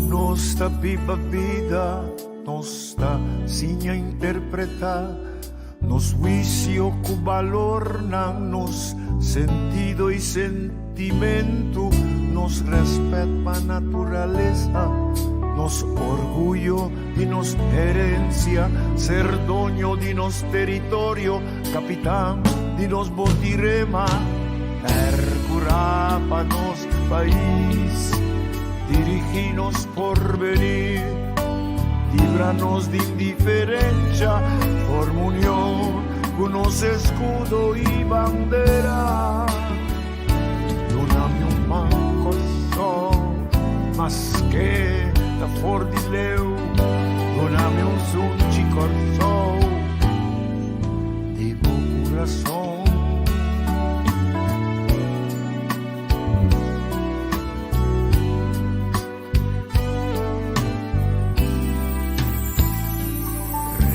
Nossa viva vida, nossa sinha interpretar, nos juicio com valor, nos sentido e sentimento, nos respeto a natureza, nos orgullo e nos herencia, ser dueño de nos territorio, capitán de nos botirema, percurar para nos país. diríginos por venir, líbranos de indiferencia, forma unión, unos escudo y bandera. Donami un manco mas che da fuor di leu, donami un sunci corso di buon corazón.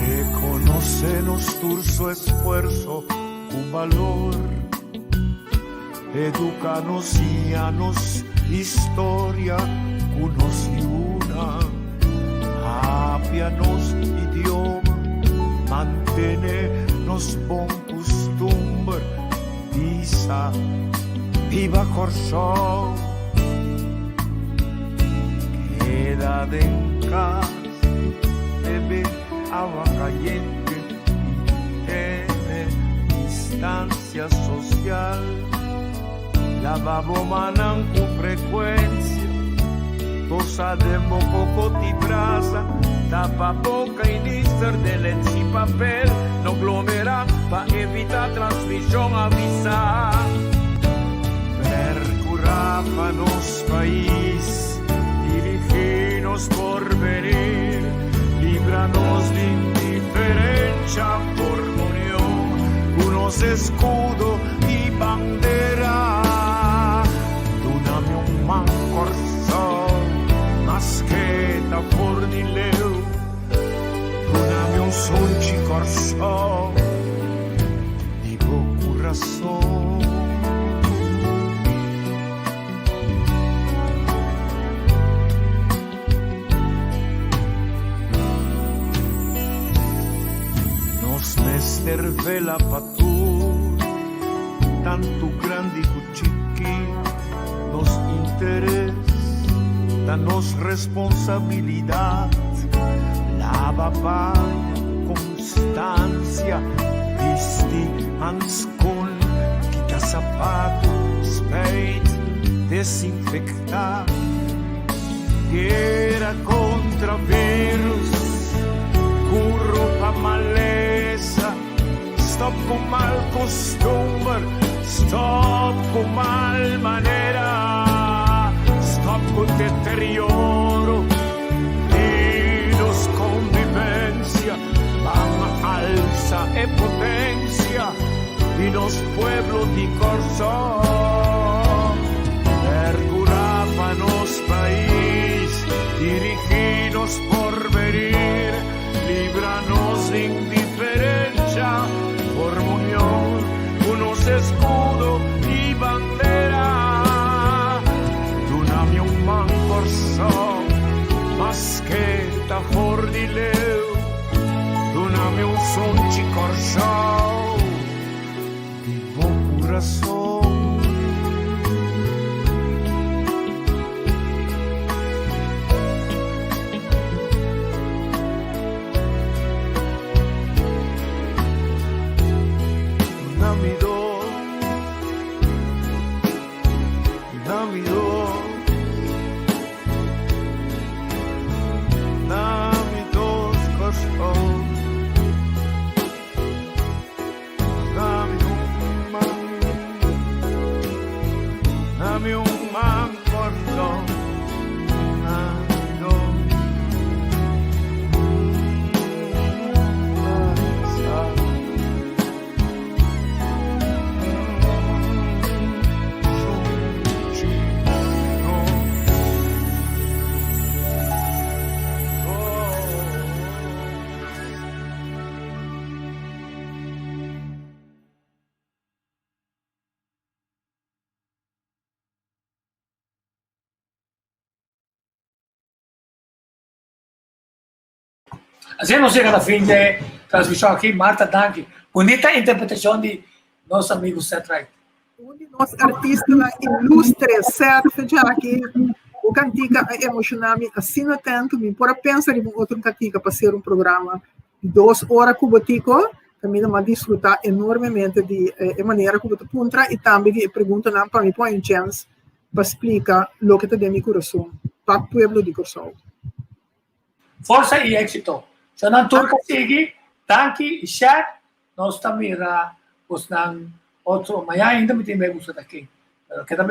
Reconocenos tu esfuerzo, un valor, educanos y anos historia, unos y una, apianos idioma, mantenernos bon costumbre, visa, viva corso, queda en casa, bebe agua caliente, tiene distancia social. Lavabo manan con frecuencia, tosa de moco ti brasa, tapa boca y lister de leche y papel, no glomera pa evitar transmisión avisar. Percurábanos país, diriginos por venir, líbranos de indiferencia por unión, unos escudo y bandera. Man corso, mas che da fornileu, donami un sonci corso, di buon corazón. Nos mester vela patur, tanto grande cuchiqui, nos interés, danos responsabilidad, la babaya, constancia, visti ans con, quita zapatos, spade, desinfectar, guerra contra virus, curro pa maleza, stop con mal costumbre, stop con mal manera, stop con deterioro, unidos convivencia, van a alza e potencia, y los pueblos di corso, percurabanos país, diriginos por venir, líbranos de indiferencia, por unión, unos escudo y bandera, donami un man corso, mas che da fornileu, donami un sonci corso, di buon corazón. Así hemos llegado a fin de transmisión aquí. Marta, danke. Bonita interpretación de los amigos Set-Right. Um de nós artistas ilustres, certo, já que o cantica emocionava assim no tanto, me por pensar em outro cantica para ser programa de 2 horas cubatico, também me desfrutar enormemente de maneira como tu puntra e também de pergunta para mim põe chance para explicar o que está dentro do meu coração. para pueblo de Curaçao. Força e éxito. So, nang tour ka sige, tanki, isyak, nós tamira, os nang otro, maya ainda me tem gusto daqui. Pero kita